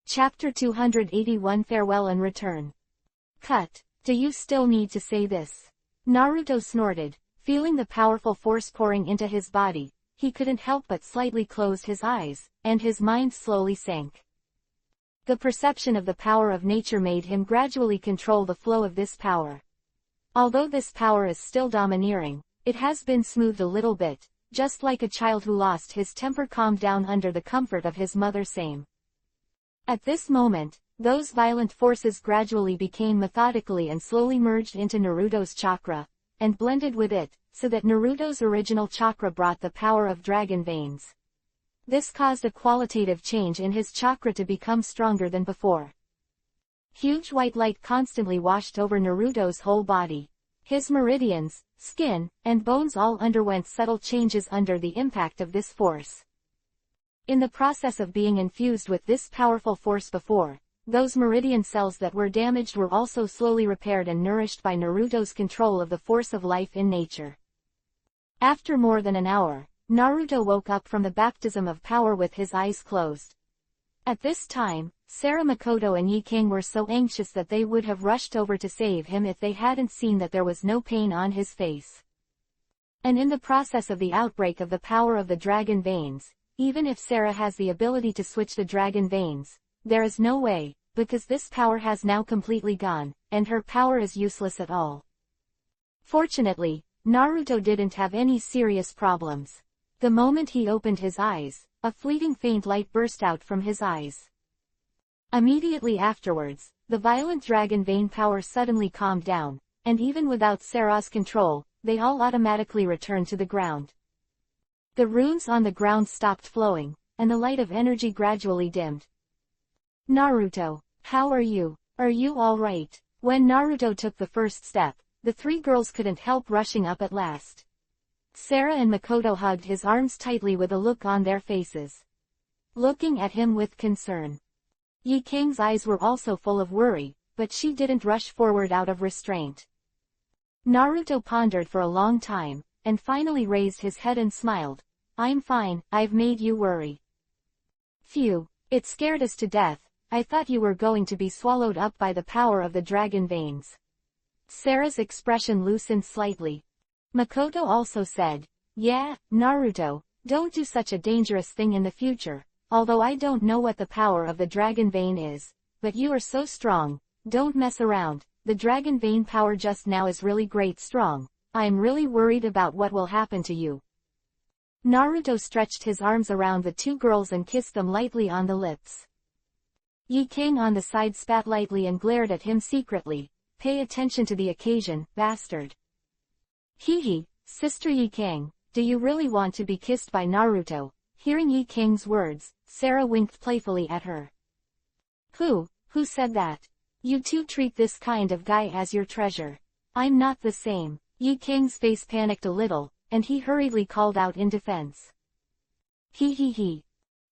Chapter 281 Farewell and Return. Cut. Do you still need to say this? Naruto snorted, feeling the powerful force pouring into his body. He couldn't help but slightly close his eyes, and his mind slowly sank. The perception of the power of nature made him gradually control the flow of this power. Although this power is still domineering, it has been smoothed a little bit, just like a child who lost his temper calmed down under the comfort of his mother. Same. At this moment, those violent forces gradually became methodically and slowly merged into Naruto's chakra, and blended with it, so that Naruto's original chakra brought the power of dragon veins. This caused a qualitative change in his chakra to become stronger than before. Huge white light constantly washed over Naruto's whole body. His meridians, skin, and bones all underwent subtle changes under the impact of this force. In the process of being infused with this powerful force before, those meridian cells that were damaged were also slowly repaired and nourished by Naruto's control of the force of life in nature. After more than an hour, Naruto woke up from the baptism of power with his eyes closed. At this time, Sarah, Makoto and Yi-King were so anxious that they would have rushed over to save him if they hadn't seen that there was no pain on his face. And in the process of the outbreak of the power of the dragon veins, even if Sarah has the ability to switch the dragon veins, there is no way, because this power has now completely gone, and her power is useless at all. Fortunately, Naruto didn't have any serious problems. The moment he opened his eyes, a fleeting faint light burst out from his eyes. Immediately afterwards, the violent dragon vein power suddenly calmed down, and even without Sarah's control, they all automatically returned to the ground. The runes on the ground stopped flowing, and the light of energy gradually dimmed. Naruto, how are you? Are you all right? When Naruto took the first step, the three girls couldn't help rushing up at last. Sarah and Makoto hugged his arms tightly with a look on their faces, looking at him with concern. Yi-King's eyes were also full of worry, but she didn't rush forward out of restraint. Naruto pondered for a long time, and finally raised his head and smiled. I'm fine, I've made you worry. Phew, it scared us to death. I thought you were going to be swallowed up by the power of the dragon veins. Sarah's expression loosened slightly. Makoto also said, yeah, Naruto, don't do such a dangerous thing in the future. Although I don't know what the power of the dragon vein is, but you are so strong, don't mess around. The dragon vein power just now is really great strong. I'm really worried about what will happen to you. Naruto stretched his arms around the two girls and kissed them lightly on the lips. Yi-King on the side spat lightly and glared at him secretly. Pay attention to the occasion, bastard. Hee, Sister Yi-King, do you really want to be kissed by Naruto? Hearing Yi-King's words, Sarah winked playfully at her. Who said that? You two treat this kind of guy as your treasure. I'm not the same. Yi-King's face panicked a little, and he hurriedly called out in defense. He.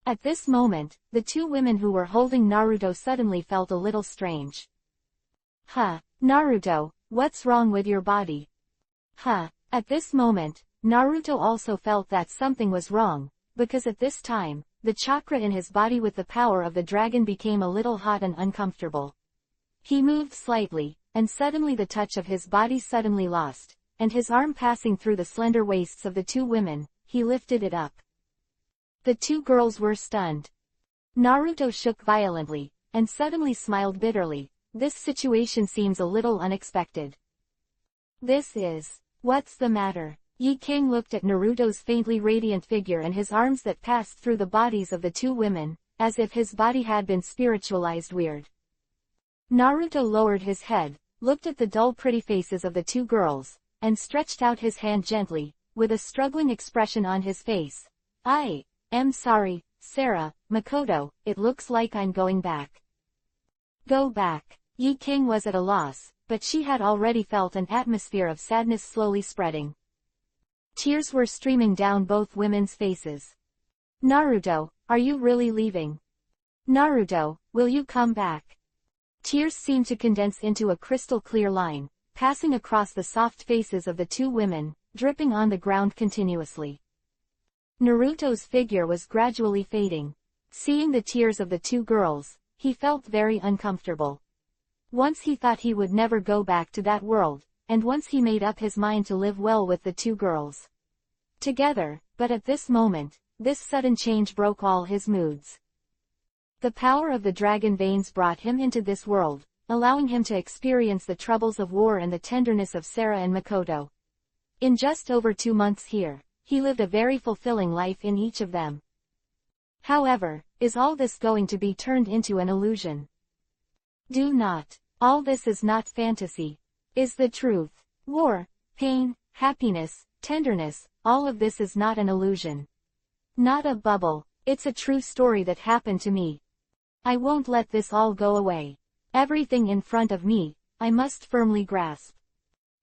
At this moment, the two women who were holding Naruto suddenly felt a little strange. Naruto, what's wrong with your body? At this moment, Naruto also felt that something was wrong, because at this time, the chakra in his body with the power of the dragon became a little hot and uncomfortable. He moved slightly, and suddenly the touch of his body suddenly lost, and his arm passing through the slender waists of the two women, he lifted it up. The two girls were stunned. Naruto shook violently, and suddenly smiled bitterly. This situation seems a little unexpected. What's the matter? Yi-King looked at Naruto's faintly radiant figure and his arms that passed through the bodies of the two women, as if his body had been spiritualized weird. Naruto lowered his head, looked at the dull pretty faces of the two girls, and stretched out his hand gently, with a struggling expression on his face. I am sorry, Sarah, Makoto, it looks like I'm going back. Go back. Yi-King was at a loss, but she had already felt an atmosphere of sadness slowly spreading. Tears were streaming down both women's faces. Naruto, are you really leaving? Naruto, will you come back? Tears seemed to condense into a crystal clear line, passing across the soft faces of the two women, dripping on the ground continuously. Naruto's figure was gradually fading. Seeing the tears of the two girls, he felt very uncomfortable. Once he thought he would never go back to that world, and once he made up his mind to live well with the two girls together, but at this moment, this sudden change broke all his moods. The power of the dragon veins brought him into this world, allowing him to experience the troubles of war and the tenderness of Sarah and Makoto. In just over 2 months here, he lived a very fulfilling life in each of them. However, is all this going to be turned into an illusion? Do not. All this is not fantasy. Is the truth. War, pain, happiness, tenderness, all of this is not an illusion. Not a bubble, it's a true story that happened to me. I won't let this all go away. Everything in front of me, I must firmly grasp.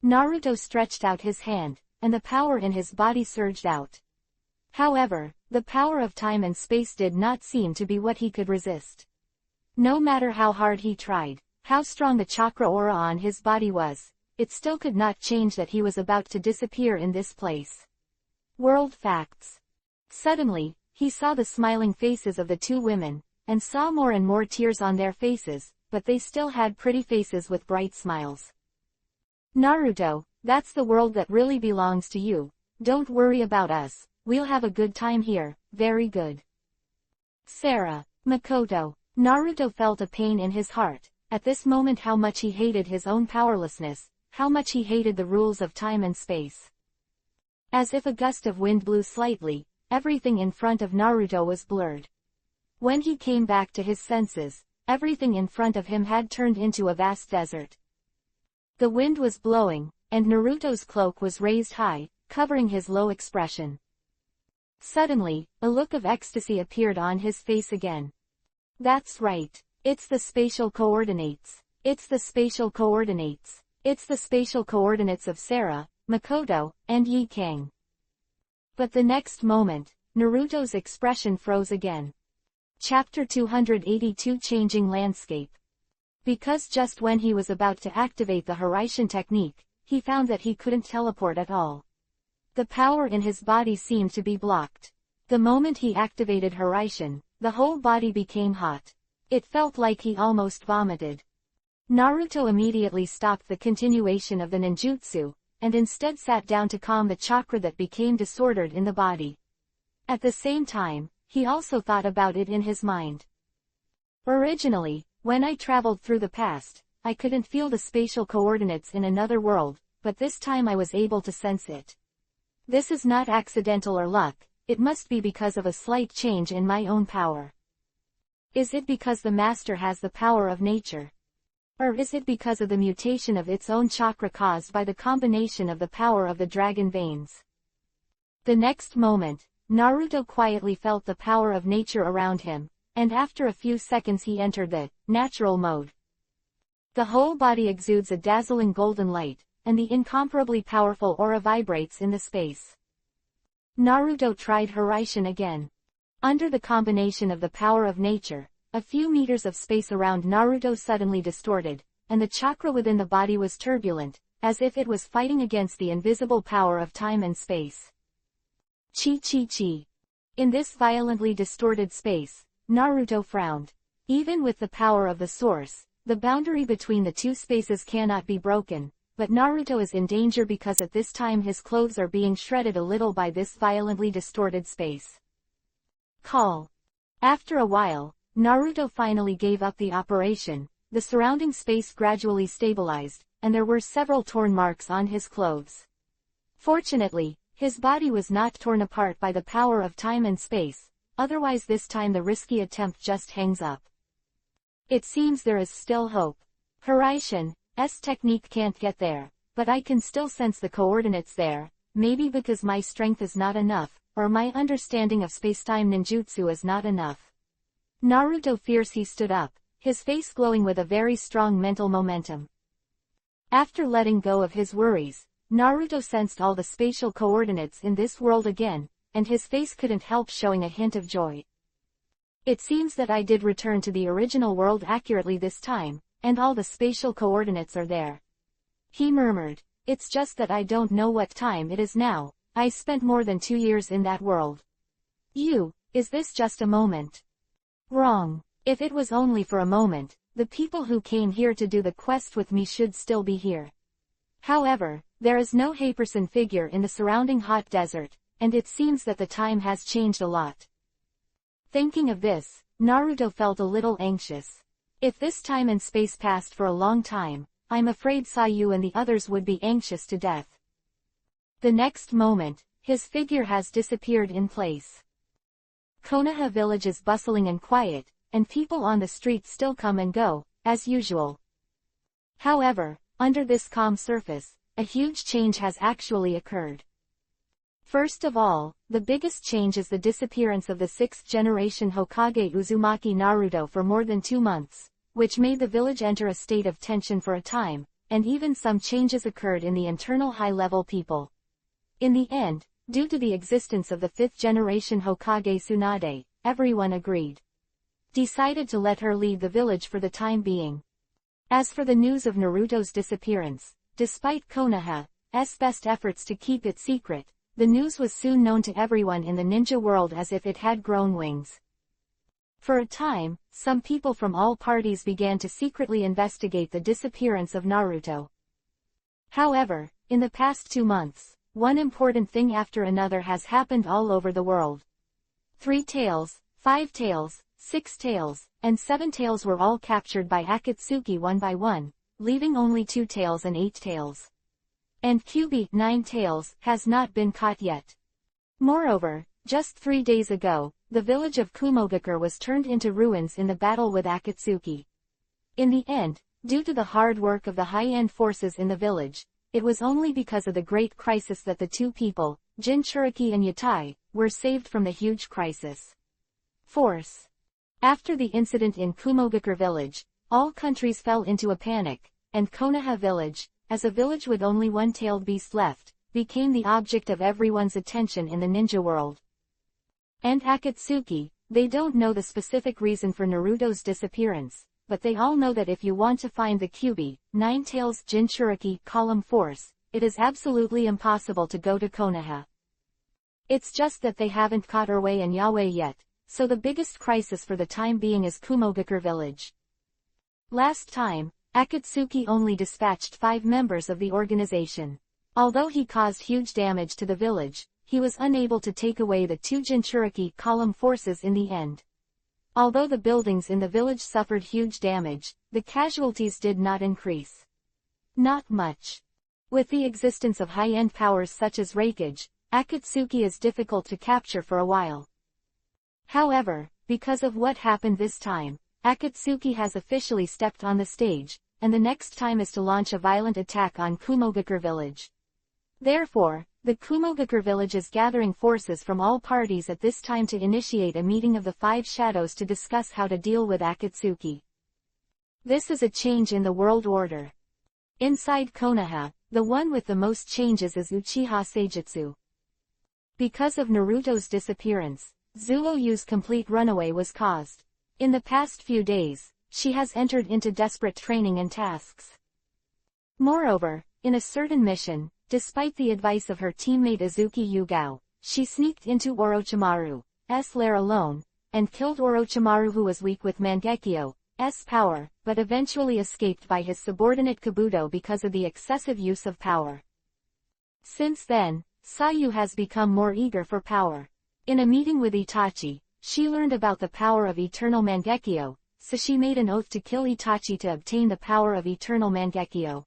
Naruto stretched out his hand, and the power in his body surged out. However, the power of time and space did not seem to be what he could resist. No matter how hard he tried, how strong the chakra aura on his body was, it still could not change that he was about to disappear in this place. World facts. Suddenly, he saw the smiling faces of the two women, and saw more and more tears on their faces, but they still had pretty faces with bright smiles. Naruto, that's the world that really belongs to you. Don't worry about us, we'll have a good time here, very good. Sarah, Makoto. Naruto felt a pain in his heart, at this moment how much he hated his own powerlessness, how much he hated the rules of time and space. As if a gust of wind blew slightly, everything in front of Naruto was blurred. When he came back to his senses, everything in front of him had turned into a vast desert. The wind was blowing, and Naruto's cloak was raised high, covering his low expression. Suddenly, a look of ecstasy appeared on his face again. That's right. It's the spatial coordinates. It's the spatial coordinates. It's the spatial coordinates of Sarah, Makoto, and Yi Kang. But the next moment, Naruto's expression froze again. Chapter 282 Changing Landscape. Because just when he was about to activate the Hiraishin technique, he found that he couldn't teleport at all. The power in his body seemed to be blocked. The moment he activated Hiraishin, the whole body became hot. It felt like he almost vomited. Naruto immediately stopped the continuation of the ninjutsu, and instead sat down to calm the chakra that became disordered in the body. At the same time, he also thought about it in his mind. Originally, when I traveled through the past, I couldn't feel the spatial coordinates in another world, but this time I was able to sense it. This is not accidental or luck, it must be because of a slight change in my own power. Is it because the master has the power of nature? Or is it because of the mutation of its own chakra caused by the combination of the power of the dragon veins? The next moment, Naruto quietly felt the power of nature around him, and after a few seconds he entered the natural mode. The whole body exudes a dazzling golden light, and the incomparably powerful aura vibrates in the space. Naruto tried Hiraishin again. Under the combination of the power of nature, a few meters of space around Naruto suddenly distorted, and the chakra within the body was turbulent, as if it was fighting against the invisible power of time and space. Chi. In this violently distorted space, Naruto frowned. Even with the power of the source, the boundary between the two spaces cannot be broken, but Naruto is in danger because at this time his clothes are being shredded a little by this violently distorted space. Call. After a while, Naruto finally gave up the operation, the surrounding space gradually stabilized, and there were several torn marks on his clothes. Fortunately, his body was not torn apart by the power of time and space, otherwise this time the risky attempt just hangs up. It seems there is still hope. Hiraishin's technique can't get there, but I can still sense the coordinates there, maybe because my strength is not enough, or my understanding of space-time ninjutsu is not enough. Naruto fiercely stood up, his face glowing with a very strong mental momentum. After letting go of his worries, Naruto sensed all the spatial coordinates in this world again, and his face couldn't help showing a hint of joy. It seems that I did return to the original world accurately this time, and all the spatial coordinates are there. He murmured, it's just that I don't know what time it is now, I spent more than 2 years in that world. Is this just a moment? Wrong. If it was only for a moment, the people who came here to do the quest with me should still be here. However, there is no person figure in the surrounding hot desert, and it seems that the time has changed a lot. Thinking of this, Naruto felt a little anxious. If this time and space passed for a long time, I'm afraid Sayu and the others would be anxious to death. The next moment, his figure has disappeared in place. Konoha village is bustling and quiet, and people on the streets still come and go, as usual. However, under this calm surface, a huge change has actually occurred. First of all, the biggest change is the disappearance of the 6th generation Hokage Uzumaki Naruto for more than 2 months, which made the village enter a state of tension for a time, and even some changes occurred in the internal high-level people. In the end, due to the existence of the 5th generation Hokage Tsunade, everyone agreed. Decided to let her lead the village for the time being. As for the news of Naruto's disappearance, despite Konoha's best efforts to keep it secret, the news was soon known to everyone in the ninja world as if it had grown wings. For a time, some people from all parties began to secretly investigate the disappearance of Naruto. However, in the past 2 months, one important thing after another has happened all over the world. 3 tails, 5 tails, 6 tails, and 7 tails were all captured by Akatsuki one by one, leaving only 2 tails and 8 tails. And Kyubi, 9 tails, has not been caught yet. Moreover, just 3 days ago, the village of Kumogakure was turned into ruins in the battle with Akatsuki. In the end, due to the hard work of the high-end forces in the village, it was only because of the great crisis that the 2 people, Jinchuriki and Yatai, were saved from the huge crisis. Force. After the incident in Kumogakure village, all countries fell into a panic, and Konoha village, as a village with only one tailed beast left, became the object of everyone's attention in the ninja world. And Akatsuki, they don't know the specific reason for Naruto's disappearance, but they all know that if you want to find the Kyubi, 9 tails Jinchuriki column force, it is absolutely impossible to go to Konoha. It's just that they haven't caught Urwei and Yaoi yet, so the biggest crisis for the time being is Kumogakure village. Last time, Akatsuki only dispatched 5 members of the organization. Although he caused huge damage to the village, he was unable to take away the 2 Jinchuriki column forces in the end. Although the buildings in the village suffered huge damage, the casualties did not increase. Not much. With the existence of high-end powers such as Raikage, Akatsuki is difficult to capture for a while. However, because of what happened this time, Akatsuki has officially stepped on the stage, and the next time is to launch a violent attack on Kumogakure village. Therefore, the Kumogakure village is gathering forces from all parties at this time to initiate a meeting of the 5 shadows to discuss how to deal with Akatsuki. This is a change in the world order. Inside Konoha, the one with the most changes is Uchiha Seijutsu. Because of Naruto's disappearance, Zuoyu's complete runaway was caused. In the past few days, she has entered into desperate training and tasks. Moreover, in a certain mission, despite the advice of her teammate Azuki Yugao, she sneaked into Orochimaru's lair alone, and killed Orochimaru, who was weak with Mangekyo's power, but eventually escaped by his subordinate Kabuto because of the excessive use of power. Since then, Sayu has become more eager for power. In a meeting with Itachi, she learned about the power of eternal Mangekyo, so she made an oath to kill Itachi to obtain the power of eternal Mangekyo.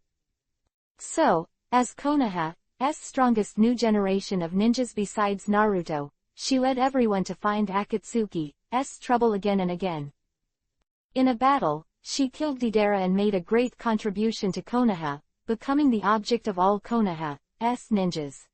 So, as Konoha's strongest new generation of ninjas besides Naruto, she led everyone to find Akatsuki's trouble again and again. In a battle, she killed Deidara and made a great contribution to Konoha, becoming the object of all Konoha's ninjas.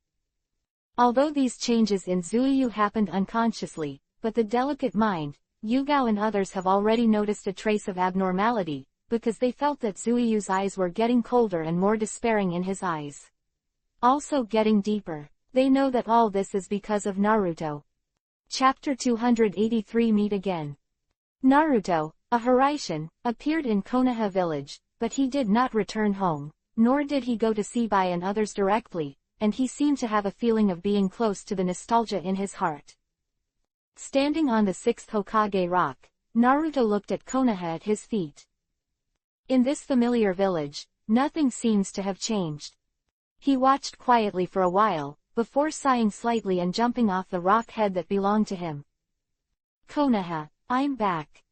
Although these changes in Zuoyu happened unconsciously, but the delicate mind, Yugao and others have already noticed a trace of abnormality, because they felt that Zuoyu's eyes were getting colder and more despairing in his eyes. Also getting deeper. They know that all this is because of Naruto. Chapter 283 Meet Again. Naruto, a Hiraishin, appeared in Konoha village, but he did not return home, nor did he go to Sebai and others directly, and he seemed to have a feeling of being close to the nostalgia in his heart. Standing on the 6th Hokage rock, Naruto looked at Konoha at his feet. In this familiar village, nothing seems to have changed. He watched quietly for a while, before sighing slightly and jumping off the rock head that belonged to him. Konoha, I'm back.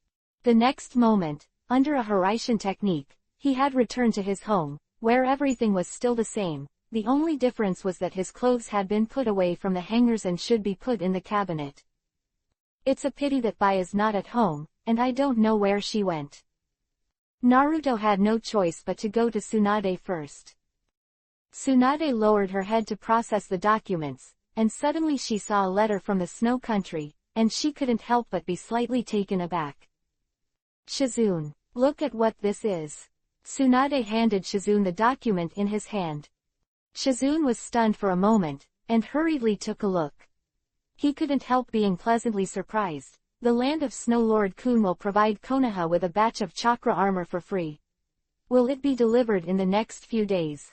The next moment, under a Hiraishin technique, he had returned to his home, where everything was still the same. The only difference was that his clothes had been put away from the hangers and should be put in the cabinet. It's a pity that Bai is not at home, and I don't know where she went. Naruto had no choice but to go to Tsunade first. Tsunade lowered her head to process the documents, and suddenly she saw a letter from the Snow Country, and she couldn't help but be slightly taken aback. Shizune, look at what this is. Tsunade handed Shizune the document in his hand. Shizune was stunned for a moment, and hurriedly took a look. He couldn't help being pleasantly surprised. The land of Snow Lord Kun will provide Konoha with a batch of chakra armor for free. Will it be delivered in the next few days?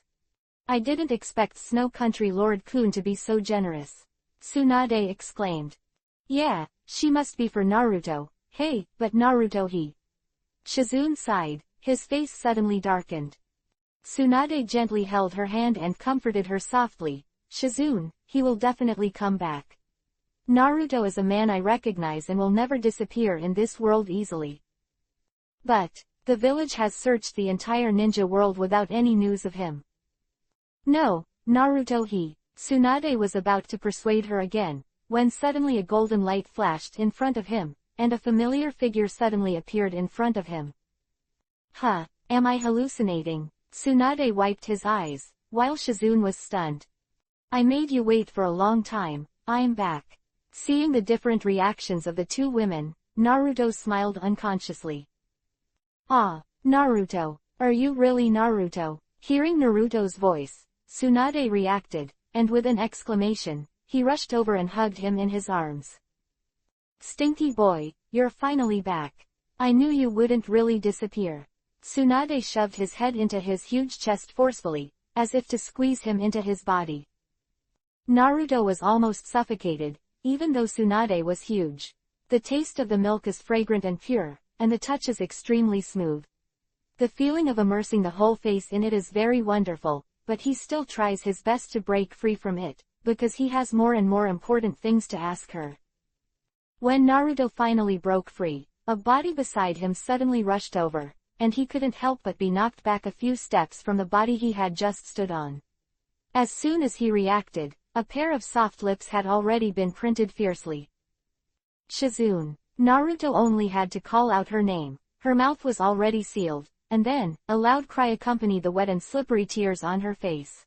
I didn't expect Snow Country Lord Kun to be so generous. Tsunade exclaimed. Yeah, she must be for Naruto. Hey, but Naruto he. Shizune sighed, his face suddenly darkened. Tsunade gently held her hand and comforted her softly. Shizune, he will definitely come back. Naruto is a man I recognize and will never disappear in this world easily. But, the village has searched the entire ninja world without any news of him. No, Naruto he. Tsunade was about to persuade her again, when suddenly a golden light flashed in front of him, and a familiar figure suddenly appeared in front of him. Huh, am I hallucinating? Tsunade wiped his eyes, while Shizune was stunned. I made you wait for a long time, I'm back. Seeing the different reactions of the two women, Naruto smiled unconsciously. Ah, Naruto, are you really Naruto? Hearing Naruto's voice, Tsunade reacted, and with an exclamation, he rushed over and hugged him in his arms. Stinky boy, you're finally back. I knew you wouldn't really disappear. Tsunade shoved his head into his huge chest forcefully, as if to squeeze him into his body. Naruto was almost suffocated, even though Tsunade was huge. The taste of the milk is fragrant and pure, and the touch is extremely smooth. The feeling of immersing the whole face in it is very wonderful, but he still tries his best to break free from it, because he has more and more important things to ask her. When Naruto finally broke free, a body beside him suddenly rushed over, and he couldn't help but be knocked back a few steps from the body he had just stood on. As soon as he reacted, a pair of soft lips had already been printed fiercely. Shizune. Naruto only had to call out her name. Her mouth was already sealed, and then, a loud cry accompanied the wet and slippery tears on her face.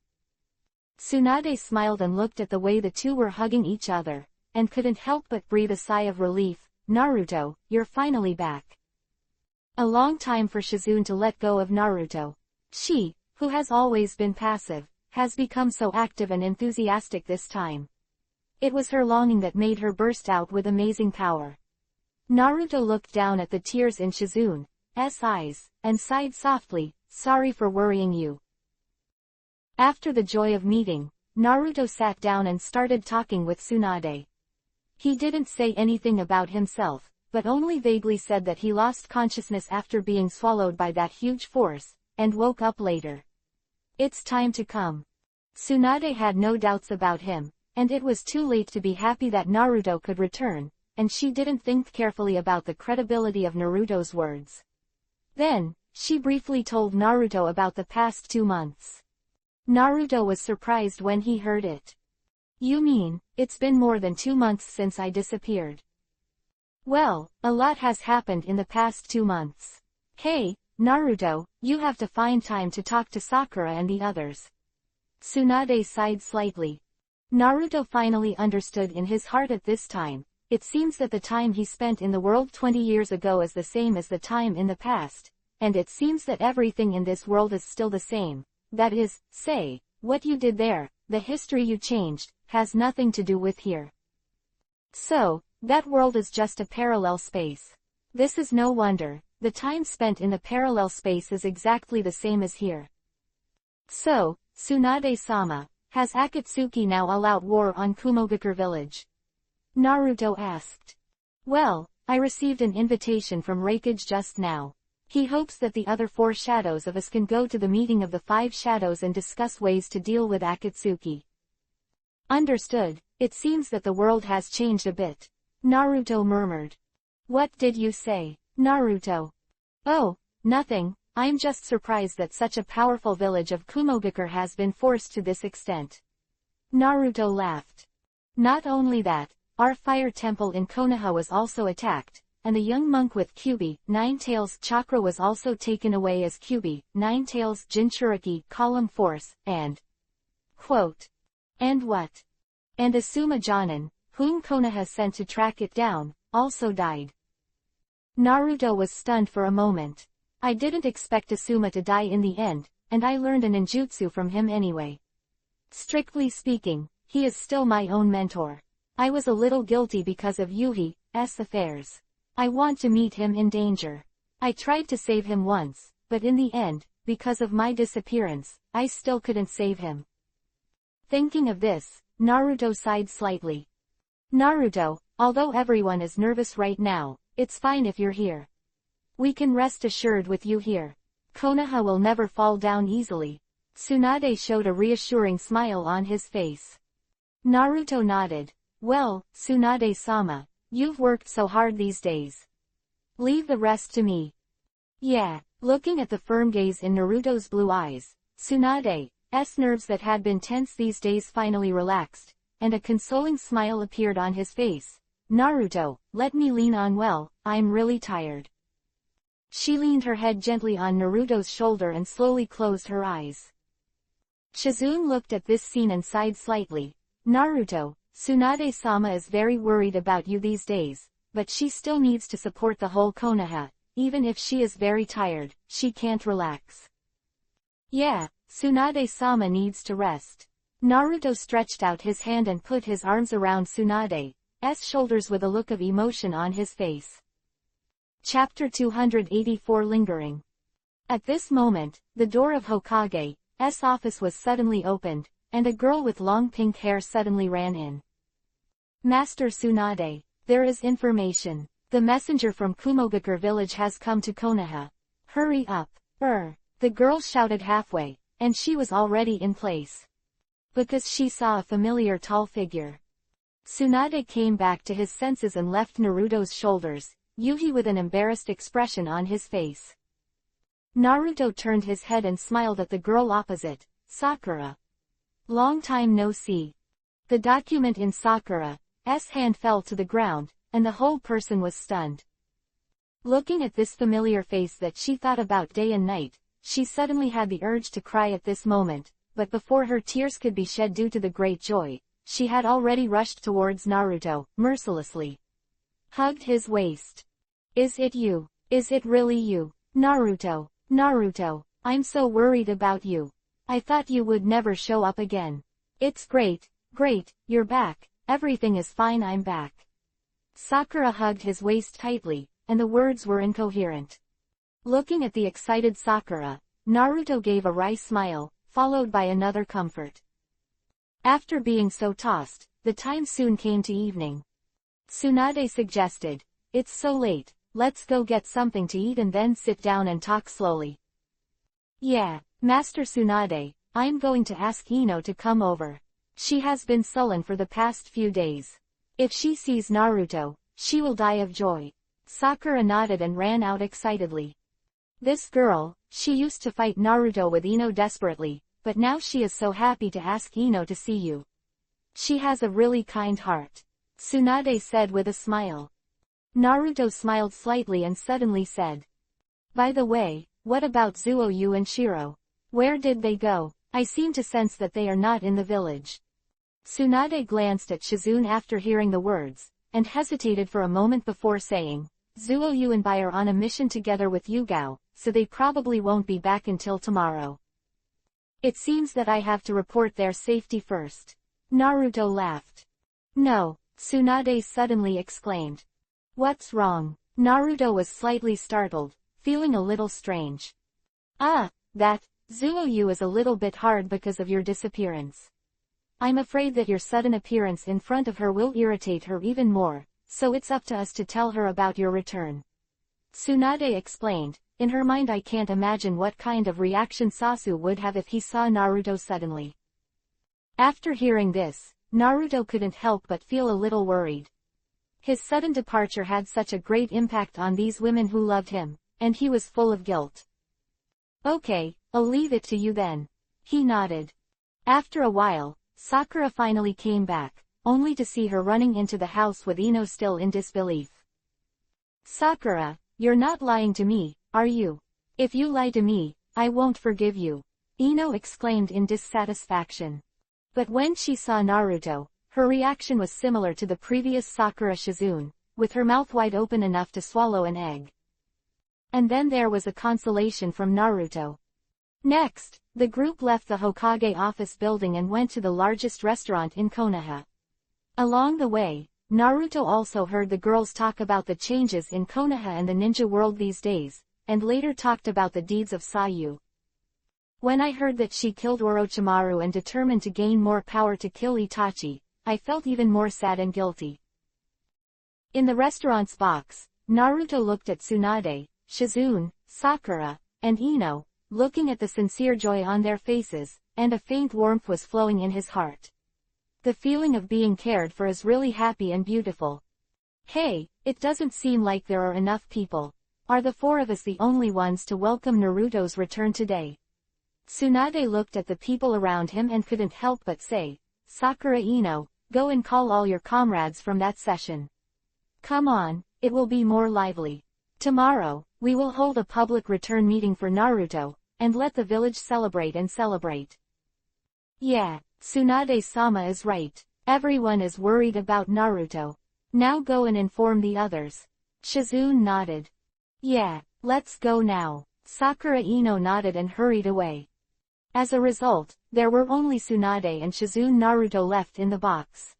Tsunade smiled and looked at the way the two were hugging each other, and couldn't help but breathe a sigh of relief. Naruto, you're finally back. A long time for Shizune to let go of Naruto. She, who has always been passive, has become so active and enthusiastic this time. It was her longing that made her burst out with amazing power. Naruto looked down at the tears in Shizune's eyes, and sighed softly, sorry for worrying you. After the joy of meeting, Naruto sat down and started talking with Tsunade. He didn't say anything about himself, but only vaguely said that he lost consciousness after being swallowed by that huge force, and woke up later. It's time to come. Tsunade had no doubts about him, and it was too late to be happy that Naruto could return, and she didn't think carefully about the credibility of Naruto's words. Then, she briefly told Naruto about the past 2 months. Naruto was surprised when he heard it. You mean, it's been more than 2 months since I disappeared? Well, a lot has happened in the past 2 months. Hey, Naruto, you have to find time to talk to Sakura and the others. Tsunade sighed slightly. Naruto finally understood in his heart at this time. It seems that the time he spent in the world 20 years ago is the same as the time in the past, and it seems that everything in this world is still the same. That is, say, what you did there, the history you changed, has nothing to do with here. So, that world is just a parallel space. This is no wonder, the time spent in the parallel space is exactly the same as here. So, Tsunade-sama, has Akatsuki now all-out war on Kumogakure village? Naruto asked. Well, I received an invitation from Hokage just now. He hopes that the other 4 shadows of us can go to the meeting of the 5 shadows and discuss ways to deal with Akatsuki. Understood. It seems that the world has changed a bit. Naruto murmured. What did you say, Naruto? Oh, nothing. I'm just surprised that such a powerful village of Kumogakure has been forced to this extent. Naruto laughed. Not only that, our fire temple in Konoha was also attacked, and the young monk with Kyubi, Nine-Tails chakra was also taken away as Kyubi, Nine-Tails Jinchuriki column force, and... Quote. And what? And Asuma Jonin, whom Konoha sent to track it down, also died. Naruto was stunned for a moment. I didn't expect Asuma to die in the end, and I learned a ninjutsu from him anyway. Strictly speaking, he is still my own mentor. I was a little guilty because of Yuhi's affairs. I want to meet him in danger. I tried to save him once, but in the end, because of my disappearance, I still couldn't save him. Thinking of this, Naruto sighed slightly. Naruto, although everyone is nervous right now, it's fine if you're here. We can rest assured with you here. Konoha will never fall down easily. Tsunade showed a reassuring smile on his face. Naruto nodded. Well, Tsunade-sama, you've worked so hard these days. Leave the rest to me. Yeah. Looking at the firm gaze in Naruto's blue eyes, Tsunade's nerves that had been tense these days finally relaxed, and a consoling smile appeared on his face. Naruto, let me lean on well, I'm really tired. She leaned her head gently on Naruto's shoulder and slowly closed her eyes. Shizune looked at this scene and sighed slightly. Naruto, Tsunade-sama is very worried about you these days, but she still needs to support the whole Konoha. Even if she is very tired, she can't relax. Yeah, Tsunade-sama needs to rest. Naruto stretched out his hand and put his arms around Tsunade's shoulders with a look of emotion on his face. Chapter 284 Lingering. At this moment, the door of Hokage's office was suddenly opened, and a girl with long pink hair suddenly ran in. Master Tsunade, there is information. The messenger from Kumogakure village has come to Konoha. Hurry up. The girl shouted halfway, and she was already in place. Because she saw a familiar tall figure. Tsunade came back to his senses and left Naruto's shoulders, Yuhi with an embarrassed expression on his face. Naruto turned his head and smiled at the girl opposite, Sakura. Long time no see. The document in Sakura's hand fell to the ground, and the whole person was stunned. Looking at this familiar face that she thought about day and night, she suddenly had the urge to cry at this moment, but before her tears could be shed due to the great joy, she had already rushed towards Naruto, mercilessly. Hugged his waist. Is it you? Is it really you? Naruto, Naruto, I'm so worried about you. I thought you would never show up again. It's great, you're back, everything is fine, I'm back. Sakura hugged his waist tightly, and the words were incoherent. Looking at the excited Sakura, Naruto gave a wry smile, followed by another comfort. After being so tossed, the time soon came to evening. Tsunade suggested, it's so late, let's go get something to eat and then sit down and talk slowly. Yeah, Master Tsunade, I'm going to ask Ino to come over. She has been sullen for the past few days. If she sees Naruto, she will die of joy. Sakura nodded and ran out excitedly. This girl, she used to fight Naruto with Ino desperately, but now she is so happy to ask Ino to see you. She has a really kind heart. Tsunade said with a smile. Naruto smiled slightly and suddenly said. By the way, what about Zuoyu and Shiro? Where did they go? I seem to sense that they are not in the village. Tsunade glanced at Shizune after hearing the words, and hesitated for a moment before saying, Zuoyu and Bai are on a mission together with Yugao, so they probably won't be back until tomorrow. It seems that I have to report their safety first. Naruto laughed. No, Tsunade suddenly exclaimed. What's wrong? Naruto was slightly startled, feeling a little strange. That, Zuoyu is a little bit hard because of your disappearance. I'm afraid that your sudden appearance in front of her will irritate her even more, so it's up to us to tell her about your return. Tsunade explained. In her mind, I can't imagine what kind of reaction Sasu would have if he saw Naruto suddenly. After hearing this, Naruto couldn't help but feel a little worried. His sudden departure had such a great impact on these women who loved him, and he was full of guilt. Okay, I'll leave it to you then. He nodded. After a while, Sakura finally came back, only to see her running into the house with Ino still in disbelief. Sakura, you're not lying to me, are you? If you lie to me, I won't forgive you, Ino exclaimed in dissatisfaction. But when she saw Naruto, her reaction was similar to the previous Sakura Shizune, with her mouth wide open enough to swallow an egg. And then there was a consolation from Naruto. Next, the group left the Hokage office building and went to the largest restaurant in Konoha. Along the way, Naruto also heard the girls talk about the changes in Konoha and the ninja world these days, and later talked about the deeds of Sayu. When I heard that she killed Orochimaru and determined to gain more power to kill Itachi, I felt even more sad and guilty. In the restaurant's box, Naruto looked at Tsunade, Shizune, Sakura, and Ino, looking at the sincere joy on their faces, and a faint warmth was flowing in his heart. The feeling of being cared for is really happy and beautiful. Hey, it doesn't seem like there are enough people. Are the four of us the only ones to welcome Naruto's return today? Tsunade looked at the people around him and couldn't help but say, Sakura Ino, go and call all your comrades from that session. Come on, it will be more lively. Tomorrow, we will hold a public return meeting for Naruto, and let the village celebrate and celebrate. Yeah, Tsunade-sama is right. Everyone is worried about Naruto. Now go and inform the others. Shizune nodded. Yeah, let's go now. Sakura Ino nodded and hurried away. As a result, there were only Tsunade and Shizune Naruto left in the box.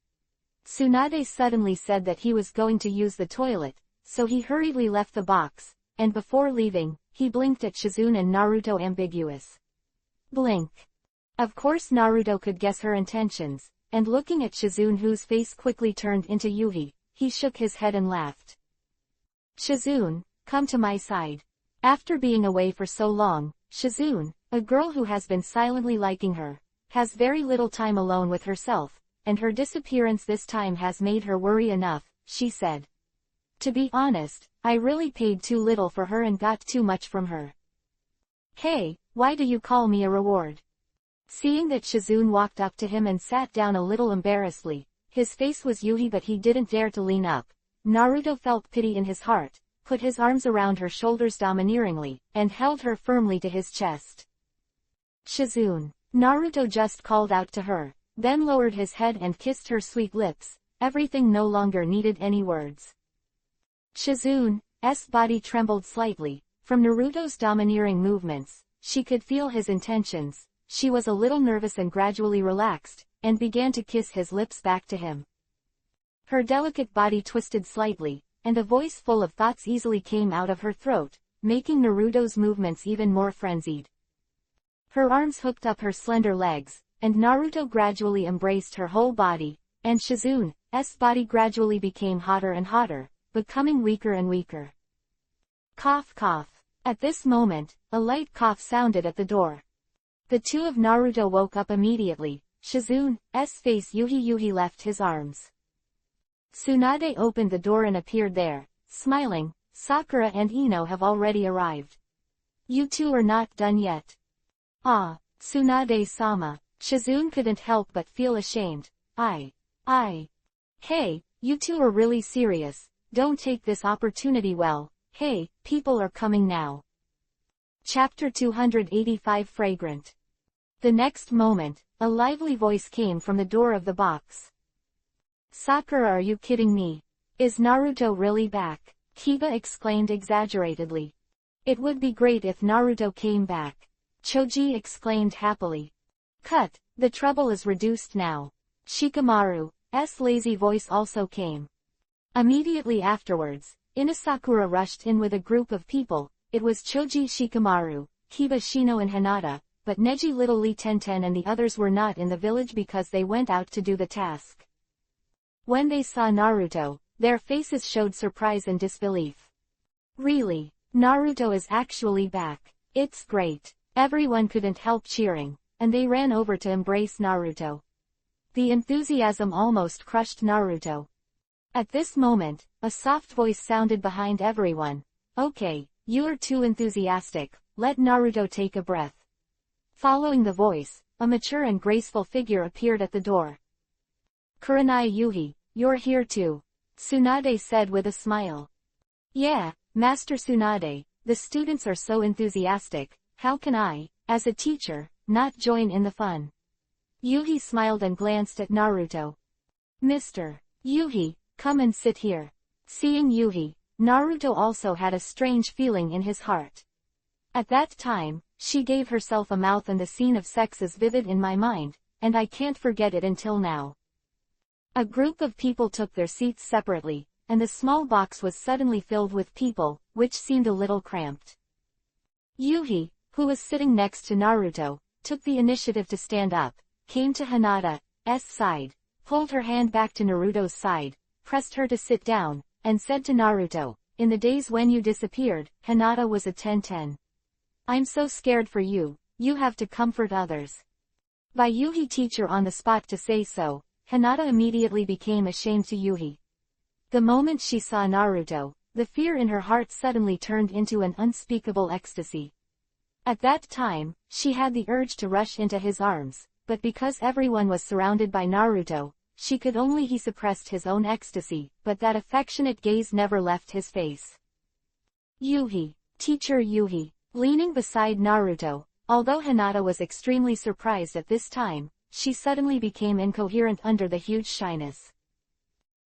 Tsunade suddenly said that he was going to use the toilet, so he hurriedly left the box, and before leaving, he blinked at Shizune and Naruto ambiguous. Blink. Of course Naruto could guess her intentions, and looking at Shizune whose face quickly turned into Yuhi, he shook his head and laughed. Shizune, come to my side. After being away for so long, Shizune, a girl who has been silently liking her, has very little time alone with herself, and her disappearance this time has made her worry enough, she said. To be honest, I really paid too little for her and got too much from her. Hey, why do you call me a reward? Seeing that Shizune walked up to him and sat down a little embarrassedly, his face was Yuhi but he didn't dare to lean up. Naruto felt pity in his heart, put his arms around her shoulders domineeringly, and held her firmly to his chest. Shizune. Naruto just called out to her, then lowered his head and kissed her sweet lips. Everything no longer needed any words. Shizune's body trembled slightly. From Naruto's domineering movements, she could feel his intentions. She was a little nervous and gradually relaxed, and began to kiss his lips back to him. Her delicate body twisted slightly, and a voice full of thoughts easily came out of her throat, making Naruto's movements even more frenzied. Her arms hooked up her slender legs, and Naruto gradually embraced her whole body, and Shizune's body gradually became hotter and hotter, becoming weaker and weaker. Cough cough. At this moment, a light cough sounded at the door. The two of Naruto woke up immediately. Shizune's face Yuhi left his arms. Tsunade opened the door and appeared there, smiling. Sakura and Ino have already arrived. You two are not done yet. Ah, Tsunade-sama. Shizune couldn't help but feel ashamed. Hey, you two are really serious. Don't take this opportunity well. Hey, people are coming now. Chapter 285 Fragrant. The next moment, a lively voice came from the door of the box. Sakura, are you kidding me? Is Naruto really back? Kiba exclaimed exaggeratedly. It would be great if Naruto came back. Choji exclaimed happily. Cut, the trouble is reduced now. Shikamaru's lazy voice also came. Immediately afterwards, Inasakura rushed in with a group of people. It was Choji, Shikamaru, Kiba, Shino and Hinata, but Neji, Little Lee, Tenten and the others were not in the village because they went out to do the task. When they saw Naruto, Their faces showed surprise and disbelief. Really? Naruto is actually back. It's great. Everyone couldn't help cheering, and they ran over to embrace Naruto. The enthusiasm almost crushed Naruto. At this moment, a soft voice sounded behind everyone. Okay, you're too enthusiastic, let Naruto take a breath. Following the voice, a mature and graceful figure appeared at the door. Kurenai Yuhi, you're here too, Tsunade said with a smile. Yeah, Master Tsunade, the students are so enthusiastic, how can I, as a teacher, not join in the fun? Yuhi smiled and glanced at Naruto. Mr. Yuhi, come and sit here. Seeing Yuhi, Naruto also had a strange feeling in his heart. At that time, she gave herself a mouth and the scene of sex is vivid in my mind, and I can't forget it until now. A group of people took their seats separately, and the small box was suddenly filled with people, which seemed a little cramped. Yuhi, who was sitting next to Naruto, took the initiative to stand up, came to Hinata's side, pulled her hand back to Naruto's side, pressed her to sit down, and said to Naruto, in the days when you disappeared, Hinata was a 10-10. I'm so scared for you, you have to comfort others. By Yuhi teacher on the spot to say so, Hinata immediately became ashamed to Yuhi. The moment she saw Naruto, the fear in her heart suddenly turned into an unspeakable ecstasy. At that time, she had the urge to rush into his arms, but because everyone was surrounded by Naruto, he suppressed his own ecstasy, but that affectionate gaze never left his face. Yuhi, teacher Yuhi, leaning beside Naruto, although Hinata was extremely surprised at this time, she suddenly became incoherent under the huge shyness.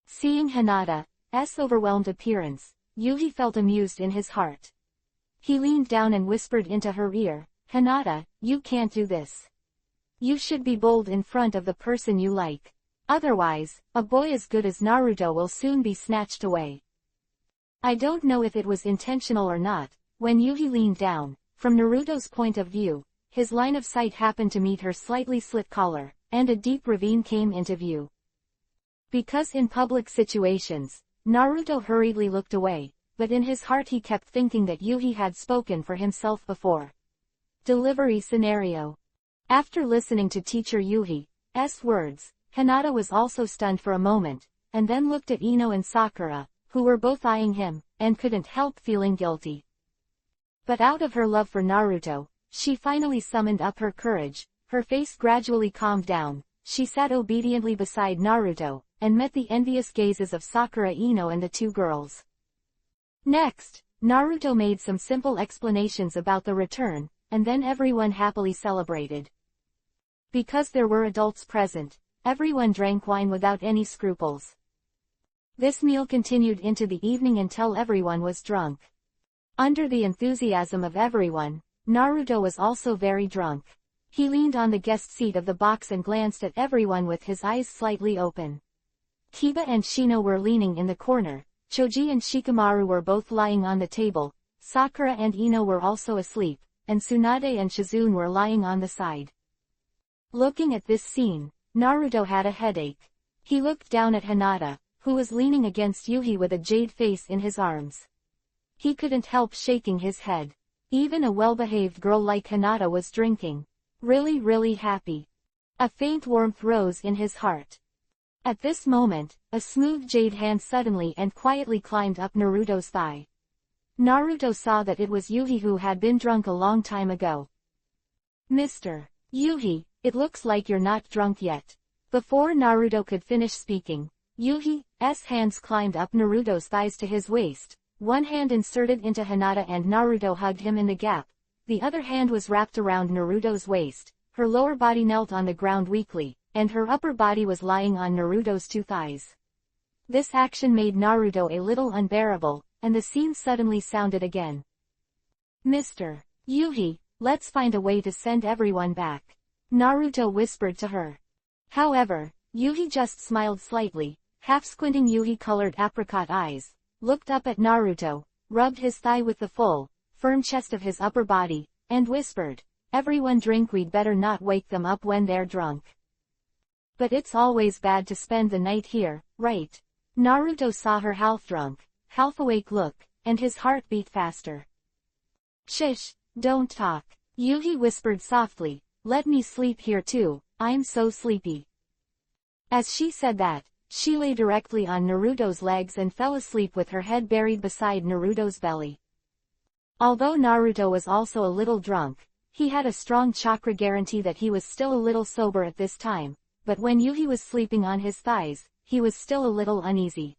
Seeing Hinata's overwhelmed appearance, Yuhi felt amused in his heart. He leaned down and whispered into her ear, Hinata, you can't do this. You should be bold in front of the person you like. Otherwise, a boy as good as Naruto will soon be snatched away. I don't know if it was intentional or not, when Yuhi leaned down, from Naruto's point of view, his line of sight happened to meet her slightly slit collar, and a deep ravine came into view. Because in public situations, Naruto hurriedly looked away, but in his heart he kept thinking that Yuhi had spoken for himself before. Delivery scenario. After listening to teacher Yuhi's words, Hinata was also stunned for a moment, and then looked at Ino and Sakura, who were both eyeing him, and couldn't help feeling guilty. But out of her love for Naruto, she finally summoned up her courage, her face gradually calmed down, she sat obediently beside Naruto, and met the envious gazes of Sakura, Ino and the two girls. Next, Naruto made some simple explanations about the return, and then everyone happily celebrated. Because there were adults present, everyone drank wine without any scruples. This meal continued into the evening until everyone was drunk. Under the enthusiasm of everyone, Naruto was also very drunk. He leaned on the guest seat of the box and glanced at everyone with his eyes slightly open. Kiba and Shino were leaning in the corner, Choji and Shikamaru were both lying on the table, Sakura and Ino were also asleep, and Tsunade and Shizune were lying on the side. Looking at this scene, Naruto had a headache. He looked down at Hinata, who was leaning against Yuhi with a jade face in his arms. He couldn't help shaking his head. Even a well-behaved girl like Hinata was drinking. Really happy. A faint warmth rose in his heart. At this moment, a smooth jade hand suddenly and quietly climbed up Naruto's thigh. Naruto saw that it was Yuhi who had been drunk a long time ago. Mr. Yuhi, it looks like you're not drunk yet. Before Naruto could finish speaking, Yuhi's hands climbed up Naruto's thighs to his waist, one hand inserted into Hinata and Naruto hugged him in the gap, the other hand was wrapped around Naruto's waist, her lower body knelt on the ground weakly, and her upper body was lying on Naruto's two thighs. This action made Naruto a little unbearable, and the scene suddenly sounded again. Mr. Yuhi, let's find a way to send everyone back. Naruto whispered to her. However, Yuhi just smiled slightly, half-squinting Yuhi-colored apricot eyes, looked up at Naruto, rubbed his thigh with the full, firm chest of his upper body, and whispered, "Everyone drink, we'd better not wake them up when they're drunk. But it's always bad to spend the night here, right? Naruto saw her half-drunk, half-awake look, and his heart beat faster. "Shish, don't talk," Yuhi whispered softly, "let me sleep here too, I'm so sleepy." As she said that, she lay directly on Naruto's legs and fell asleep with her head buried beside Naruto's belly. Although Naruto was also a little drunk, he had a strong chakra guarantee that he was still a little sober at this time, but when Yuhi was sleeping on his thighs, he was still a little uneasy.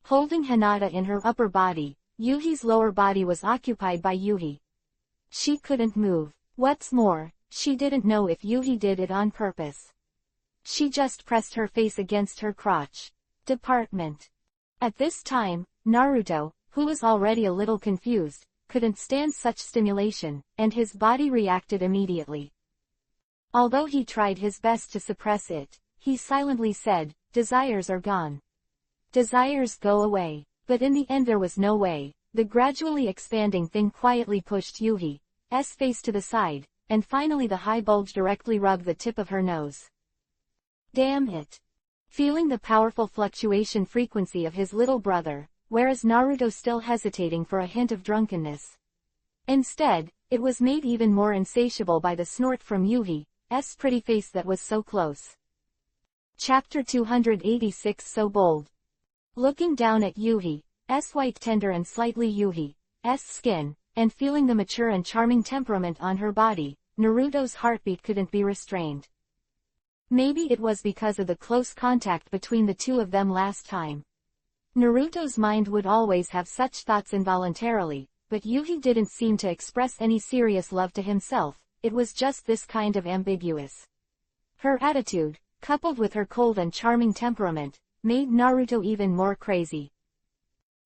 Holding Hinata in her upper body, Yuhi's lower body was occupied by Yuhi. She couldn't move. What's more, she didn't know if Yuhi did it on purpose. She just pressed her face against her crotch. Department. At this time, Naruto, who was already a little confused, couldn't stand such stimulation, and his body reacted immediately. Although he tried his best to suppress it, he silently said, "Desires are gone. Desires go away." But in the end there was no way. The gradually expanding thing quietly pushed Yuhi's face to the side, and finally the high bulge directly rubbed the tip of her nose. Damn it! Feeling the powerful fluctuation frequency of his little brother, whereas Naruto still hesitating for a hint of drunkenness. Instead, it was made even more insatiable by the snort from Yuhi's pretty face that was so close. Chapter 286 So Bold. Looking down at Yuhi's white tender and slightly Yuhi's skin, and feeling the mature and charming temperament on her body, Naruto's heartbeat couldn't be restrained. Maybe it was because of the close contact between the two of them last time. Naruto's mind would always have such thoughts involuntarily, but Yuhi didn't seem to express any serious love to himself, it was just this kind of ambiguous. Her attitude, coupled with her cold and charming temperament, made Naruto even more crazy.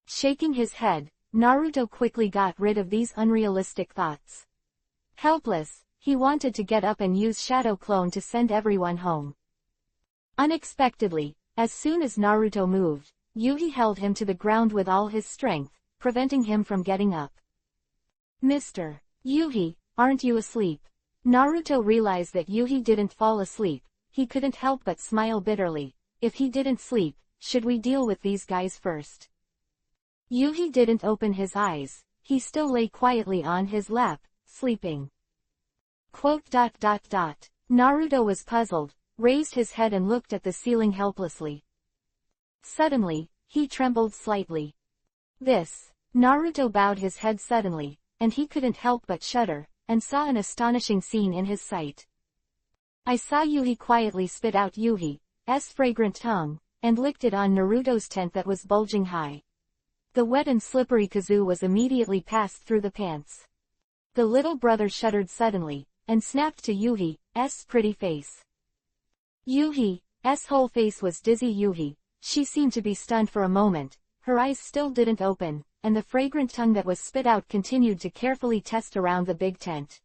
Shaking his head, Naruto quickly got rid of these unrealistic thoughts. Helpless, he wanted to get up and use Shadow Clone to send everyone home. Unexpectedly, as soon as Naruto moved, Yuhi held him to the ground with all his strength, preventing him from getting up. "Mr. Yuhi, aren't you asleep?" Naruto realized that Yuhi didn't fall asleep. He couldn't help but smile bitterly. If he didn't sleep, should we deal with these guys first? Yuhi didn't open his eyes. He still lay quietly on his lap, sleeping. Naruto was puzzled, raised his head and looked at the ceiling helplessly. Suddenly, he trembled slightly. Naruto bowed his head suddenly, and he couldn't help but shudder, and saw an astonishing scene in his sight. I saw Yuhi quietly spit out Yuhi's fragrant tongue, and licked it on Naruto's tent that was bulging high. The wet and slippery kazoo was immediately passed through the pants. The little brother shuddered suddenly, and snapped to Yuhi's pretty face. Yuhi's whole face was dizzy. She seemed to be stunned for a moment, her eyes still didn't open, and the fragrant tongue that was spit out continued to carefully test around the big tent.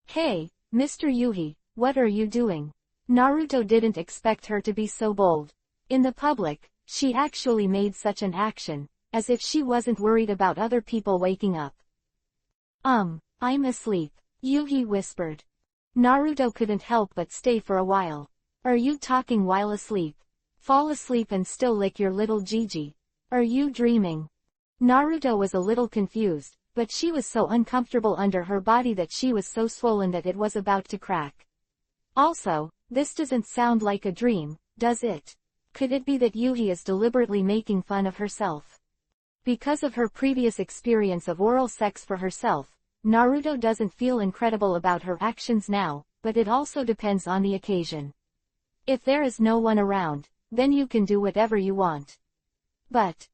"Hey, Mr. Yuhi, what are you doing?" Naruto didn't expect her to be so bold. In the public, she actually made such an action, as if she wasn't worried about other people waking up. I'm asleep," Yuhi whispered. Naruto couldn't help but stay for a while. "Are you talking while asleep? Fall asleep and still lick your little Gigi. Are you dreaming?" Naruto was a little confused, but she was so uncomfortable under her body that she was so swollen that it was about to crack. Also, this doesn't sound like a dream, does it? Could it be that Yuhi is deliberately making fun of herself? Because of her previous experience of oral sex for herself, Naruto doesn't feel incredible about her actions now, but it also depends on the occasion. If there is no one around, then you can do whatever you want. But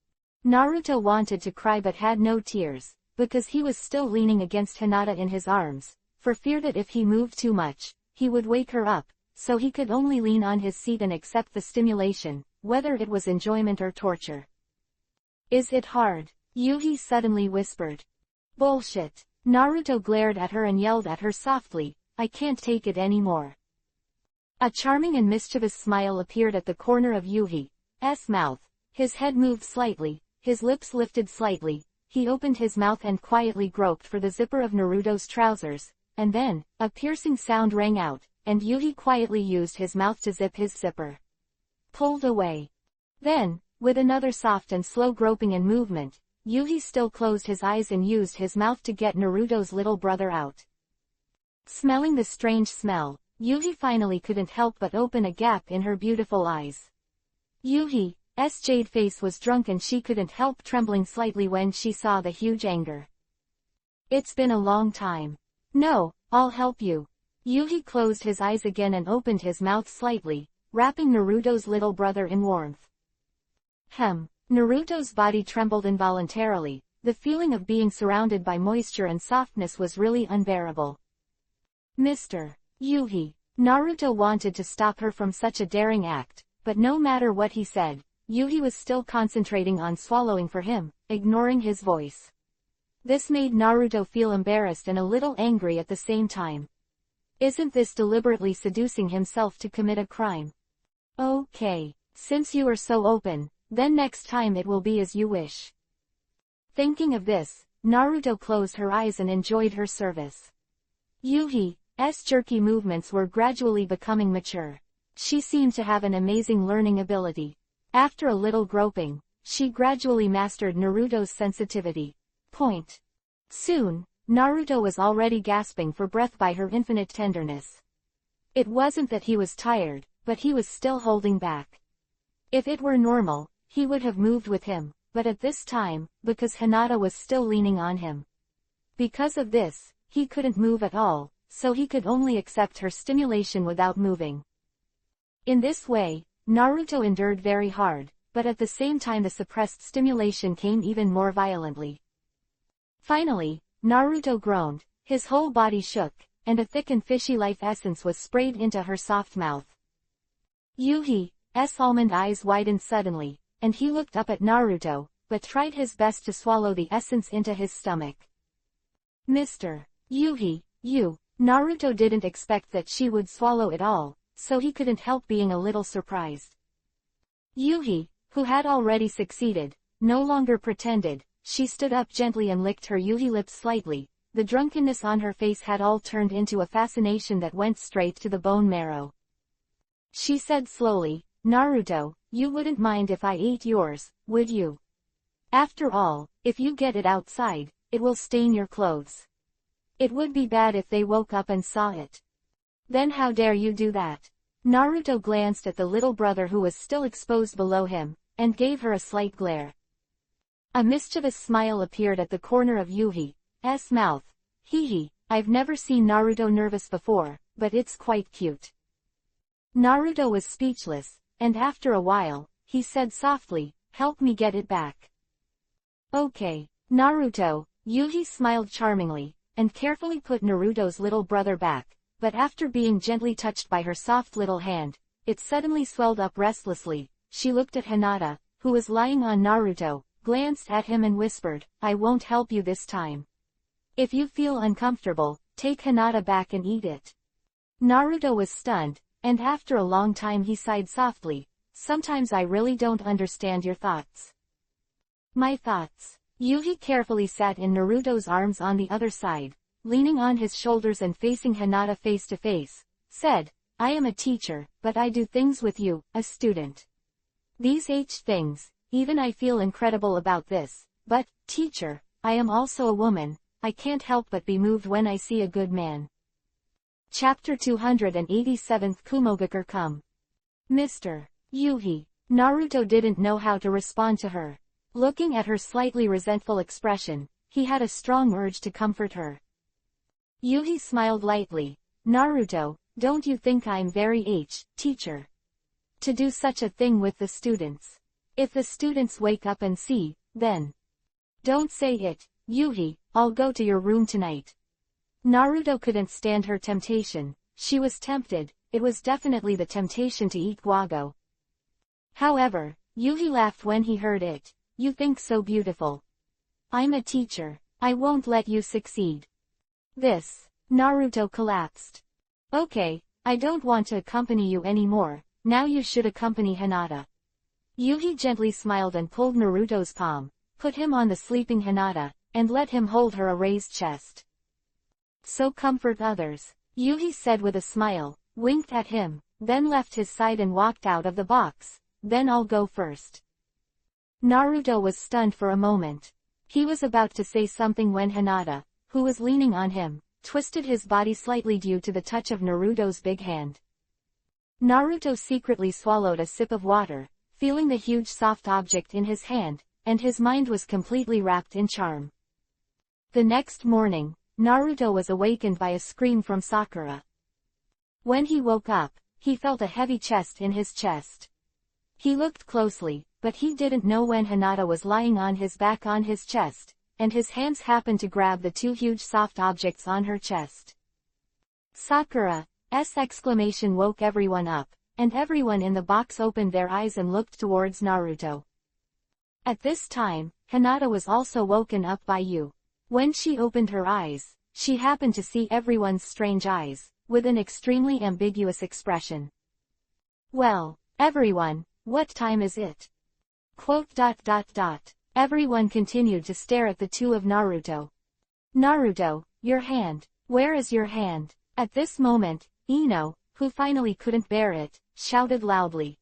Naruto wanted to cry but had no tears, because he was still leaning against Hinata in his arms, for fear that if he moved too much, he would wake her up, so he could only lean on his seat and accept the stimulation, whether it was enjoyment or torture. "Is it hard?" Yuhi suddenly whispered. "Bullshit." Naruto glared at her and yelled at her softly, "I can't take it anymore." A charming and mischievous smile appeared at the corner of Yuhi's mouth. His head moved slightly, his lips lifted slightly, he opened his mouth and quietly groped for the zipper of Naruto's trousers, and then, a piercing sound rang out, and Yuhi quietly used his mouth to zip his zipper. Pulled away. Then, with another soft and slow groping and movement, Yuhi still closed his eyes and used his mouth to get Naruto's little brother out. Smelling the strange smell, Yuhi finally couldn't help but open a gap in her beautiful eyes. Yuhi's jade face was drunk and she couldn't help trembling slightly when she saw the huge anger. It's been a long time. No, I'll help you. Yuhi closed his eyes again and opened his mouth slightly, wrapping Naruto's little brother in warmth. Naruto's body trembled involuntarily. The feeling of being surrounded by moisture and softness was really unbearable. Mr. Yuhi. Naruto wanted to stop her from such a daring act, but no matter what he said, Yuhi was still concentrating on swallowing for him, ignoring his voice. This made Naruto feel embarrassed and a little angry at the same time. Isn't this deliberately seducing himself to commit a crime? Okay, since you are so open, then next time it will be as you wish. Thinking of this, Naruto closed her eyes and enjoyed her service. Yuhi's jerky movements were gradually becoming mature. She seemed to have an amazing learning ability. After a little groping, she gradually mastered Naruto's sensitivity. Soon, Naruto was already gasping for breath by her infinite tenderness. It wasn't that he was tired, but he was still holding back. If it were normal, he would have moved with him, but at this time, because Hinata was still leaning on him. Because of this, he couldn't move at all, so he could only accept her stimulation without moving. In this way, Naruto endured very hard, but at the same time the suppressed stimulation came even more violently. Finally, Naruto groaned, his whole body shook, and a thick and fishy life essence was sprayed into her soft mouth. Yuhi's almond eyes widened suddenly, and he looked up at Naruto, but tried his best to swallow the essence into his stomach. Mr. Yuhi, Naruto didn't expect that she would swallow it all, so he couldn't help being a little surprised. Yuhi, who had already succeeded, no longer pretended. She stood up gently and licked her Yuhi lips slightly. The drunkenness on her face had all turned into a fascination that went straight to the bone marrow. She said slowly, Naruto, you wouldn't mind if I ate yours, would you? After all, if you get it outside, it will stain your clothes. It would be bad if they woke up and saw it. Then how dare you do that? Naruto glanced at the little brother who was still exposed below him, and gave her a slight glare. A mischievous smile appeared at the corner of Yuhi's mouth. I've never seen Naruto nervous before, but it's quite cute. Naruto was speechless, and after a while, he said softly, help me get it back. Okay, Naruto. Yuhi smiled charmingly, and carefully put Naruto's little brother back, but after being gently touched by her soft little hand, it suddenly swelled up restlessly. She looked at Hinata, who was lying on Naruto, glanced at him and whispered, I won't help you this time. If you feel uncomfortable, take Hinata back and eat it. Naruto was stunned, and after a long time he sighed softly, sometimes I really don't understand your thoughts. My thoughts. Yuhi carefully sat in Naruto's arms on the other side, leaning on his shoulders and facing Hinata face to face, said, I am a teacher, but I do things with you, a student. These things. Even I feel incredible about this, but, teacher, I am also a woman, I can't help but be moved when I see a good man. Chapter 287 Kumogakure come. Mr. Yuhi. Naruto didn't know how to respond to her. Looking at her slightly resentful expression, he had a strong urge to comfort her. Yuhi smiled lightly. Naruto, don't you think I'm very teacher? To do such a thing with the students. If the students wake up and see, then. Don't say it, Yuhi, I'll go to your room tonight. Naruto couldn't stand her temptation. She was tempted, it was definitely the temptation to eat guago. However, Yuhi laughed when he heard it. You think so beautiful. I'm a teacher, I won't let you succeed. This. Naruto collapsed. Okay, I don't want to accompany you anymore, now you should accompany Hinata. Yuhi gently smiled and pulled Naruto's palm, put him on the sleeping Hinata, and let him hold her a raised chest. So comfort others, Yuhi said with a smile, winked at him, then left his side and walked out of the box. then I'll go first." Naruto was stunned for a moment. He was about to say something when Hinata, who was leaning on him, twisted his body slightly due to the touch of Naruto's big hand. Naruto secretly swallowed a sip of water, feeling the huge soft object in his hand, and his mind was completely wrapped in charm. The next morning, Naruto was awakened by a scream from Sakura. When he woke up, he felt a heavy chest in his chest. He looked closely, but he didn't know when Hinata was lying on his back on his chest, and his hands happened to grab the two huge soft objects on her chest. Sakura's exclamation woke everyone up, and everyone in the box opened their eyes and looked towards Naruto. At this time, Hinata was also woken up by Yu. When she opened her eyes, she happened to see everyone's strange eyes, with an extremely ambiguous expression. "Well, everyone, what time is it?" Everyone continued to stare at the two of Naruto. "Naruto, your hand, where is your hand?" At this moment, Ino, who finally couldn't bear it, shouted loudly.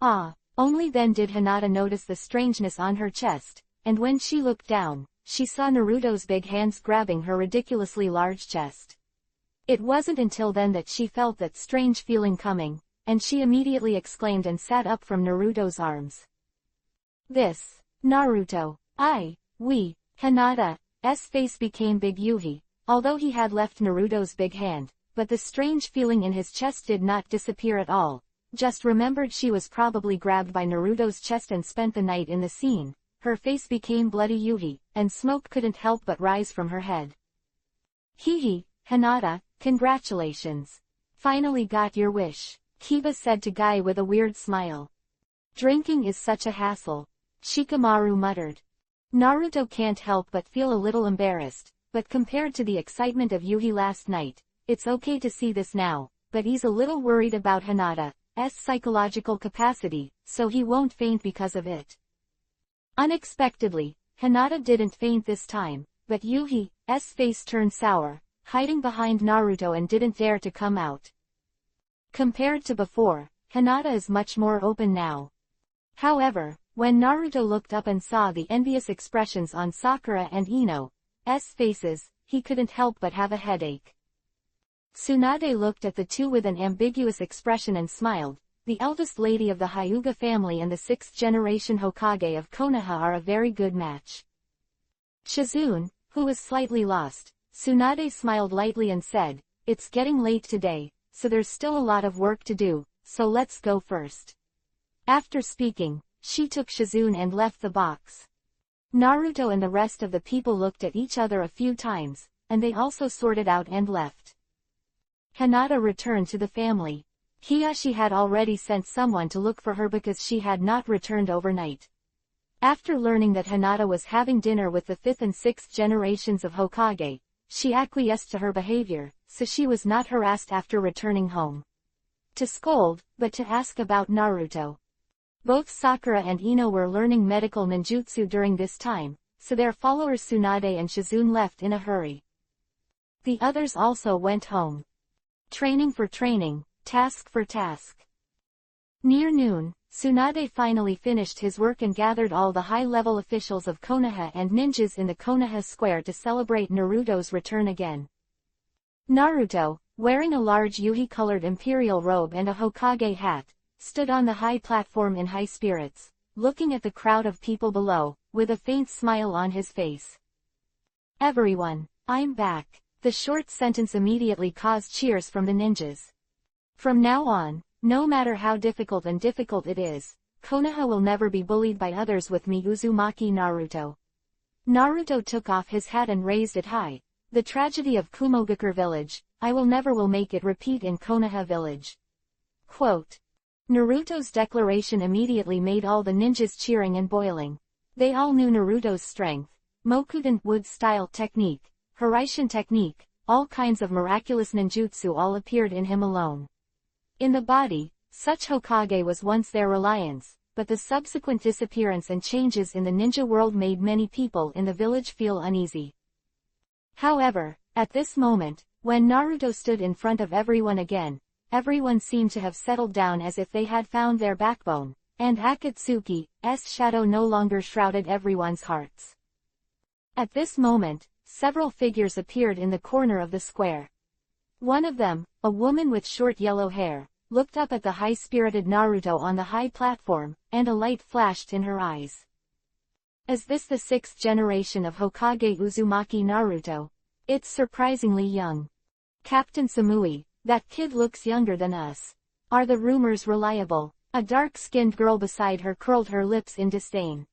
Only then did Hinata notice the strangeness on her chest, and when she looked down, she saw Naruto's big hands grabbing her ridiculously large chest. It wasn't until then that she felt that strange feeling coming, and she immediately exclaimed and sat up from Naruto's arms. "This, Naruto, Hinata's face became big Yuhi, although he had left Naruto's big hand, but the strange feeling in his chest did not disappear at all, just remembered she was probably grabbed by Naruto's chest and spent the night in the scene. Her face became bloody Yuhi, and smoke couldn't help but rise from her head. "Hihi, Hinata, congratulations. Finally got your wish," Kiba said to Guy with a weird smile. "Drinking is such a hassle," Shikamaru muttered. Naruto can't help but feel a little embarrassed, but compared to the excitement of Yuhi last night, it's okay to see this now, but he's a little worried about Hinata's psychological capacity, so he won't faint because of it. Unexpectedly, Hinata didn't faint this time, but Yuhi's face turned sour, hiding behind Naruto and didn't dare to come out. Compared to before, Hinata is much more open now. However, when Naruto looked up and saw the envious expressions on Sakura and Ino's faces, he couldn't help but have a headache. Tsunade looked at the two with an ambiguous expression and smiled. The eldest lady of the Hyuga family and the 6th-generation Hokage of Konoha are a very good match. Shizune, who was slightly lost, Tsunade smiled lightly and said, "It's getting late today, so there's still a lot of work to do, so let's go first." After speaking, she took Shizune and left the box. Naruto and the rest of the people looked at each other a few times, and they also sorted out and left. Hinata returned to the family. Hiyashi had already sent someone to look for her because she had not returned overnight. After learning that Hinata was having dinner with the 5th and 6th generations of Hokage, she acquiesced to her behavior, so she was not harassed after returning home. To scold, but to ask about Naruto. Both Sakura and Ino were learning medical ninjutsu during this time, so their followers Tsunade and Shizune left in a hurry. The others also went home. Training for training, task for task. Near noon, Tsunade finally finished his work and gathered all the high-level officials of Konoha and ninjas in the Konoha Square to celebrate Naruto's return again. Naruto, wearing a large Yuhi-colored imperial robe and a Hokage hat, stood on the high platform in high spirits, looking at the crowd of people below, with a faint smile on his face. "Everyone, I'm back." The short sentence immediately caused cheers from the ninjas. From now on, no matter how difficult it is, Konoha will never be bullied by others with me Uzumaki Naruto. Naruto took off his hat and raised it high. "The tragedy of Kumogakure village, I will never make it repeat in Konoha village." Quote. Naruto's declaration immediately made all the ninjas cheering and boiling. They all knew Naruto's strength. Mokudan wood-style technique, Hiraishin technique, all kinds of miraculous ninjutsu all appeared in him alone. In the body, such Hokage was once their reliance, but the subsequent disappearance and changes in the ninja world made many people in the village feel uneasy. However, at this moment, when Naruto stood in front of everyone again, everyone seemed to have settled down as if they had found their backbone, and Akatsuki's shadow no longer shrouded everyone's hearts. At this moment, several figures appeared in the corner of the square. One of them, a woman with short yellow hair, looked up at the high-spirited Naruto on the high platform, and a light flashed in her eyes. Is this the 6th generation of Hokage Uzumaki Naruto? It's surprisingly young. Captain Samui, that kid looks younger than us. Are the rumors reliable? A dark-skinned girl beside her curled her lips in disdain.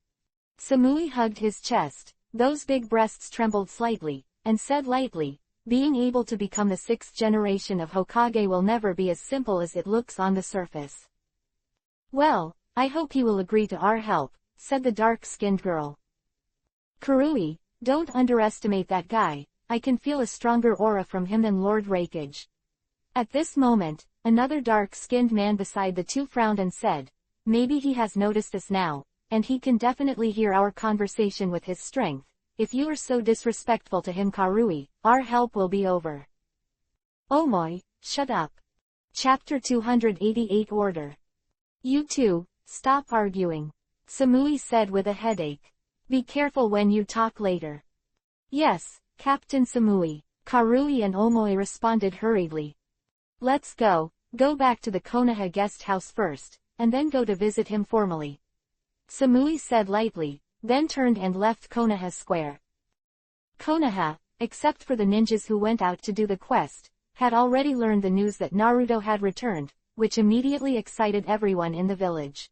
Samui hugged his chest, those big breasts trembled slightly, and said lightly, being able to become the 6th generation of Hokage will never be as simple as it looks on the surface. Well, I hope he will agree to our help, said the dark-skinned girl. Kurui, don't underestimate that guy, I can feel a stronger aura from him than Lord Hokage. At this moment, another dark-skinned man beside the two frowned and said, maybe he has noticed us now, and he can definitely hear our conversation with his strength. If you are so disrespectful to him Karui, our help will be over. Omoi, shut up. Chapter 288 Order. You two, stop arguing. Samui said with a headache. Be careful when you talk later. Yes, Captain Samui, Karui and Omoi responded hurriedly. Let's go back to the Konoha guest house first, and then go to visit him formally. Samui said lightly, then turned and left Konoha Square. Konoha, except for the ninjas who went out to do the quest, had already learned the news that Naruto had returned, which immediately excited everyone in the village.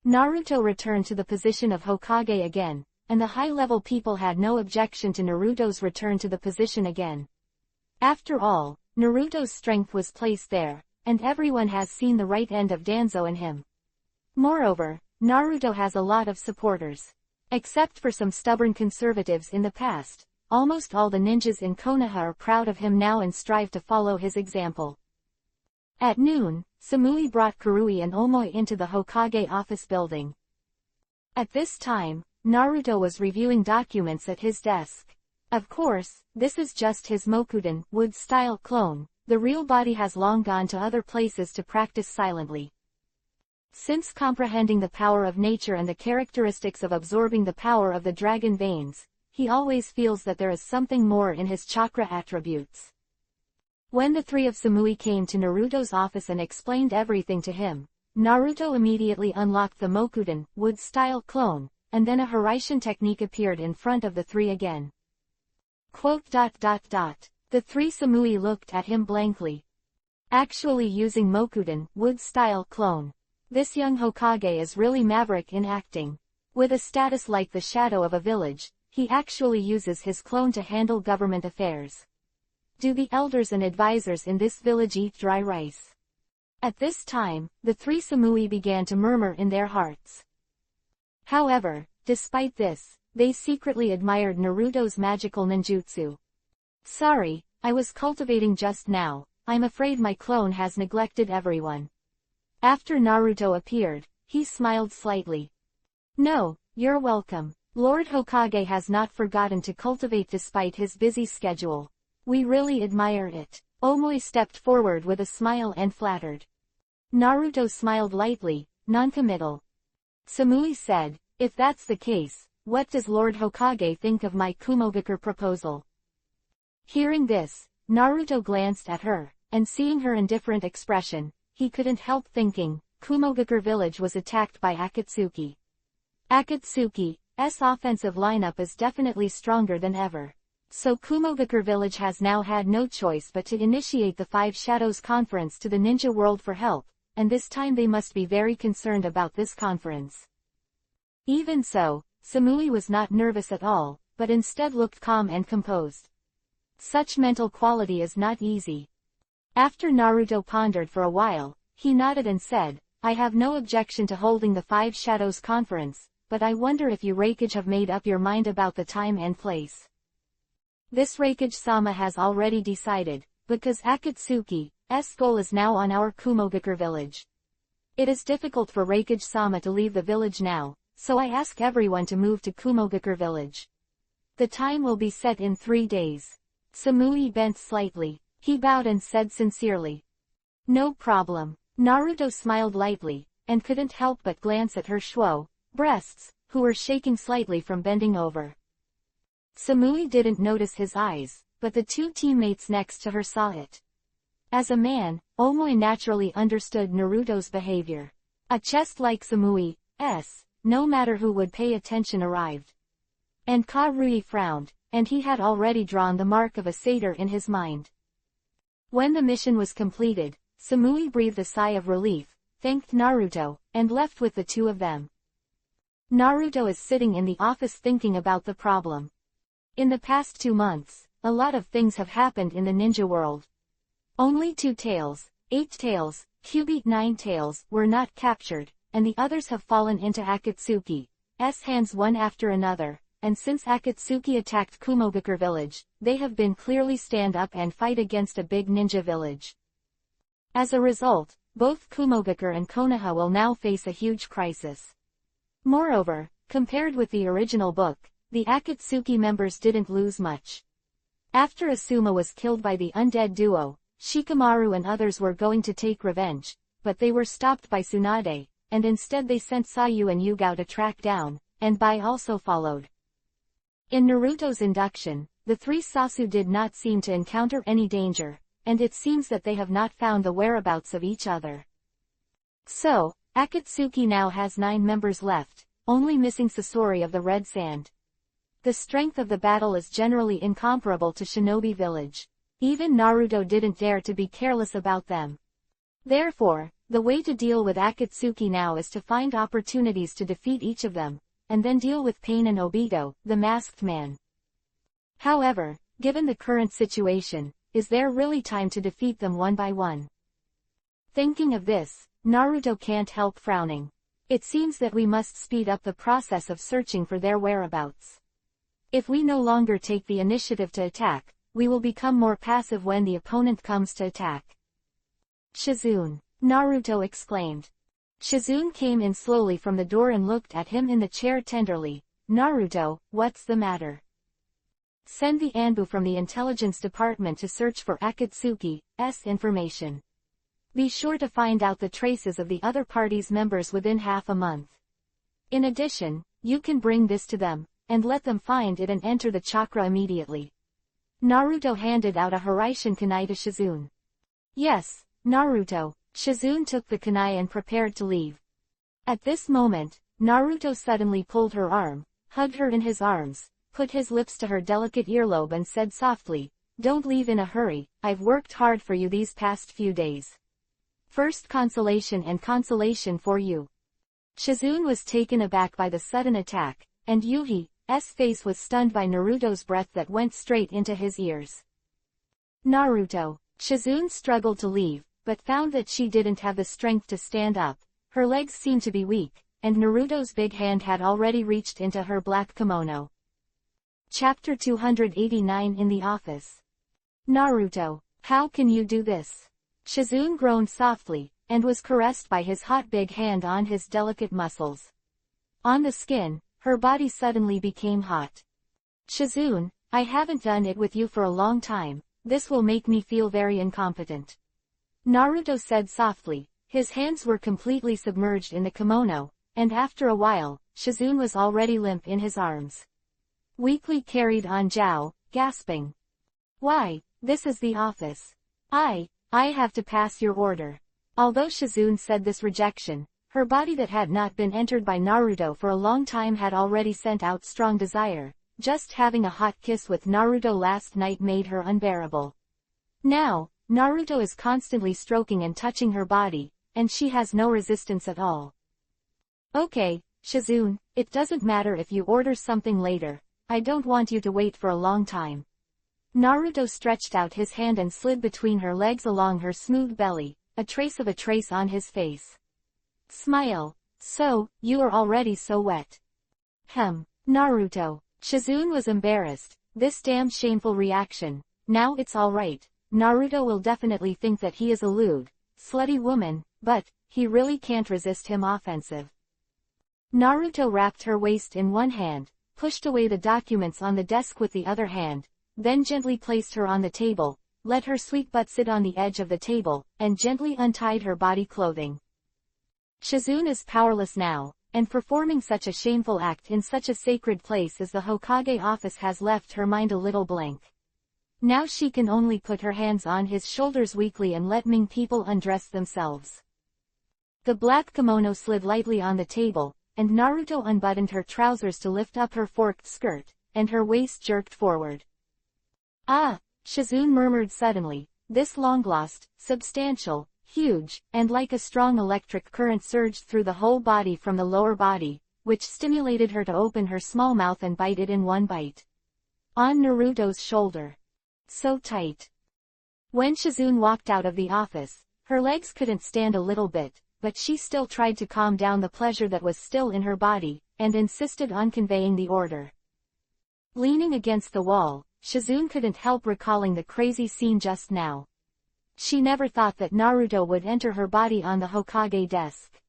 Naruto returned to the position of Hokage again, and the high-level people had no objection to Naruto's return to the position again. After all, Naruto's strength was placed there, and everyone has seen the right end of Danzo in him. Moreover, Naruto has a lot of supporters. Except for some stubborn conservatives in the past, almost all the ninjas in Konoha are proud of him now and strive to follow his example. At noon, Samui brought Kurui and Omoi into the Hokage office building. At this time, Naruto was reviewing documents at his desk. Of course, this is just his Mokuden wood-style clone, the real body has long gone to other places to practice silently. Since comprehending the power of nature and the characteristics of absorbing the power of the dragon veins, he always feels that there is something more in his chakra attributes. When the three of Samui came to Naruto's office and explained everything to him, Naruto immediately unlocked the Mokuden wood-style clone, and then a Hiraishin technique appeared in front of the three again. The three Samui looked at him blankly. Actually using Mokuden wood-style clone. This young Hokage is really maverick in acting. With a status like the shadow of a village, he actually uses his clone to handle government affairs. Do the elders and advisors in this village eat dry rice? At this time, the three Samui began to murmur in their hearts. However, despite this, they secretly admired Naruto's magical ninjutsu. Sorry, I was cultivating just now, I'm afraid my clone has neglected everyone. After Naruto appeared, he smiled slightly. No, you're welcome. Lord Hokage has not forgotten to cultivate despite his busy schedule. We really admire it. Omoi stepped forward with a smile and flattered. Naruto smiled lightly, non-committal. Samui said, if that's the case, what does Lord Hokage think of my Kumogakure proposal? Hearing this, Naruto glanced at her, and seeing her indifferent expression, he couldn't help thinking, Kumogakure village was attacked by Akatsuki. Akatsuki's offensive lineup is definitely stronger than ever. So Kumogakure village has now had no choice but to initiate the Five Shadows Conference to the ninja world for help, and this time they must be very concerned about this conference. Even so, Samui was not nervous at all, but instead looked calm and composed. Such mental quality is not easy. After Naruto pondered for a while, he nodded and said, I have no objection to holding the Five Shadows Conference, but I wonder if you Hokage have made up your mind about the time and place. This Hokage-sama has already decided, because Akatsuki's goal is now on our Kumogakure village. It is difficult for Hokage-sama to leave the village now, so I ask everyone to move to Kumogakure village. The time will be set in 3 days. Samui bent slightly. He bowed and said sincerely. No problem. Naruto smiled lightly, and couldn't help but glance at her breasts, who were shaking slightly from bending over. Samui didn't notice his eyes, but the two teammates next to her saw it. As a man, Omoi naturally understood Naruto's behavior. A chest like Samui's, no matter who would pay attention arrived. And Karui frowned, and he had already drawn the mark of a satyr in his mind. When the mission was completed, Samui breathed a sigh of relief, thanked Naruto, and left with the two of them. Naruto is sitting in the office thinking about the problem. In the past 2 months, a lot of things have happened in the ninja world. Only 2 tails, 8 tails, Cubit 9 tails, were not captured, and the others have fallen into Akatsuki's hands one after another, and since Akatsuki attacked Kumogakure village, they have been clearly stand up and fight against a big ninja village. As a result, both Kumogakure and Konoha will now face a huge crisis. Moreover, compared with the original book, the Akatsuki members didn't lose much. After Asuma was killed by the undead duo, Shikamaru and others were going to take revenge, but they were stopped by Tsunade, and instead they sent Sayu and Yugao to track down, and Bai also followed. In Naruto's induction, the 3 Sasu did not seem to encounter any danger, and it seems that they have not found the whereabouts of each other. So, Akatsuki now has 9 members left, only missing Sasori of the Red Sand. The strength of the battle is generally incomparable to Shinobi Village. Even Naruto didn't dare to be careless about them. Therefore, the way to deal with Akatsuki now is to find opportunities to defeat each of them, and then deal with Pain and Obito, the masked man. However, given the current situation, is there really time to defeat them one by one? Thinking of this, Naruto can't help frowning. It seems that we must speed up the process of searching for their whereabouts. If we no longer take the initiative to attack, we will become more passive when the opponent comes to attack. Shizune, Naruto exclaimed. Shizune came in slowly from the door and looked at him in the chair tenderly. Naruto, what's the matter? Send the Anbu from the intelligence department to search for Akatsuki's information. Be sure to find out the traces of the other party's members within half a month. In addition, you can bring this to them, and let them find it and enter the chakra immediately. Naruto handed out a Hiraishin kunai to Shizune. Yes, Naruto. Shizune took the kunai and prepared to leave. At this moment, Naruto suddenly pulled her arm, hugged her in his arms, put his lips to her delicate earlobe and said softly, "Don't leave in a hurry, I've worked hard for you these past few days. First consolation and consolation for you." Shizune was taken aback by the sudden attack, and Yuhi's face was stunned by Naruto's breath that went straight into his ears. Naruto. Shizune struggled to leave, but found that she didn't have the strength to stand up. Her legs seemed to be weak, and Naruto's big hand had already reached into her black kimono. Chapter 289 in the office. Naruto, how can you do this? Shizune groaned softly, and was caressed by his hot big hand on his delicate muscles. On the skin, her body suddenly became hot. Shizune, I haven't done it with you for a long time, this will make me feel very incompetent. Naruto said softly. His hands were completely submerged in the kimono, and after a while, Shizune was already limp in his arms. Weakly carried on Zhao, gasping. Why, this is the office. I have to pass your order. Although Shizune said this rejection, her body that had not been entered by Naruto for a long time had already sent out strong desire. Just having a hot kiss with Naruto last night made her unbearable. Now, Naruto is constantly stroking and touching her body, and she has no resistance at all. Okay, Shizune, it doesn't matter if you order something later, I don't want you to wait for a long time. Naruto stretched out his hand and slid between her legs along her smooth belly, a trace on his face. Smile. So, you are already so wet. Naruto. Shizune was embarrassed. This damn shameful reaction. Now it's alright. Naruto will definitely think that he is a lewd, slutty woman, but he really can't resist him offensive. Naruto wrapped her waist in one hand, pushed away the documents on the desk with the other hand, then gently placed her on the table, let her sweet butt sit on the edge of the table, and gently untied her body clothing. Shizune is powerless now, and performing such a shameful act in such a sacred place as the Hokage office has left her mind a little blank. Now she can only put her hands on his shoulders weakly and let Ming people undress themselves. The black kimono slid lightly on the table, and Naruto unbuttoned her trousers to lift up her forked skirt, and her waist jerked forward. Ah! Shizune murmured suddenly, this long-lost, substantial, huge, and like a strong electric current surged through the whole body from the lower body, which stimulated her to open her small mouth and bite it in one bite. On Naruto's shoulder. So tight. When Shizune walked out of the office, her legs couldn't stand a little bit, but she still tried to calm down the pleasure that was still in her body, and insisted on conveying the order. Leaning against the wall, Shizune couldn't help recalling the crazy scene just now. She never thought that Naruto would enter her body on the Hokage desk.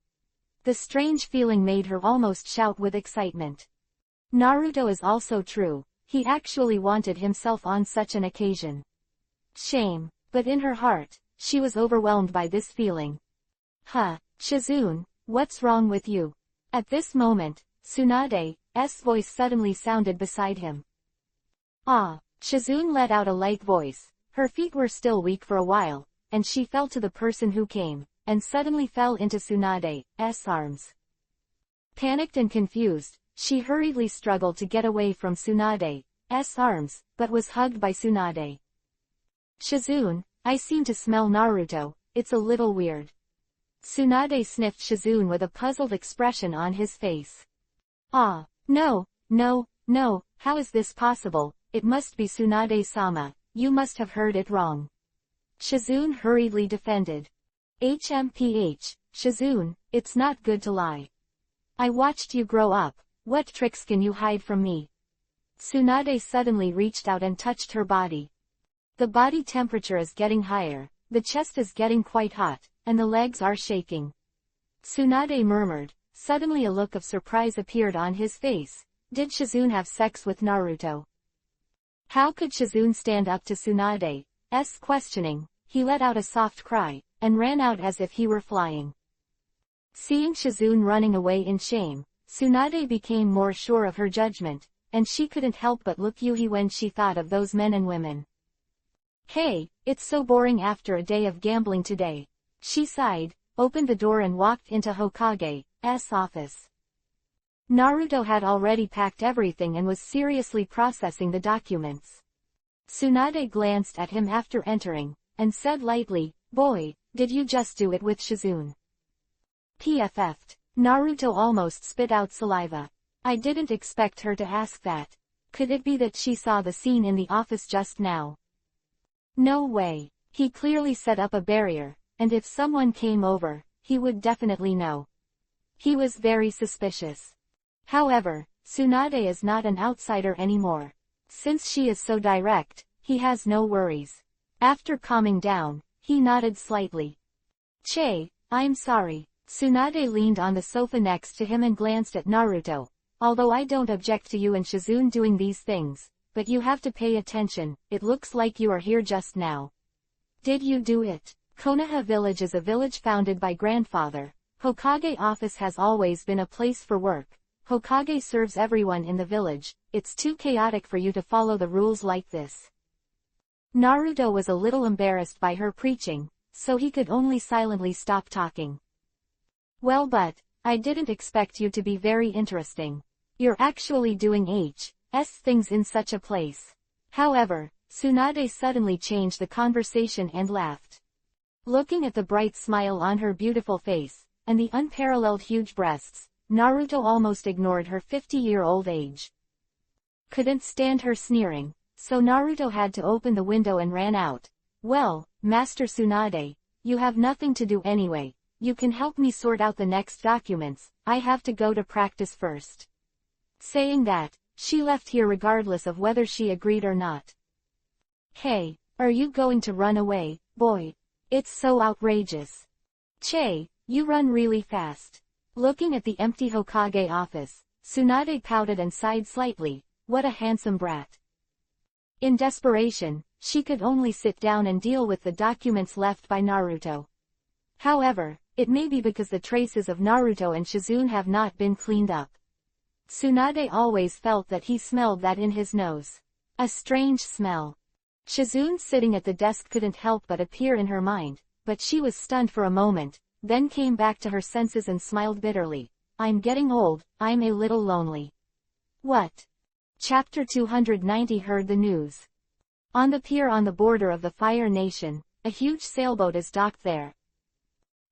The strange feeling made her almost shout with excitement. Naruto is also true, he actually wanted himself on such an occasion. Shame, but in her heart, she was overwhelmed by this feeling. Huh, Shizune, what's wrong with you? At this moment, Tsunade's voice suddenly sounded beside him. Ah, Shizune let out a light voice. Her feet were still weak for a while, and she fell to the person who came, and suddenly fell into Tsunade's arms. Panicked and confused, she hurriedly struggled to get away from Tsunade's arms, but was hugged by Tsunade. Shizune, I seem to smell Naruto, it's a little weird. Tsunade sniffed Shizune with a puzzled expression on his face. Ah, no, how is this possible? It must be Tsunade-sama. You must have heard it wrong. Shizune hurriedly defended. HMPH, Shizune, it's not good to lie. I watched you grow up, what tricks can you hide from me? Tsunade suddenly reached out and touched her body. The body temperature is getting higher, the chest is getting quite hot, and the legs are shaking. Tsunade murmured. Suddenly a look of surprise appeared on his face. Did Shizune have sex with Naruto? How could Shizune stand up to Tsunade's questioning? He let out a soft cry, and ran out as if he were flying. Seeing Shizune running away in shame, Tsunade became more sure of her judgment, and she couldn't help but look Yuhi when she thought of those men and women. Hey, it's so boring after a day of gambling today. She sighed, opened the door and walked into Hokage's office. Naruto had already packed everything and was seriously processing the documents. Tsunade glanced at him after entering, and said lightly, Boy, did you just do it with Shizune? PFF'd. Naruto almost spit out saliva. I didn't expect her to ask that. Could it be that she saw the scene in the office just now? No way. He clearly set up a barrier, and if someone came over, he would definitely know. He was very suspicious. However, Tsunade is not an outsider anymore. Since she is so direct, he has no worries. After calming down, he nodded slightly. Che, I'm sorry. Tsunade leaned on the sofa next to him and glanced at Naruto. Although I don't object to you and Shizune doing these things, but you have to pay attention, it looks like you are here just now. Did you do it? Konoha Village is a village founded by grandfather. Hokage office has always been a place for work. Hokage serves everyone in the village, it's too chaotic for you to follow the rules like this. Naruto was a little embarrassed by her preaching, so he could only silently stop talking. Well but, I didn't expect you to be very interesting. You're actually doing H's things in such a place. However, Tsunade suddenly changed the conversation and laughed. Looking at the bright smile on her beautiful face, and the unparalleled huge breasts, Naruto almost ignored her 50-year-old age. Couldn't stand her sneering, so Naruto had to open the window and ran out. Well, Master Tsunade, you have nothing to do anyway. You can help me sort out the next documents, I have to go to practice first. Saying that, she left here regardless of whether she agreed or not. Hey, are you going to run away, boy? It's so outrageous. Che, you run really fast. Looking at the empty Hokage office, Tsunade pouted and sighed slightly. What a handsome brat. In desperation, she could only sit down and deal with the documents left by Naruto. However, It may be because the traces of Naruto and Shizune have not been cleaned up. Tsunade always felt that he smelled that in his nose. A strange smell. Shizune sitting at the desk couldn't help but appear in her mind, but she was stunned for a moment, then came back to her senses and smiled bitterly. I'm getting old, I'm a little lonely. What? Chapter 290 heard the news. On the pier on the border of the Fire Nation, a huge sailboat is docked there.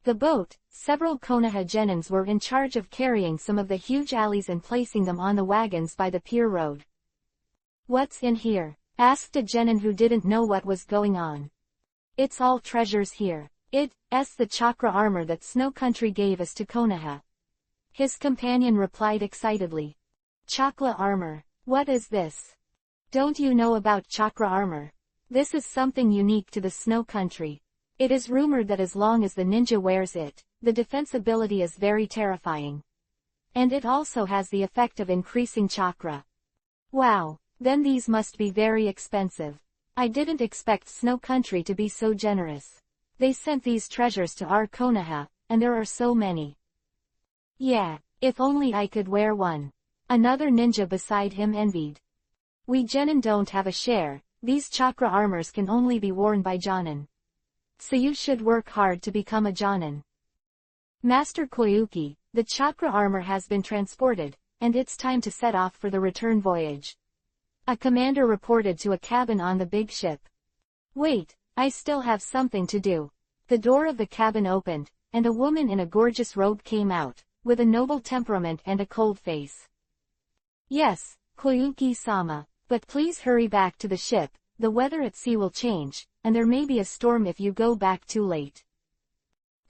The boat, several Konoha genins were in charge of carrying some of the huge alleys and placing them on the wagons by the pier road. What's in here? Asked a genin who didn't know what was going on. It's all treasures here. It's the chakra armor that Snow Country gave us to Konoha. His companion replied excitedly. Chakra armor. What is this? Don't you know about chakra armor? This is something unique to the Snow Country. It is rumored that as long as the ninja wears it, the defense ability is very terrifying. And it also has the effect of increasing chakra. Wow, then these must be very expensive. I didn't expect Snow Country to be so generous. They sent these treasures to our Konoha, and there are so many. Yeah, if only I could wear one. Another ninja beside him envied. We genin don't have a share, these chakra armors can only be worn by jonin. So you should work hard to become a jonin. Master Koyuki, the chakra armor has been transported, and it's time to set off for the return voyage. A commander reported to a cabin on the big ship. Wait, I still have something to do. The door of the cabin opened, and a woman in a gorgeous robe came out, with a noble temperament and a cold face. Yes, Koyuki-sama, but please hurry back to the ship, the weather at sea will change, and there may be a storm if you go back too late.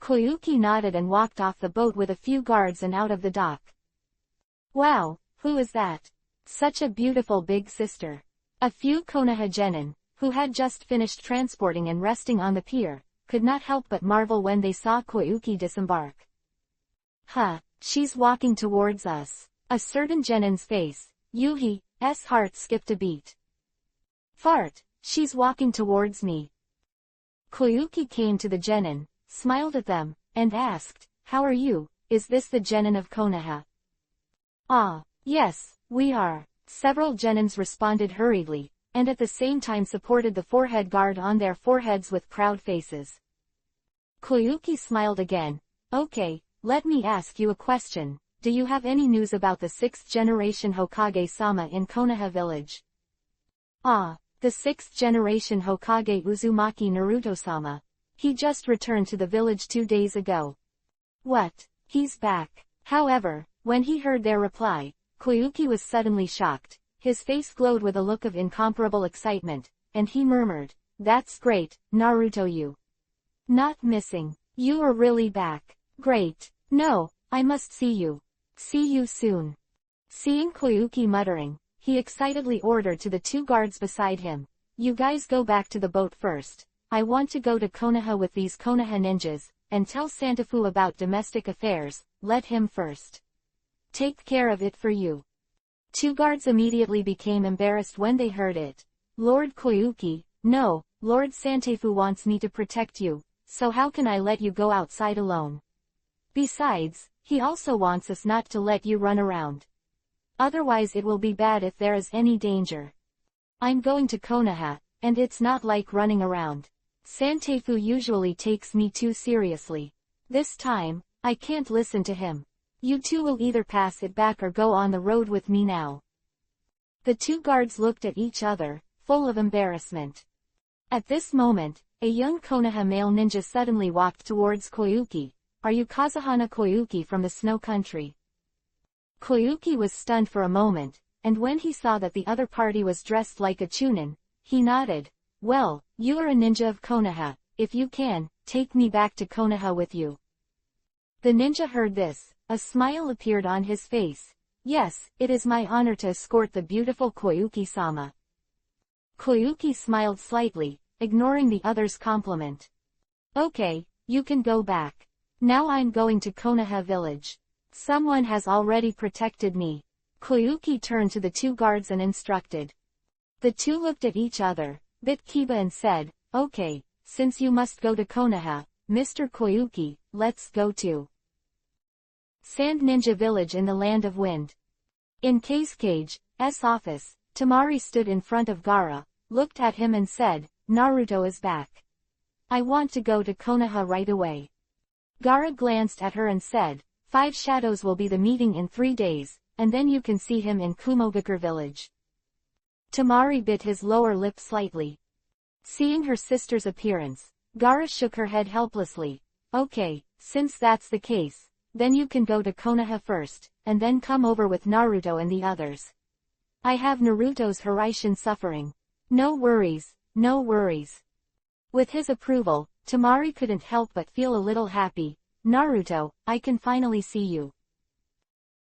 Koyuki nodded and walked off the boat with a few guards and out of the dock. Wow, who is that? Such a beautiful big sister. A few Konoha genin, who had just finished transporting and resting on the pier, could not help but marvel when they saw Koyuki disembark. Huh, she's walking towards us. A certain genin's face, Yuhi's heart skipped a beat. Fart, she's walking towards me. Koyuki came to the genin, smiled at them, and asked, how are you, is this the genin of Konoha? Ah, yes, we are. Several genins responded hurriedly, and at the same time supported the forehead guard on their foreheads with proud faces. Koyuki smiled again. Okay, let me ask you a question. Do you have any news about the 6th generation Hokage-sama in Konoha village? Ah, the 6th generation Hokage Uzumaki Naruto-sama. He just returned to the village 2 days ago. What? He's back. However, when he heard their reply, Koyuki was suddenly shocked. His face glowed with a look of incomparable excitement, and he murmured, that's great, Naruto, you. Not missing. You are really back. Great. No, I must see you. See you soon. Seeing Koyuki muttering, he excitedly ordered to the 2 guards beside him, you guys go back to the boat first. I want to go to Konoha with these Konoha ninjas, and tell Santafu about domestic affairs, let him first take care of it for you. 2 guards immediately became embarrassed when they heard it. Lord Koyuki, no, Lord Santafu wants me to protect you, so how can I let you go outside alone? Besides, he also wants us not to let you run around. Otherwise it will be bad if there is any danger. I'm going to Konoha, and it's not like running around. Santafu usually takes me too seriously. This time, I can't listen to him. You two will either pass it back or go on the road with me now. The 2 guards looked at each other, full of embarrassment. At this moment, a young Konoha male ninja suddenly walked towards Koyuki. Are you Kazuhana Koyuki from the Snow Country? Koyuki was stunned for a moment, and when he saw that the other party was dressed like a chunin, he nodded. Well, you are a ninja of Konoha, if you can, take me back to Konoha with you. The ninja heard this, a smile appeared on his face. Yes, it is my honor to escort the beautiful Koyuki-sama. Koyuki smiled slightly, ignoring the other's compliment. Okay, you can go back. Now I'm going to Konoha village. Someone has already protected me. Koyuki turned to the 2 guards and instructed. The 2 looked at each other, bit Kiba and said, okay, since you must go to Konoha, Mr. Koyuki, let's go to Sand Ninja Village in the Land of Wind. In Kage's office, Tamari stood in front of Gaara, looked at him and said, Naruto is back. I want to go to Konoha right away. Gaara glanced at her and said, 5 Shadows will be the meeting in 3 days, and then you can see him in Kumogakure village. Tamari bit his lower lip slightly. Seeing her sister's appearance, Gaara shook her head helplessly. Okay, since that's the case, then you can go to Konoha first, and then come over with Naruto and the others. I have Naruto's Hiraishin suffering. No worries, no worries. With his approval, Tamari couldn't help but feel a little happy. Naruto, I can finally see you.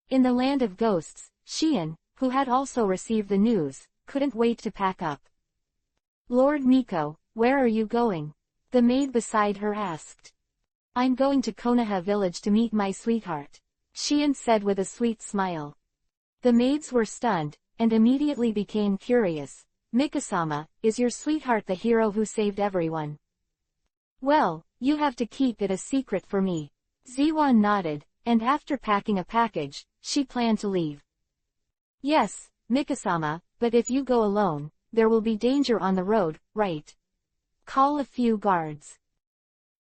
In the land of ghosts, Shion, who had also received the news, couldn't wait to pack up. Lord Miko, where are you going? The maid beside her asked. I'm going to Konoha village to meet my sweetheart, Shion said with a sweet smile. The maids were stunned, and immediately became curious. Mikasama, is your sweetheart the hero who saved everyone? Well, you have to keep it a secret for me. Ziwan nodded, and after packing a package, she planned to leave. Yes, Mikasama, but if you go alone, there will be danger on the road, right? Call a few guards.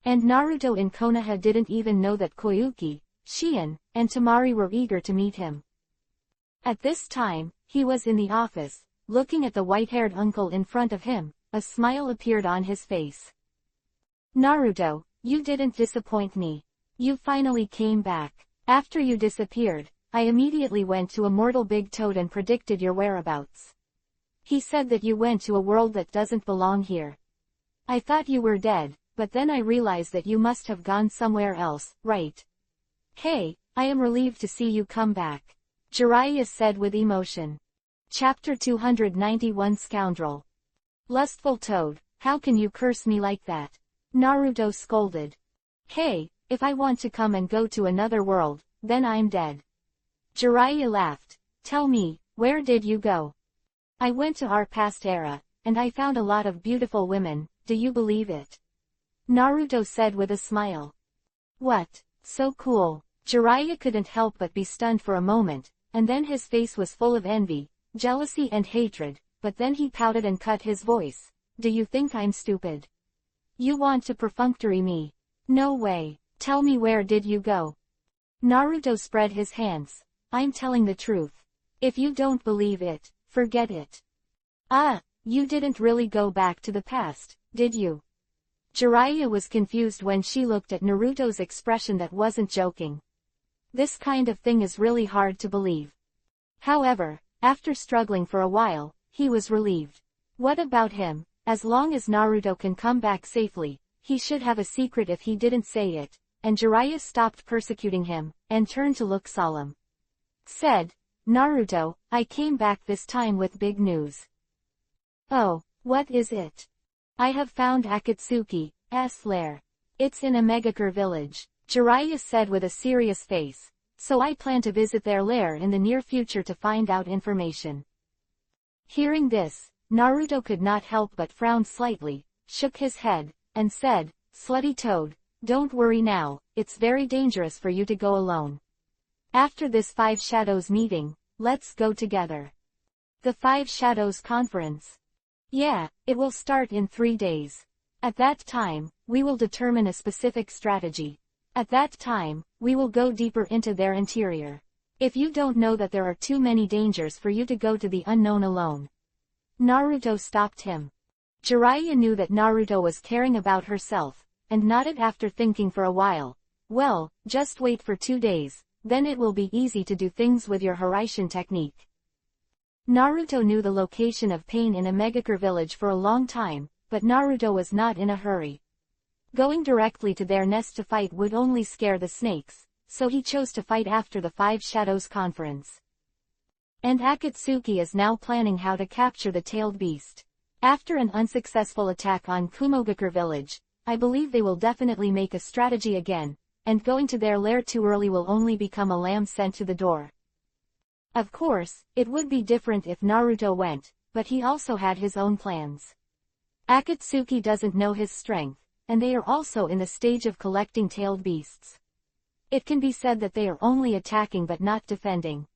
And Naruto in Konoha didn't even know that Koyuki, Shion, and Tamari were eager to meet him. At this time, he was in the office, looking at the white-haired uncle in front of him. A smile appeared on his face. Naruto, you didn't disappoint me. You finally came back. After you disappeared, I immediately went to Immortal Big Toad and predicted your whereabouts. He said that you went to a world that doesn't belong here. I thought you were dead, but then I realized that you must have gone somewhere else, right? Hey, I am relieved to see you come back, Jiraiya said with emotion. Chapter 291 Scoundrel. Lustful Toad, how can you curse me like that? Naruto scolded. Hey, if I want to come and go to another world, then I'm dead. Jiraiya laughed. Tell me, where did you go? I went to our past era, and I found a lot of beautiful women, do you believe it? Naruto said with a smile. What? So cool. Jiraiya couldn't help but be stunned for a moment, and then his face was full of envy, jealousy and hatred, but then he pouted and cut his voice. Do you think I'm stupid? You want to perfunctory me? No way. Tell me, where did you go? Naruto spread his hands. I'm telling the truth. If you don't believe it, forget it. Ah, you didn't really go back to the past, did you? Jiraiya was confused when she looked at Naruto's expression that wasn't joking. This kind of thing is really hard to believe. However, after struggling for a while, he was relieved. What about him? As long as Naruto can come back safely, he should have a secret if he didn't say it, and Jiraiya stopped persecuting him, and turned to look solemn. Said, Naruto, I came back this time with big news. Oh, what is it? I have found Akatsuki's lair. It's in Omegakure village, Jiraiya said with a serious face, so I plan to visit their lair in the near future to find out information. Hearing this, Naruto could not help but frown slightly, shook his head, and said, Slutty Toad, don't worry now, it's very dangerous for you to go alone. After this 5 Shadows meeting, let's go together. The 5 Shadows conference. Yeah, it will start in 3 days. At that time, we will determine a specific strategy. At that time, we will go deeper into their interior. If you don't know that there are too many dangers for you to go to the unknown alone. Naruto stopped him. Jiraiya knew that Naruto was caring about herself, and nodded after thinking for a while. Well, just wait for 2 days, then it will be easy to do things with your Hiraishin technique. Naruto knew the location of Pain in Omegakure village for a long time, but Naruto was not in a hurry. Going directly to their nest to fight would only scare the snakes, so he chose to fight after the 5 Shadows conference. And Akatsuki is now planning how to capture the tailed beast. After an unsuccessful attack on Kumogakure village, I believe they will definitely make a strategy again, and going to their lair too early will only become a lamb sent to the door. Of course, it would be different if Naruto went, but he also had his own plans. Akatsuki doesn't know his strength, and they are also in the stage of collecting tailed beasts. It can be said that they are only attacking but not defending.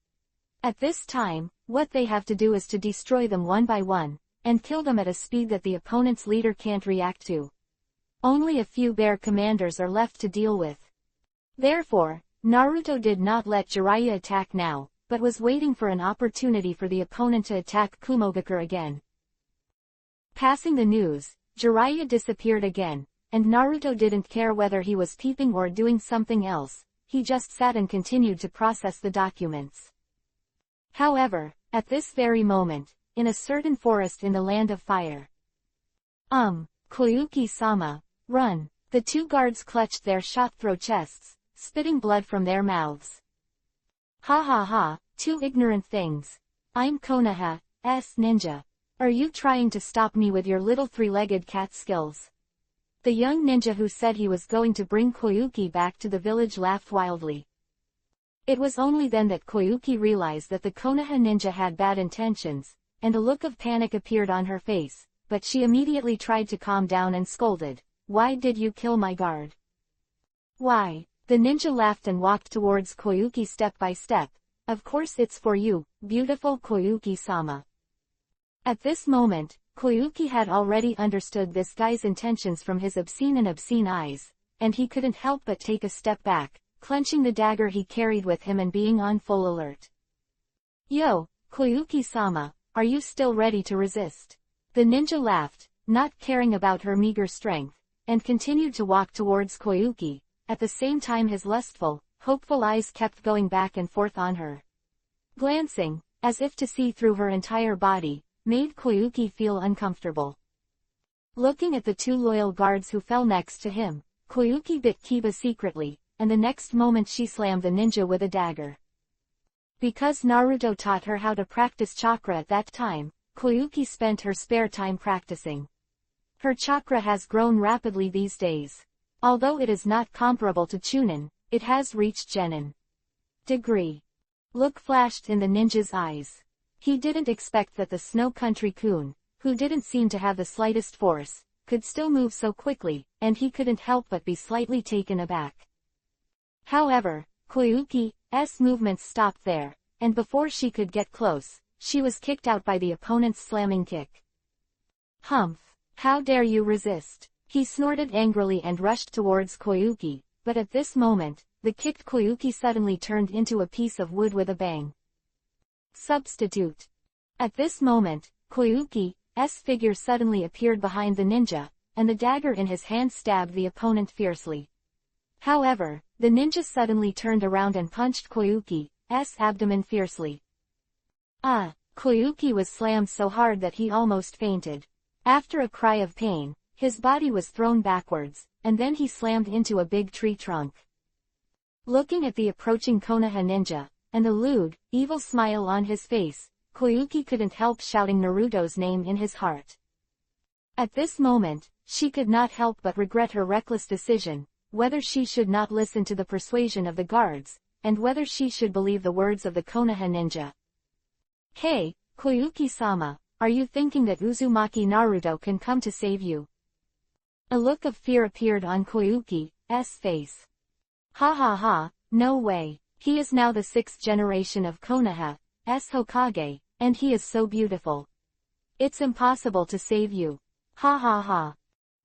At this time, what they have to do is to destroy them one by one, and kill them at a speed that the opponent's leader can't react to. Only a few bear commanders are left to deal with. Therefore, Naruto did not let Jiraiya attack now, but was waiting for an opportunity for the opponent to attack Kumogakure again. Passing the news, Jiraiya disappeared again, and Naruto didn't care whether he was peeping or doing something else, he just sat and continued to process the documents. However, at this very moment, in a certain forest in the land of fire. Koyuki-sama, run! The two guards clutched their shot-throw chests, spitting blood from their mouths. Ha ha ha, two ignorant things. I'm Konoha's ninja. Are you trying to stop me with your little three-legged cat skills? The young ninja who said he was going to bring Koyuki back to the village laughed wildly. It was only then that Koyuki realized that the Konoha ninja had bad intentions, and a look of panic appeared on her face, but she immediately tried to calm down and scolded, "Why did you kill my guard?" "Why?" The ninja laughed and walked towards Koyuki step by step. "Of course it's for you, beautiful Koyuki-sama." At this moment, Koyuki had already understood this guy's intentions from his obscene eyes, and he couldn't help but take a step back, clenching the dagger he carried with him and being on full alert. "Yo, Koyuki-sama, are you still ready to resist?" The ninja laughed, not caring about her meager strength, and continued to walk towards Koyuki. At the same time his lustful, hopeful eyes kept going back and forth on her. Glancing, as if to see through her entire body, made Koyuki feel uncomfortable. Looking at the two loyal guards who fell next to him, Koyuki bit Kiba secretly, and the next moment she slammed the ninja with a dagger. Because Naruto taught her how to practice chakra at that time, Koyuki spent her spare time practicing. Her chakra has grown rapidly these days. Although it is not comparable to Chunin, it has reached Genin degree. Look flashed in the ninja's eyes. He didn't expect that the Snow Country Kun, who didn't seem to have the slightest force, could still move so quickly, and he couldn't help but be slightly taken aback. However, Koyuki's movements stopped there, and before she could get close, she was kicked out by the opponent's slamming kick. "Humph! How dare you resist?" He snorted angrily and rushed towards Koyuki, but at this moment, the kicked Koyuki suddenly turned into a piece of wood with a bang. Substitute. At this moment, Koyuki's figure suddenly appeared behind the ninja, and the dagger in his hand stabbed the opponent fiercely. However, the ninja suddenly turned around and punched Koyuki's abdomen fiercely. Koyuki was slammed so hard that he almost fainted. After a cry of pain, his body was thrown backwards, and then he slammed into a big tree trunk. Looking at the approaching Konoha ninja, and the lewd, evil smile on his face, Koyuki couldn't help shouting Naruto's name in his heart. At this moment, she could not help but regret her reckless decision, whether she should not listen to the persuasion of the guards, and whether she should believe the words of the Konoha ninja. "Hey, Koyuki-sama, are you thinking that Uzumaki Naruto can come to save you?" A look of fear appeared on Koyuki's face. "Ha ha ha, no way, he is now the 6th generation of Konoha's Hokage, and he is so beautiful. It's impossible to save you. Ha ha ha."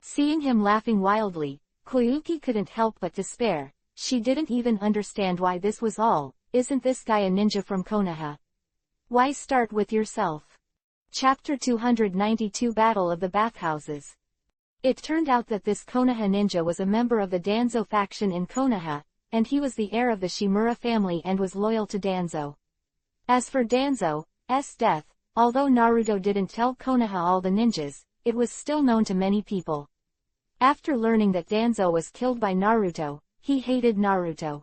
Seeing him laughing wildly, Koyuki couldn't help but despair. She didn't even understand why this was all. Isn't this guy a ninja from Konoha? Why start with yourself? Chapter 292 Battle of the Bathhouses. It turned out that this Konoha ninja was a member of the Danzo faction in Konoha, and he was the heir of the Shimura family and was loyal to Danzo. As for Danzo's death, although Naruto didn't tell Konoha all the ninjas, it was still known to many people. After learning that Danzo was killed by Naruto, he hated Naruto.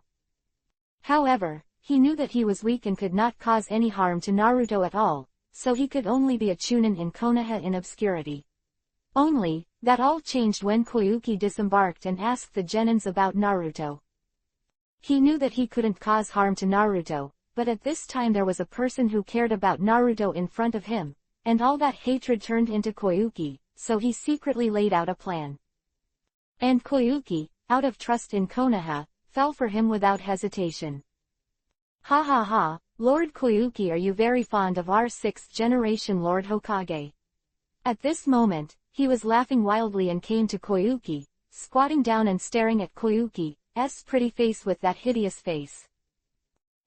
However, he knew that he was weak and could not cause any harm to Naruto at all, so he could only be a chunin in Konoha in obscurity. Only, that all changed when Koyuki disembarked and asked the genins about Naruto. He knew that he couldn't cause harm to Naruto, but at this time there was a person who cared about Naruto in front of him, and all that hatred turned into Koyuki, so he secretly laid out a plan. And Koyuki, out of trust in Konoha, fell for him without hesitation. Ha ha ha, Lord Koyuki, are you very fond of our 6th generation Lord Hokage? At this moment, he was laughing wildly and came to Koyuki, squatting down and staring at Koyuki's pretty face with that hideous face.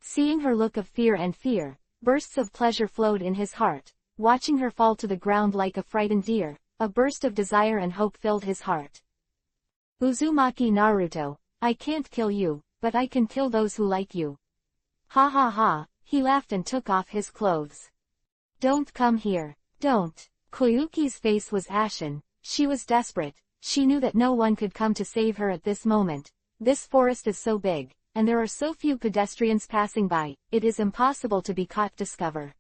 Seeing her look of fear and fear, bursts of pleasure flowed in his heart. Watching her fall to the ground like a frightened deer, a burst of desire and hope filled his heart. Uzumaki Naruto, I can't kill you, but I can kill those who like you. Ha ha ha, he laughed and took off his clothes. Don't come here, don't. Koyuki's face was ashen, she was desperate, she knew that no one could come to save her at this moment. This forest is so big, and there are so few pedestrians passing by, it is impossible to be caught. Discover.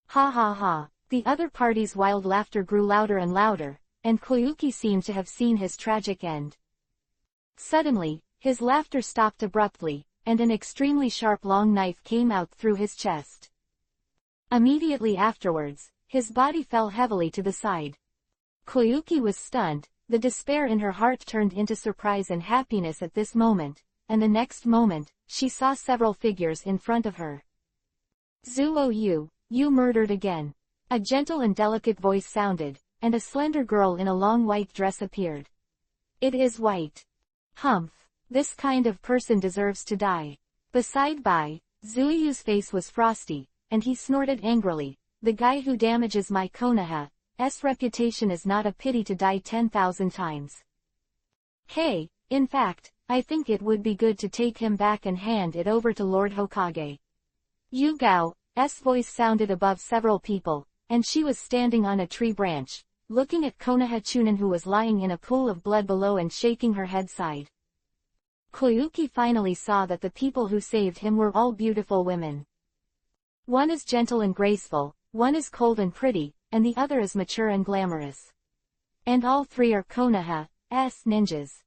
Ha ha ha, the other party's wild laughter grew louder and louder, and Koyuki seemed to have seen his tragic end. Suddenly, his laughter stopped abruptly, and an extremely sharp long knife came out through his chest. Immediately afterwards, his body fell heavily to the side. Koyuki was stunned, the despair in her heart turned into surprise and happiness at this moment, and the next moment, she saw several figures in front of her. Zuo, you murdered again. A gentle and delicate voice sounded, and a slender girl in a long white dress appeared. It is white. Humph, this kind of person deserves to die. Beside by, Zuoyu's face was frosty, and he snorted angrily, the guy who damages my Konoha's reputation is not a pity to die 10,000 times. Hey, in fact, I think it would be good to take him back and hand it over to Lord Hokage. Yugao's voice sounded above several people, and she was standing on a tree branch, looking at Konoha Chunin, who was lying in a pool of blood below and shaking her head side. Koyuki finally saw that the people who saved him were all beautiful women. One is gentle and graceful, one is cold and pretty, and the other is mature and glamorous. And all three are Konoha's ninjas.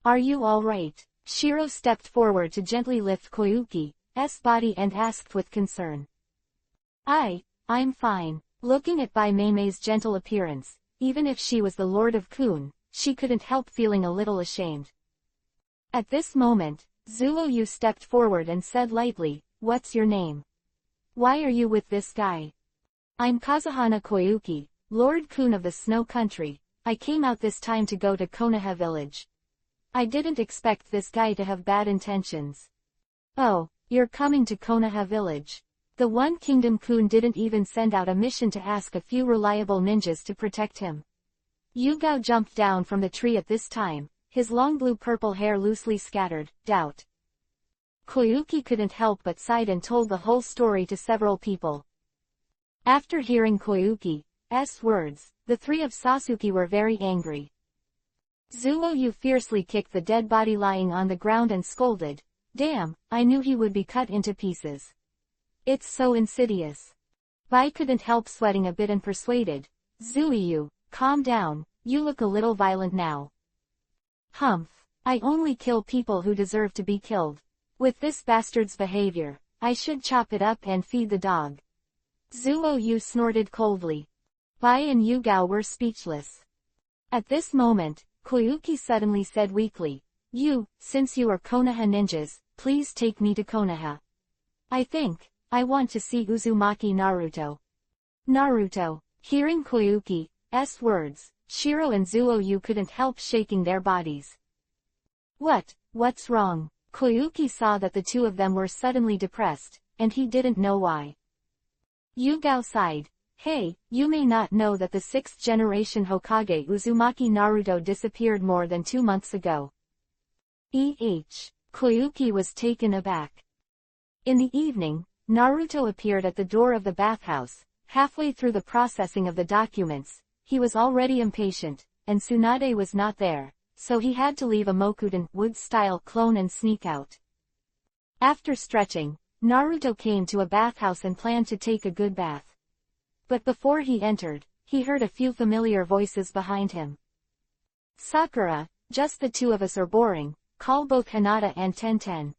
Are you all right? Shiro stepped forward to gently lift Koyuki's body and asked with concern. I'm fine. Looking at Bai Meimei's gentle appearance, even if she was the Lord of Kun, she couldn't help feeling a little ashamed. At this moment, Zuo stepped forward and said lightly, "What's your name? Why are you with this guy?" "I'm Kazuhana Koyuki, Lord Kun of the Snow Country. I came out this time to go to Konoha village. I didn't expect this guy to have bad intentions." "Oh, you're coming to Konoha village." The One Kingdom Kun didn't even send out a mission to ask a few reliable ninjas to protect him. Yugao jumped down from the tree at this time, his long blue-purple hair loosely scattered. Doubt. Koyuki couldn't help but sighed and told the whole story to several people. After hearing Koyuki's words, the three of Sasuke were very angry. Zuo fiercely kicked the dead body lying on the ground and scolded, "Damn, I knew he would be cut into pieces. It's so insidious." Bai couldn't help sweating a bit and persuaded, "Zuo, calm down, you look a little violent now." "Humph, I only kill people who deserve to be killed. With this bastard's behavior, I should chop it up and feed the dog." Zuo snorted coldly. Bai and Yugao were speechless. At this moment, Koyuki suddenly said weakly, Since you are Konoha ninjas, please take me to Konoha. I want to see Uzumaki Naruto." Naruto. Hearing Koyuki's words, Shiro and Zuo couldn't help shaking their bodies. What's wrong? Koyuki saw that the two of them were suddenly depressed, and he didn't know why. Yugao sighed. "Hey, you may not know that the 6th generation Hokage Uzumaki Naruto disappeared more than 2 months ago." Koyuki was taken aback. In the evening, Naruto appeared at the door of the bathhouse. Halfway through the processing of the documents, he was already impatient, and Tsunade was not there, so he had to leave a Mokuden wood-style clone and sneak out. After stretching, Naruto came to a bathhouse and planned to take a good bath. But before he entered, he heard a few familiar voices behind him. "Sakura, just the two of us are boring, call both Hinata and Tenten,"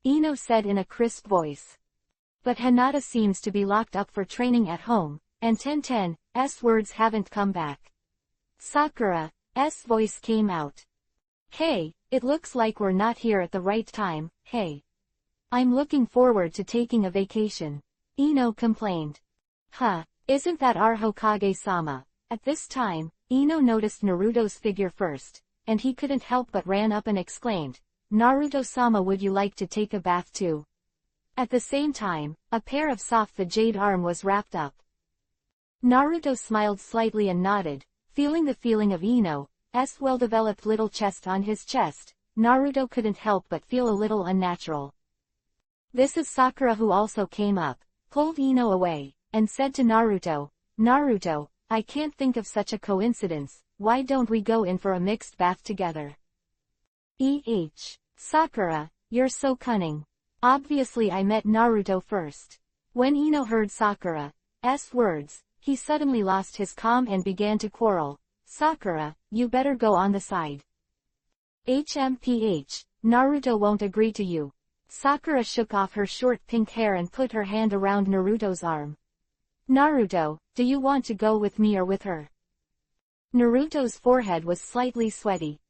Ino said in a crisp voice. But Hinata seems to be locked up for training at home, and Tenten's words haven't come back. Sakura's voice came out. Hey, it looks like we're not here at the right time, hey. I'm looking forward to taking a vacation. Ino complained. Huh, isn't that our Hokage-sama? At this time, Ino noticed Naruto's figure first, and he couldn't help but ran up and exclaimed, Naruto-sama, would you like to take a bath too? At the same time, a pair of the jade arm was wrapped up. Naruto smiled slightly and nodded, feeling the feeling of Ino's well-developed little chest on his chest. Naruto couldn't help but feel a little unnatural. This is Sakura, who also came up, pulled Ino away, and said to Naruto, Naruto, I can't think of such a coincidence, why don't we go in for a mixed bath together? Sakura, you're so cunning. Obviously I met Naruto first. When Ino heard Sakura's words, he suddenly lost his calm and began to quarrel. Sakura, you better go on the side. Naruto won't agree to you. Sakura shook off her short pink hair and put her hand around Naruto's arm. Naruto, do you want to go with me or with her? Naruto's forehead was slightly sweaty.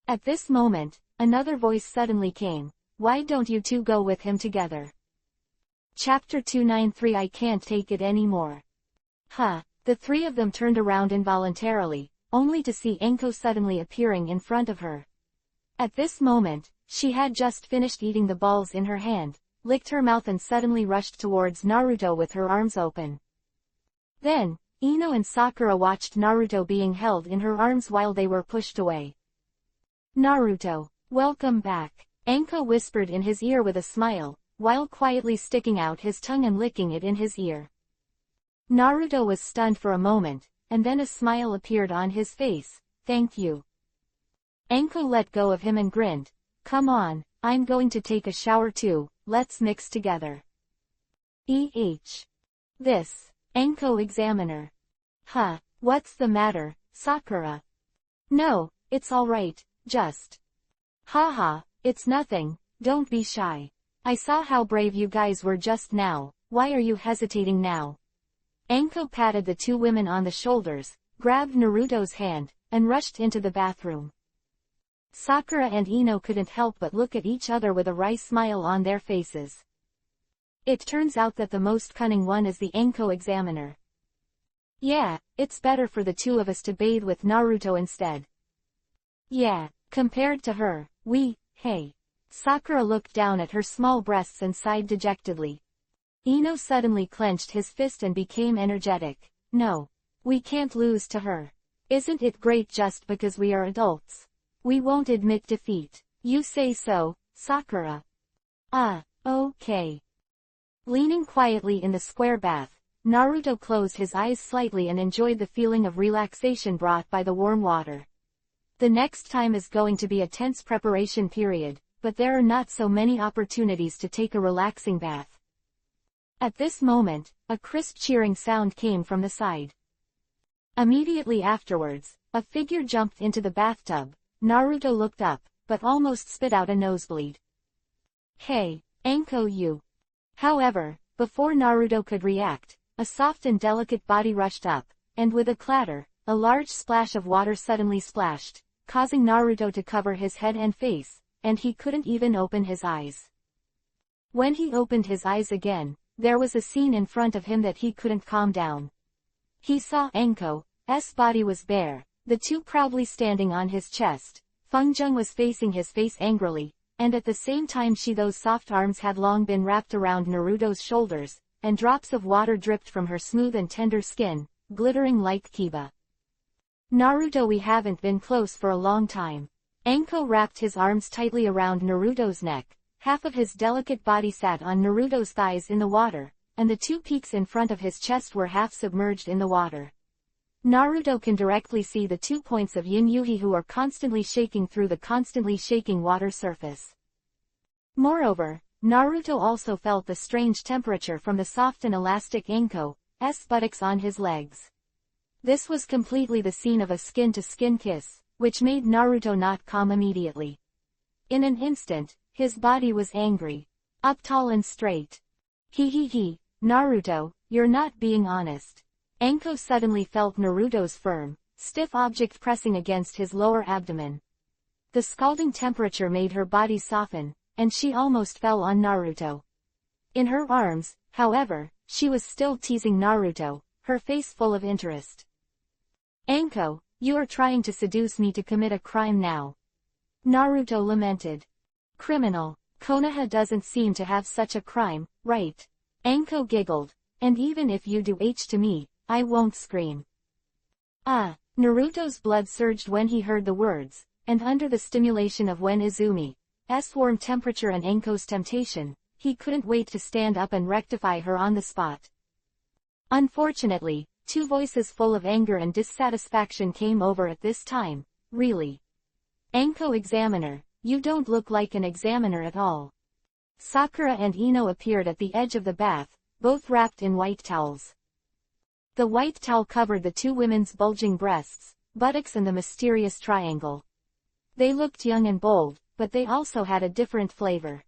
At this moment, another voice suddenly came. Why don't you two go with him together? Chapter 293, I can't take it anymore. The three of them turned around involuntarily, only to see Enko suddenly appearing in front of her. At this moment, she had just finished eating the balls in her hand, licked her mouth and suddenly rushed towards Naruto with her arms open. Then, Ino and Sakura watched Naruto being held in her arms while they were pushed away. Naruto, welcome back, Enko whispered in his ear with a smile, while quietly sticking out his tongue and licking it in his ear. Naruto was stunned for a moment, and then a smile appeared on his face. Thank you. Enko let go of him and grinned. Come on, I'm going to take a shower too, let's mix together. This, Enko examiner. What's the matter, Sakura? No, it's alright, just. Haha, it's nothing, don't be shy. I saw how brave you guys were just now, why are you hesitating now? Enko patted the two women on the shoulders, grabbed Naruto's hand, and rushed into the bathroom. Sakura and Ino couldn't help but look at each other with a wry smile on their faces. It turns out that the most cunning one is the Enko examiner. Yeah, it's better for the two of us to bathe with Naruto instead. Yeah, compared to her, hey. Sakura looked down at her small breasts and sighed dejectedly. Ino suddenly clenched his fist and became energetic. No. We can't lose to her. Isn't it great just because we are adults? We won't admit defeat. You say so, Sakura. Okay. Leaning quietly in the square bath, Naruto closed his eyes slightly and enjoyed the feeling of relaxation brought by the warm water. The next time is going to be a tense preparation period, but there are not so many opportunities to take a relaxing bath. At this moment, a crisp cheering sound came from the side. Immediately afterwards, a figure jumped into the bathtub. Naruto looked up, but almost spit out a nosebleed. Hey, Enko, you. However, before Naruto could react, a soft and delicate body rushed up, and with a clatter, a large splash of water suddenly splashed, causing Naruto to cover his head and face, and he couldn't even open his eyes. When he opened his eyes again, there was a scene in front of him that he couldn't calm down. He saw Enko's body was bare, the two proudly standing on his chest. Fungjung was facing his face angrily, and at the same time those soft arms had long been wrapped around Naruto's shoulders, and drops of water dripped from her smooth and tender skin, glittering like Kiba. Naruto, we haven't been close for a long time. Enko wrapped his arms tightly around Naruto's neck. Half of his delicate body sat on Naruto's thighs in the water, and the two peaks in front of his chest were half submerged in the water. Naruto can directly see the 2 points of Yin Yuhi who are constantly shaking through the constantly shaking water surface. Moreover, Naruto also felt the strange temperature from the soft and elastic Enko's buttocks on his legs. This was completely the scene of a skin-to-skin kiss, which made Naruto not calm immediately. In an instant, his body was angry. Up tall and straight. Naruto, you're not being honest. Enko suddenly felt Naruto's firm, stiff object pressing against his lower abdomen. The scalding temperature made her body soften, and she almost fell on Naruto. In her arms, however, she was still teasing Naruto, her face full of interest. "Anko, you are trying to seduce me to commit a crime now," Naruto lamented. "Criminal, Konoha doesn't seem to have such a crime, right?" Anko giggled. "And even if you do H to me, I won't scream." Naruto's blood surged when he heard the words, and under the stimulation of Izumi's warm temperature and Anko's temptation, he couldn't wait to stand up and rectify her on the spot. Unfortunately, two voices full of anger and dissatisfaction came over at this time. "Really? Anko examiner, you don't look like an examiner at all." Sakura and Ino appeared at the edge of the bath, both wrapped in white towels. The white towel covered the two women's bulging breasts, buttocks and the mysterious triangle. They looked young and bold, but they also had a different flavor.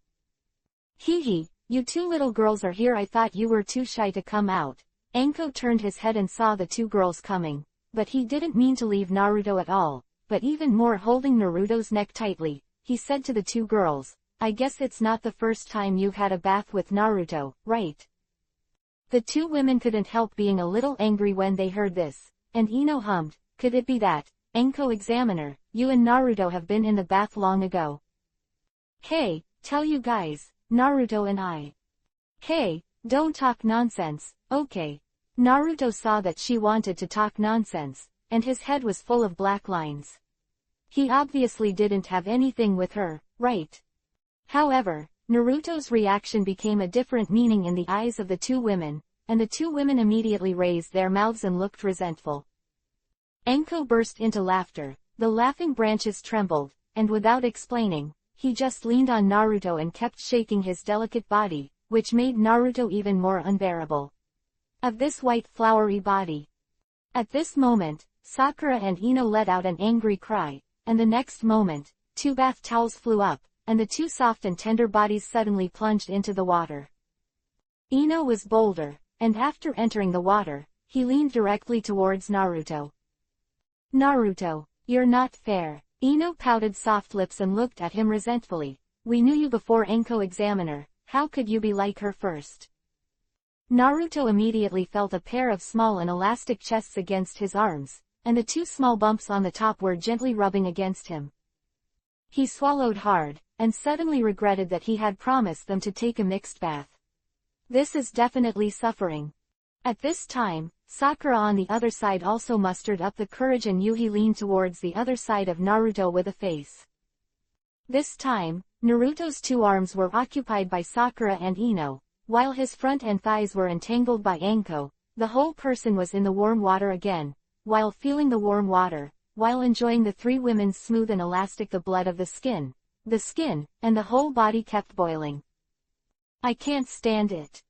"Hee, you two little girls are here. I thought you were too shy to come out." Anko turned his head and saw the two girls coming, but he didn't mean to leave Naruto at all, but even more holding Naruto's neck tightly, he said to the two girls, "I guess it's not the first time you've had a bath with Naruto, right?" The two women couldn't help being a little angry when they heard this, and Ino hummed, "Could it be that, Anko examiner, you and Naruto have been in the bath long ago?" "Hey, tell you guys, Naruto and I." "Hey, don't talk nonsense, okay?" Naruto saw that she wanted to talk nonsense, and his head was full of black lines. He obviously didn't have anything with her, right? However, Naruto's reaction became a different meaning in the eyes of the two women, and the two women immediately raised their mouths and looked resentful. Anko burst into laughter, the laughing branches trembled, and without explaining, he just leaned on Naruto and kept shaking his delicate body, which made Naruto even more unbearable. Of this white flowery body. At this moment, Sakura and Ino let out an angry cry, and the next moment, two bath towels flew up, and the two soft and tender bodies suddenly plunged into the water. Ino was bolder, and after entering the water, he leaned directly towards Naruto. "Naruto, you're not fair." Ino pouted soft lips and looked at him resentfully. "We knew you before Anko examiner, how could you be like her first?" Naruto immediately felt a pair of small and elastic chests against his arms, and the two small bumps on the top were gently rubbing against him. He swallowed hard, and suddenly regretted that he had promised them to take a mixed bath. This is definitely suffering. At this time, Sakura on the other side also mustered up the courage, and Yuhi leaned towards the other side of Naruto with a face. This time, Naruto's two arms were occupied by Sakura and Ino, while his front and thighs were entangled by Anko. The whole person was in the warm water again, while feeling the warm water, while enjoying the three women's smooth and elastic the blood of the skin, and the whole body kept boiling. "I can't stand it."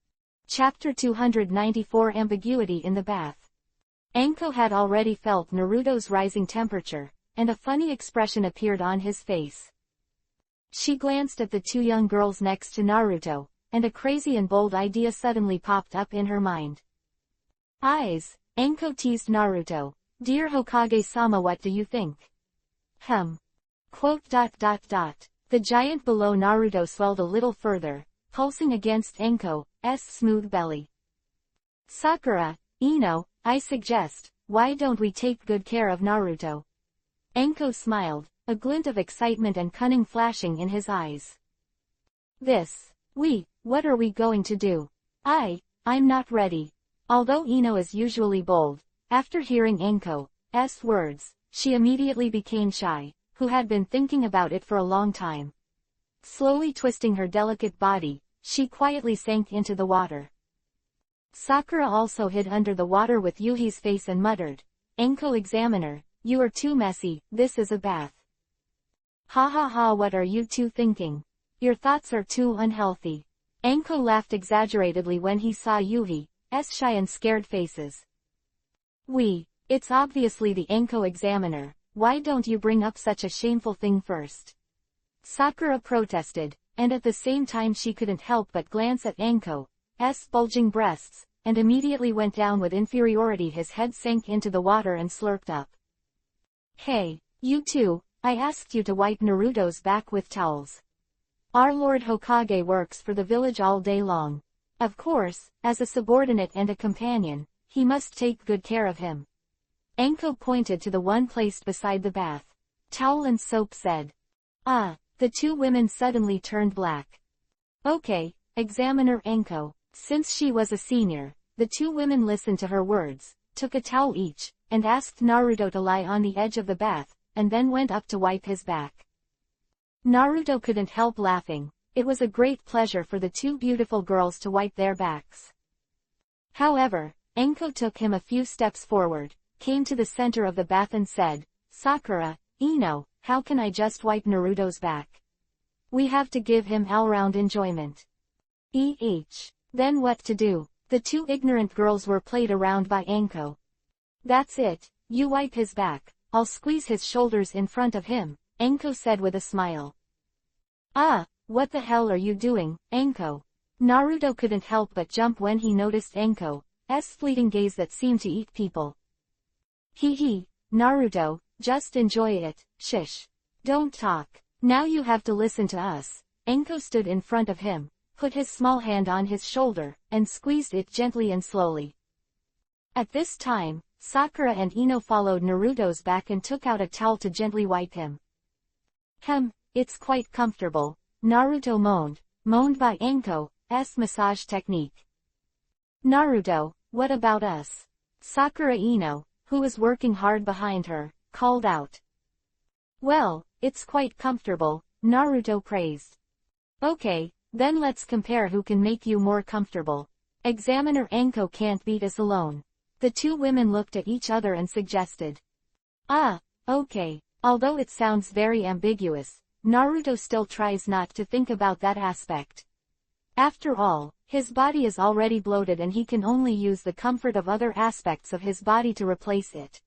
Chapter 294 Ambiguity in the Bath. Anko had already felt Naruto's rising temperature, and a funny expression appeared on his face. She glanced at the two young girls next to Naruto, and a crazy and bold idea suddenly popped up in her mind. "Eyes," Anko teased Naruto. "Dear Hokage-sama, what do you think?" Quote. The giant below Naruto swelled a little further, pulsing against Anko's smooth belly. "Sakura, Ino, I suggest, why don't we take good care of Naruto?" Anko smiled, a glint of excitement and cunning flashing in his eyes. What are we going to do?" I'm not ready." Although Ino is usually bold, after hearing Anko's words, she immediately became shy, who had been thinking about it for a long time. Slowly twisting her delicate body, she quietly sank into the water. Sakura also hid under the water with Yuhi's face and muttered, "Anko examiner, you are too messy, this is a bath." Ha ha ha, what are you two thinking? Your thoughts are too unhealthy." Anko laughed exaggeratedly when he saw Yuhi's shy and scared faces. It's obviously the Anko examiner, why don't you bring up such a shameful thing first?" Sakura protested, and at the same time she couldn't help but glance at Anko's bulging breasts, and immediately went down with inferiority. His head sank into the water and slurped up. "Hey, you two, I asked you to wipe Naruto's back with towels. Our Lord Hokage works for the village all day long. Of course, as a subordinate and a companion, he must take good care of him. Anko pointed to the one placed beside the bath. Towel and soap said. Ah, the two women suddenly turned black. Okay, Examiner Anko. Since she was a senior, the two women listened to her words, took a towel each, and asked Naruto to lie on the edge of the bath, and then went up to wipe his back. Naruto couldn't help laughing. It was a great pleasure for the two beautiful girls to wipe their backs. However, Anko took him a few steps forward, came to the center of the bath and said, Sakura, Ino, how can I just wipe Naruto's back? We have to give him all-round enjoyment. Then what to do? The two ignorant girls were played around by Anko. That's it, you wipe his back, I'll squeeze his shoulders in front of him, Anko said with a smile. Ah, what the hell are you doing, Anko? Naruto couldn't help but jump when he noticed Anko's fleeting gaze that seemed to eat people. Hee, Naruto, just enjoy it, shish. Don't talk. Now you have to listen to us. Anko stood in front of him, put his small hand on his shoulder, and squeezed it gently and slowly. At this time, Sakura and Ino followed Naruto's back and took out a towel to gently wipe him. It's quite comfortable, Naruto moaned by Anko's massage technique. Naruto, what about us? Sakura Ino, who was working hard behind her, called out. Well, it's quite comfortable, Naruto praised. Okay, then let's compare who can make you more comfortable. Examiner Anko can't beat us alone. The two women looked at each other and suggested. Ah, okay. Although it sounds very ambiguous, Naruto still tries not to think about that aspect. After all, his body is already bloated and he can only use the comfort of other aspects of his body to replace it.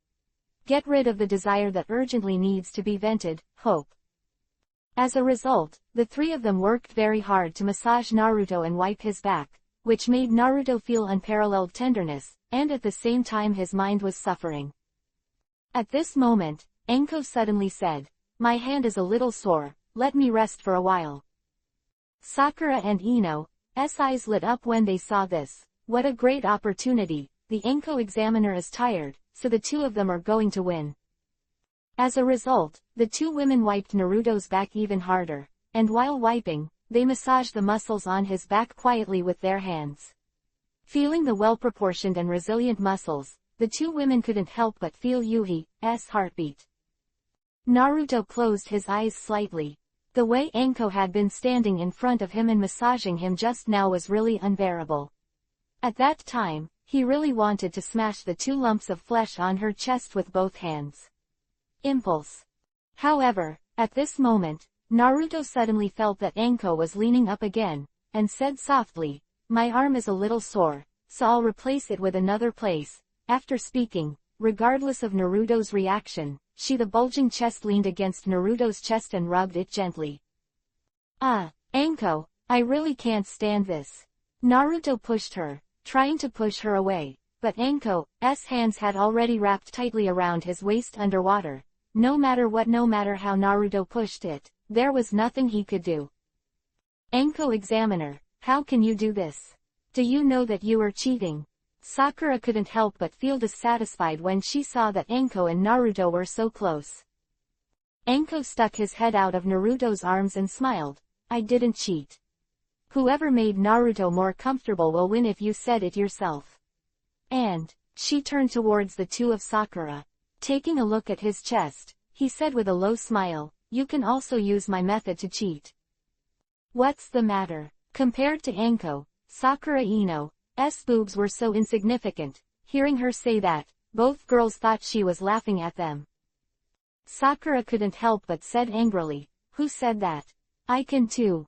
Get rid of the desire that urgently needs to be vented, hope. As a result, the three of them worked very hard to massage Naruto and wipe his back, which made Naruto feel unparalleled tenderness, and at the same time his mind was suffering. At this moment, Anko suddenly said, My hand is a little sore, let me rest for a while. Sakura and Ino's eyes lit up when they saw this. What a great opportunity, the Anko examiner is tired, so the two of them are going to win. As a result, the two women wiped Naruto's back even harder, and while wiping, they massaged the muscles on his back quietly with their hands. Feeling the well-proportioned and resilient muscles, the two women couldn't help but feel Yuhi's heartbeat. Naruto closed his eyes slightly. The way Anko had been standing in front of him and massaging him just now was really unbearable. At that time, he really wanted to smash the two lumps of flesh on her chest with both hands. Impulse. However, at this moment, Naruto suddenly felt that Anko was leaning up again, and said softly, My arm is a little sore, so I'll replace it with another place. After speaking, regardless of Naruto's reaction, the bulging chest leaned against Naruto's chest and rubbed it gently. Ah, Anko, I really can't stand this. Naruto pushed her, trying to push her away, but Anko's hands had already wrapped tightly around his waist underwater. No matter how Naruto pushed it, there was nothing he could do. Anko examiner, how can you do this? Do you know that you are cheating? Sakura couldn't help but feel dissatisfied when she saw that Anko and Naruto were so close. Anko stuck his head out of Naruto's arms and smiled. I didn't cheat. Whoever made Naruto more comfortable will win if you said it yourself. And, she turned towards the two of Sakura. Taking a look at his chest, he said with a low smile, You can also use my method to cheat. What's the matter? Compared to Anko, Sakura Ino's boobs were so insignificant. Hearing her say that, both girls thought she was laughing at them. Sakura couldn't help but said angrily, Who said that? I can too.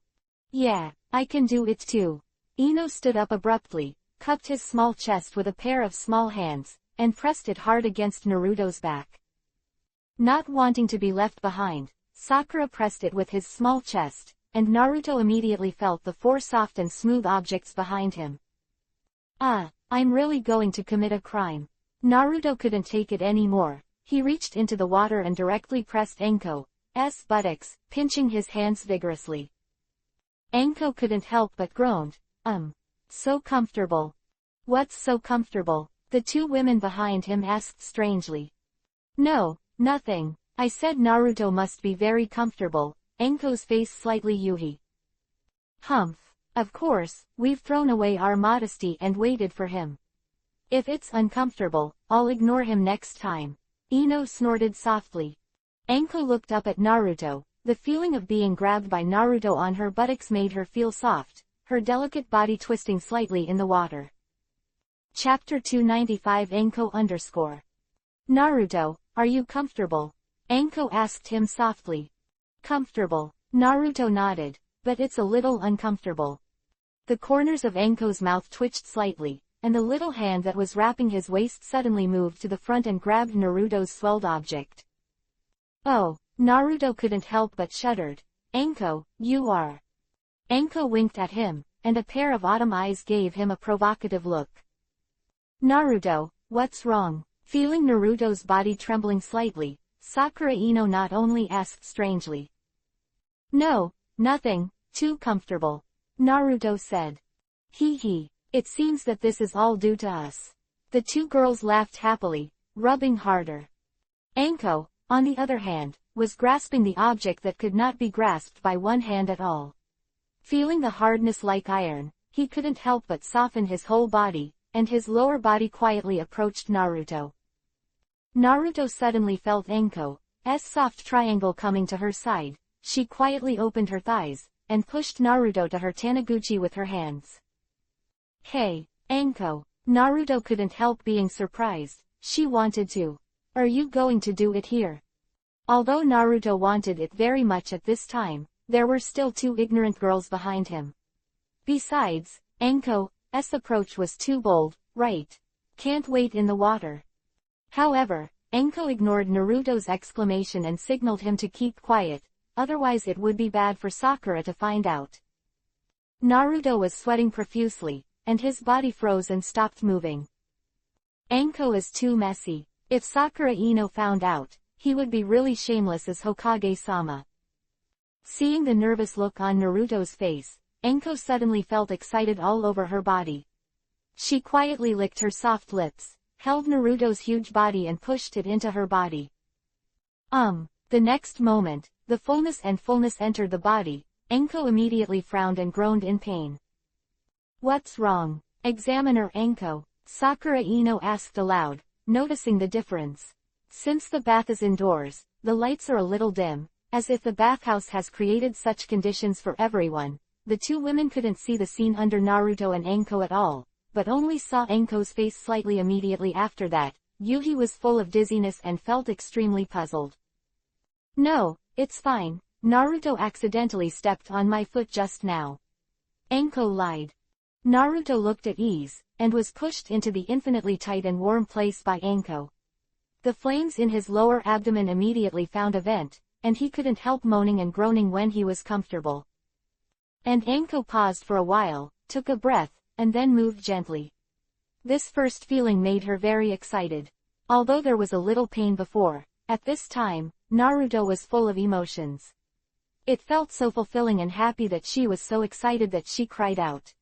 Yeah, I can do it too. Ino stood up abruptly, cupped his small chest with a pair of small hands, and pressed it hard against Naruto's back. Not wanting to be left behind, Sakura pressed it with his small chest, and Naruto immediately felt the four soft and smooth objects behind him. Ah, I'm really going to commit a crime. Naruto couldn't take it anymore. He reached into the water and directly pressed Anko's buttocks, pinching his hands vigorously. Anko couldn't help but groaned. So comfortable. What's so comfortable? The two women behind him asked strangely. No, nothing. I said Naruto must be very comfortable. Anko's face slightly yuhi. Humph. Of course, we've thrown away our modesty and waited for him. If it's uncomfortable, I'll ignore him next time. Ino snorted softly. Anko looked up at Naruto. The feeling of being grabbed by Naruto on her buttocks made her feel soft, her delicate body twisting slightly in the water. Chapter 295 Anko _ Naruto, are you comfortable? Anko asked him softly. Comfortable. Naruto nodded, but it's a little uncomfortable. The corners of Anko's mouth twitched slightly, and the little hand that was wrapping his waist suddenly moved to the front and grabbed Naruto's swelled object. Oh, Naruto couldn't help but shuddered. Anko, you are. Anko winked at him, and a pair of autumn eyes gave him a provocative look. Naruto, what's wrong? Feeling Naruto's body trembling slightly, Sakura Ino not only asked strangely. No, nothing, too comfortable. Naruto said. Hee. It seems that this is all due to us. The two girls laughed happily, rubbing harder. Anko, on the other hand, was grasping the object that could not be grasped by one hand at all. Feeling the hardness like iron, he couldn't help but soften his whole body, and his lower body quietly approached Naruto. Naruto suddenly felt Anko's soft triangle coming to her side. She quietly opened her thighs, and pushed Naruto to her Taniguchi with her hands. Hey, Anko. Naruto couldn't help being surprised. She wanted to. Are you going to do it here? Although Naruto wanted it very much at this time, there were still two ignorant girls behind him. Besides, Anko's approach was too bold, right? Can't wait in the water. However, Anko ignored Naruto's exclamation and signaled him to keep quiet, otherwise it would be bad for Sakura to find out. Naruto was sweating profusely, and his body froze and stopped moving. Anko is too messy. If Sakura Ino found out, he would be really shameless as Hokage-sama. Seeing the nervous look on Naruto's face, Anko suddenly felt excited all over her body. She quietly licked her soft lips, held Naruto's huge body and pushed it into her body. The next moment, the fullness entered the body. Anko immediately frowned and groaned in pain. What's wrong, Examiner Anko? Sakura Ino asked aloud, noticing the difference. Since the bath is indoors, the lights are a little dim, as if the bathhouse has created such conditions for everyone. The two women couldn't see the scene under Naruto and Anko at all, but only saw Anko's face slightly immediately after that. Yuhi was full of dizziness and felt extremely puzzled. No, it's fine. Naruto accidentally stepped on my foot just now. Anko lied. Naruto looked at ease, and was pushed into the infinitely tight and warm place by Anko. The flames in his lower abdomen immediately found a vent, and he couldn't help moaning and groaning when he was comfortable. And Anko paused for a while, took a breath, and then moved gently. This first feeling made her very excited. Although there was a little pain before, at this time, Naruto was full of emotions. It felt so fulfilling and happy that she was so excited that she cried out.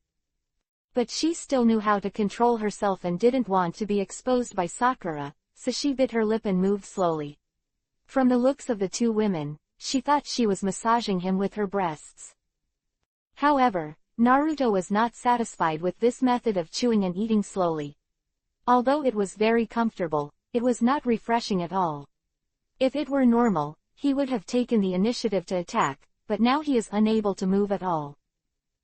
But she still knew how to control herself and didn't want to be exposed by Sakura, so she bit her lip and moved slowly. From the looks of the two women, she thought she was massaging him with her breasts. However, Naruto was not satisfied with this method of chewing and eating slowly. Although it was very comfortable, it was not refreshing at all. If it were normal, he would have taken the initiative to attack, but now he is unable to move at all.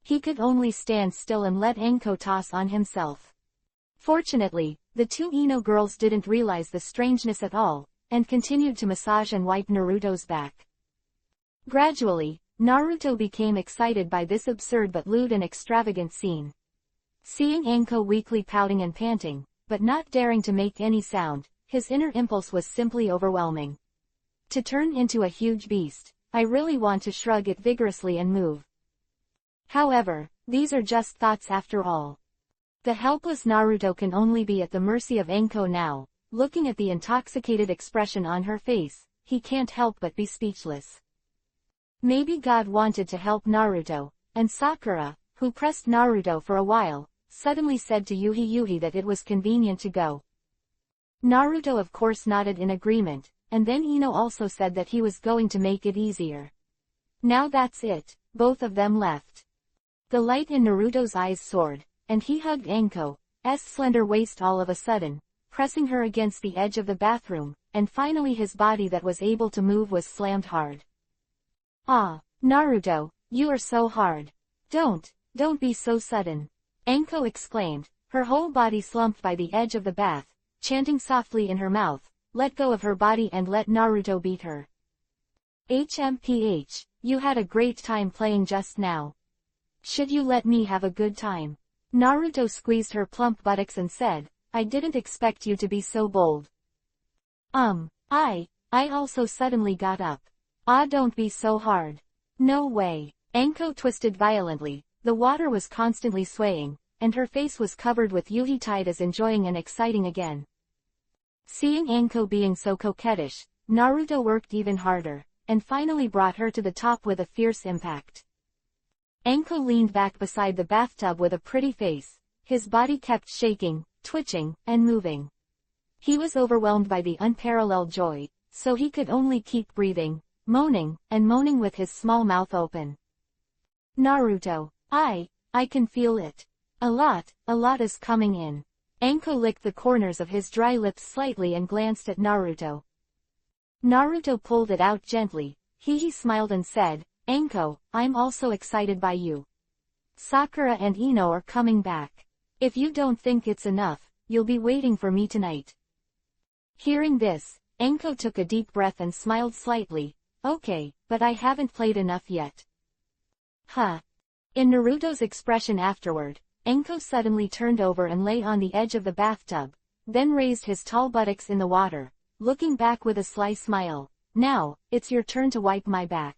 He could only stand still and let Anko toss on himself. Fortunately, the two Ino girls didn't realize the strangeness at all, and continued to massage and wipe Naruto's back. Gradually, Naruto became excited by this absurd but lewd and extravagant scene. Seeing Anko weakly pouting and panting, but not daring to make any sound, his inner impulse was simply overwhelming. To turn into a huge beast, I really want to shrug it vigorously and move. However, these are just thoughts after all. The helpless Naruto can only be at the mercy of Anko now. Looking at the intoxicated expression on her face, he can't help but be speechless. Maybe God wanted to help Naruto, and Sakura, who pressed Naruto for a while, suddenly said to Yuhi that it was convenient to go. Naruto of course nodded in agreement, and then Ino also said that he was going to make it easier. Now that's it, both of them left. The light in Naruto's eyes soared, and he hugged Anko's slender waist all of a sudden, pressing her against the edge of the bathroom, and finally his body that was able to move was slammed hard. Ah, Naruto, you are so hard. Don't be so sudden. Anko exclaimed, her whole body slumped by the edge of the bath, chanting softly in her mouth, let go of her body and let Naruto beat her. HMPH, you had a great time playing just now. Should you let me have a good time? Naruto squeezed her plump buttocks and said, I didn't expect you to be so bold. I also suddenly got up. Ah, don't be so hard. No way. Anko twisted violently, the water was constantly swaying, and her face was covered with Yuhi tide as enjoying and exciting again. Seeing Anko being so coquettish, Naruto worked even harder, and finally brought her to the top with a fierce impact. Anko leaned back beside the bathtub with a pretty face, his body kept shaking, twitching, and moving. He was overwhelmed by the unparalleled joy, so he could only keep breathing, moaning, and moaning with his small mouth open. Naruto, I can feel it. A lot is coming in. Anko licked the corners of his dry lips slightly and glanced at Naruto. Naruto pulled it out gently. He smiled and said, Anko, I'm also excited by you. Sakura and Ino are coming back. If you don't think it's enough, you'll be waiting for me tonight. Hearing this, Anko took a deep breath and smiled slightly. Okay, but I haven't played enough yet. Huh. In Naruto's expression afterward, Anko suddenly turned over and lay on the edge of the bathtub, then raised his tall buttocks in the water, looking back with a sly smile. Now, it's your turn to wipe my back.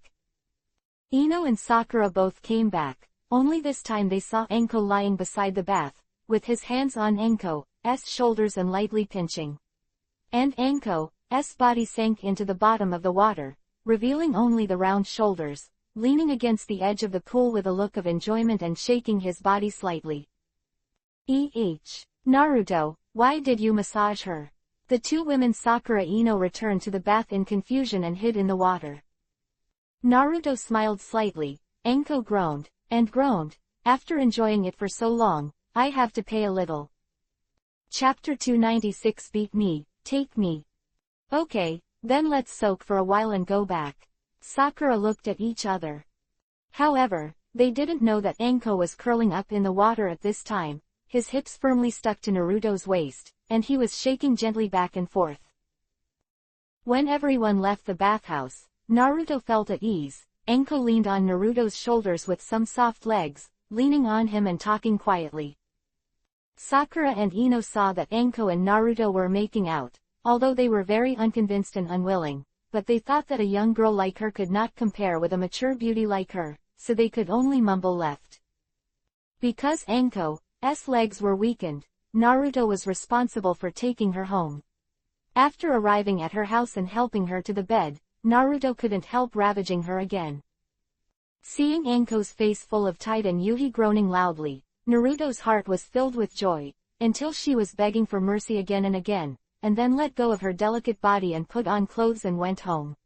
Ino and Sakura both came back, only this time they saw Anko lying beside the bath, with his hands on Anko's shoulders and lightly pinching. And Anko's body sank into the bottom of the water, revealing only the round shoulders, leaning against the edge of the pool with a look of enjoyment and shaking his body slightly. Naruto, why did you massage her? The two women Sakura and Ino returned to the bath in confusion and hid in the water. Naruto smiled slightly. Anko groaned, and groaned. After enjoying it for so long, I have to pay a little. Chapter 296 Beat me, take me. Okay, then let's soak for a while and go back. Sakura looked at each other. However, they didn't know that Anko was curling up in the water at this time, his hips firmly stuck to Naruto's waist, and he was shaking gently back and forth. When everyone left the bathhouse, Naruto felt at ease. Anko leaned on Naruto's shoulders with some soft legs, leaning on him and talking quietly. Sakura and Ino saw that Anko and Naruto were making out, although they were very unconvinced and unwilling, but they thought that a young girl like her could not compare with a mature beauty like her, so they could only mumble left. Because Anko's legs were weakened, Naruto was responsible for taking her home. After arriving at her house and helping her to the bed, Naruto couldn't help ravaging her again. Seeing Anko's face full of tide and Yuhi groaning loudly, Naruto's heart was filled with joy, until she was begging for mercy again and again, and then let go of her delicate body and put on clothes and went home.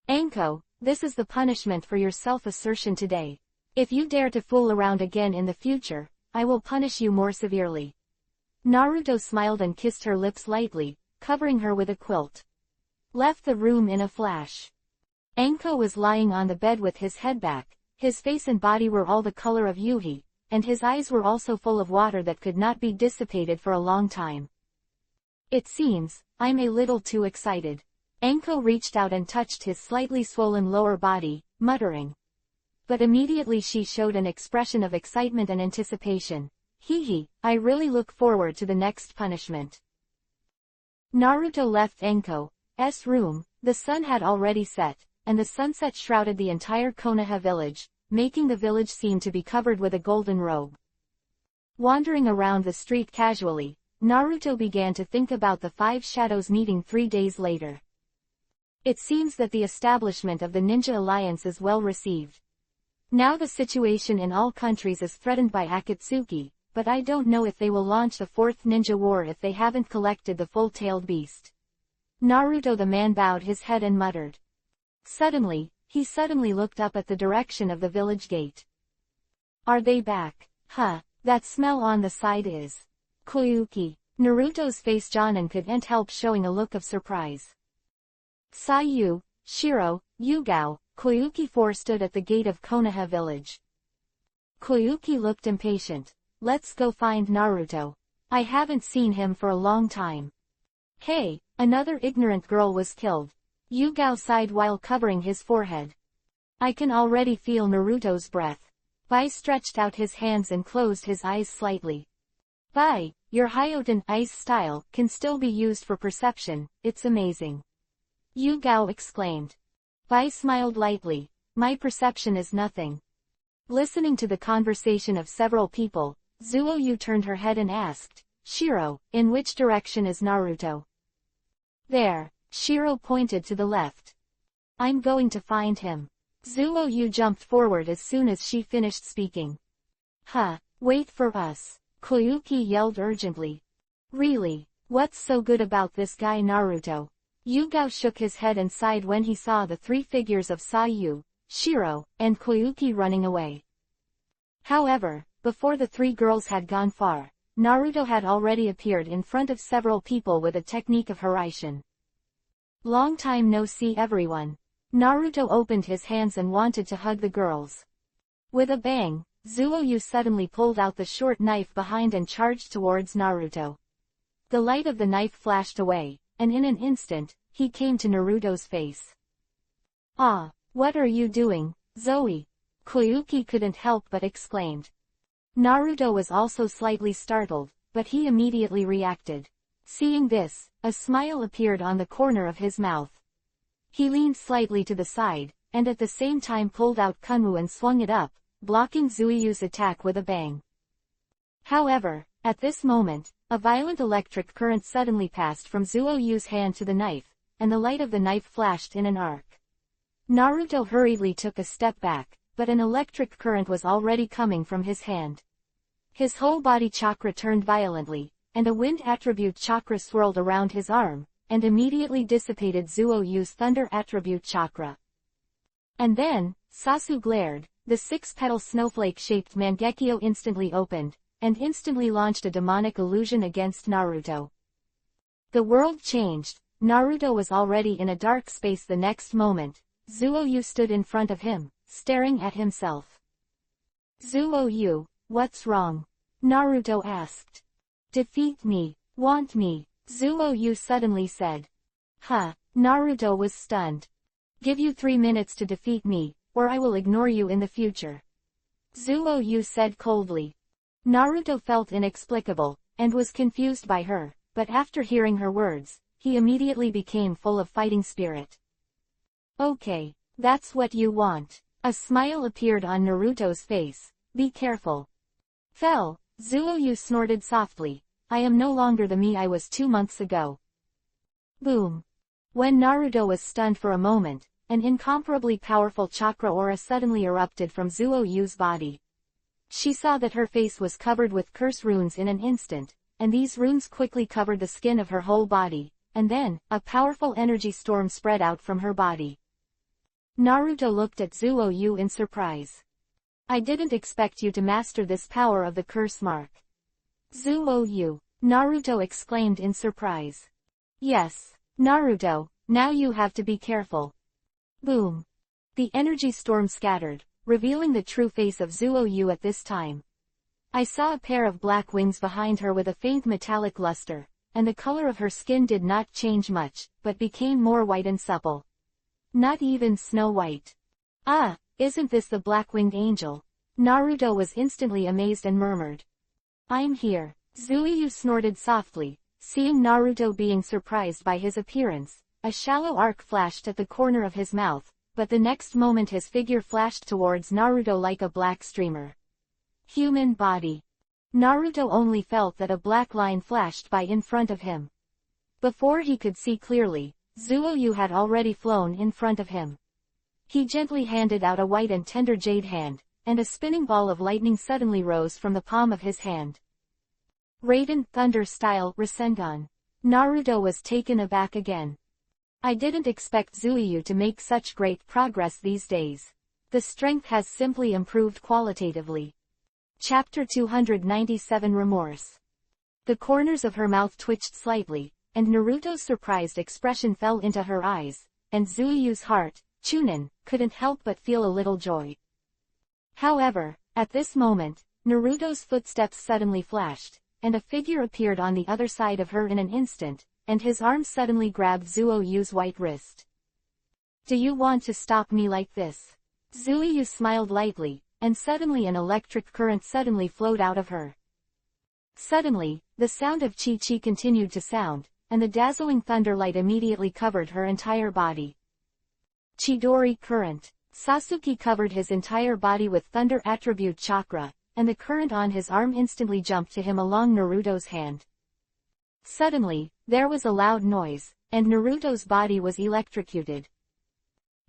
Anko, this is the punishment for your self-assertion today. If you dare to fool around again in the future, I will punish you more severely. Naruto smiled and kissed her lips lightly, covering her with a quilt. Left the room in a flash. Anko was lying on the bed with his head back, his face and body were all the color of Yuhi, and his eyes were also full of water that could not be dissipated for a long time. It seems, I'm a little too excited. Anko reached out and touched his slightly swollen lower body, muttering. But immediately she showed an expression of excitement and anticipation. I really look forward to the next punishment. Naruto left Anko's room. The sun had already set, and the sunset shrouded the entire Konoha village, making the village seem to be covered with a golden robe. Wandering around the street casually, Naruto began to think about the 5 shadows meeting 3 days later. It seems that the establishment of the Ninja Alliance is well received. Now the situation in all countries is threatened by Akatsuki, but I don't know if they will launch the fourth ninja war if they haven't collected the full-tailed beast. Naruto the man bowed his head and muttered. Suddenly, he suddenly looked up at the direction of the village gate. Are they back? Huh, that smell on the side is. Koyuki. Naruto's face Jonin couldn't help showing a look of surprise. Sayu, Shiro, Yugao, Koyuki 4 stood at the gate of Konoha village. Koyuki looked impatient. Let's go find Naruto. I haven't seen him for a long time. Hey, another ignorant girl was killed. Yugao sighed while covering his forehead. I can already feel Naruto's breath. Bai stretched out his hands and closed his eyes slightly. Bai, your Hyoten ice style can still be used for perception, it's amazing. Yugao exclaimed. Bai smiled lightly. My perception is nothing. Listening to the conversation of several people, Zuoyu turned her head and asked, Shiro, in which direction is Naruto? There. Shiro pointed to the left. I'm going to find him. Zuoyu jumped forward as soon as she finished speaking. Huh, wait for us. Koyuki yelled urgently. Really? What's so good about this guy Naruto? Yugao shook his head and sighed when he saw the three figures of Sayu, Shiro, and Koyuki running away. However, before the three girls had gone far, Naruto had already appeared in front of several people with a technique of Hiraishin. Long time no see everyone. Naruto opened his hands and wanted to hug the girls. With a bang, Zuoyu suddenly pulled out the short knife behind and charged towards Naruto. The light of the knife flashed away, and in an instant, he came to Naruto's face. Ah, what are you doing, Zoe? Koyuki couldn't help but exclaimed. Naruto was also slightly startled, but he immediately reacted. Seeing this, a smile appeared on the corner of his mouth. He leaned slightly to the side, and at the same time pulled out Kunwu and swung it up, blocking Zuoyu's attack with a bang. However, at this moment, a violent electric current suddenly passed from Zuoyu's hand to the knife, and the light of the knife flashed in an arc. Naruto hurriedly took a step back, but an electric current was already coming from his hand. His whole body chakra turned violently, and a wind attribute chakra swirled around his arm, and immediately dissipated Zuoyu's thunder attribute chakra. And then, Sasu glared, the six-petal snowflake-shaped Mangekyo instantly opened, and instantly launched a demonic illusion against Naruto. The world changed. Naruto was already in a dark space the next moment. Zuoyu stood in front of him, staring at himself. Zuoyu, what's wrong? Naruto asked. Defeat me, want me, Zuoyu suddenly said. Huh, Naruto was stunned. Give you 3 minutes to defeat me, or I will ignore you in the future. Zuoyu said coldly. Naruto felt inexplicable, and was confused by her, but after hearing her words, he immediately became full of fighting spirit. Okay, that's what you want. A smile appeared on Naruto's face. Be careful. Fell, Zuoyu snorted softly. I am no longer the me I was 2 months ago. Boom. When Naruto was stunned for a moment, an incomparably powerful chakra aura suddenly erupted from Zuoyu's body. She saw that her face was covered with curse runes in an instant, and these runes quickly covered the skin of her whole body, and then, a powerful energy storm spread out from her body. Naruto looked at Zuoyu in surprise. I didn't expect you to master this power of the curse mark. Zuoyu, Naruto exclaimed in surprise. Yes, Naruto, now you have to be careful. Boom. The energy storm scattered, revealing the true face of Zuoyu at this time. I saw a pair of black wings behind her with a faint metallic luster, and the color of her skin did not change much, but became more white and supple. Not even Snow White. Ah, isn't this the black-winged angel? Naruto was instantly amazed and murmured. I'm here. Zuoyu snorted softly, seeing Naruto being surprised by his appearance. A shallow arc flashed at the corner of his mouth, but the next moment his figure flashed towards Naruto like a black streamer. Human body. Naruto only felt that a black line flashed by in front of him. Before he could see clearly, Zuoyu had already flown in front of him. He gently handed out a white and tender jade hand, and a spinning ball of lightning suddenly rose from the palm of his hand. Raiden Thunder Style Rasengan. Naruto was taken aback again. I didn't expect Zuoyu to make such great progress these days. The strength has simply improved qualitatively. Chapter 297 Remorse. The corners of her mouth twitched slightly, and Naruto's surprised expression fell into her eyes, and Zuoyu's heart, Chunin, couldn't help but feel a little joy. However, at this moment, Naruto's footsteps suddenly flashed, and a figure appeared on the other side of her in an instant, and his arm suddenly grabbed Zuoyu's white wrist. Do you want to stop me like this? Zuoyu smiled lightly, and suddenly an electric current suddenly flowed out of her. Suddenly, the sound of chi-chi continued to sound, and the dazzling thunderlight immediately covered her entire body. Chidori Current. Sasuke covered his entire body with thunder attribute chakra, and the current on his arm instantly jumped to him along Naruto's hand. Suddenly, there was a loud noise, and Naruto's body was electrocuted.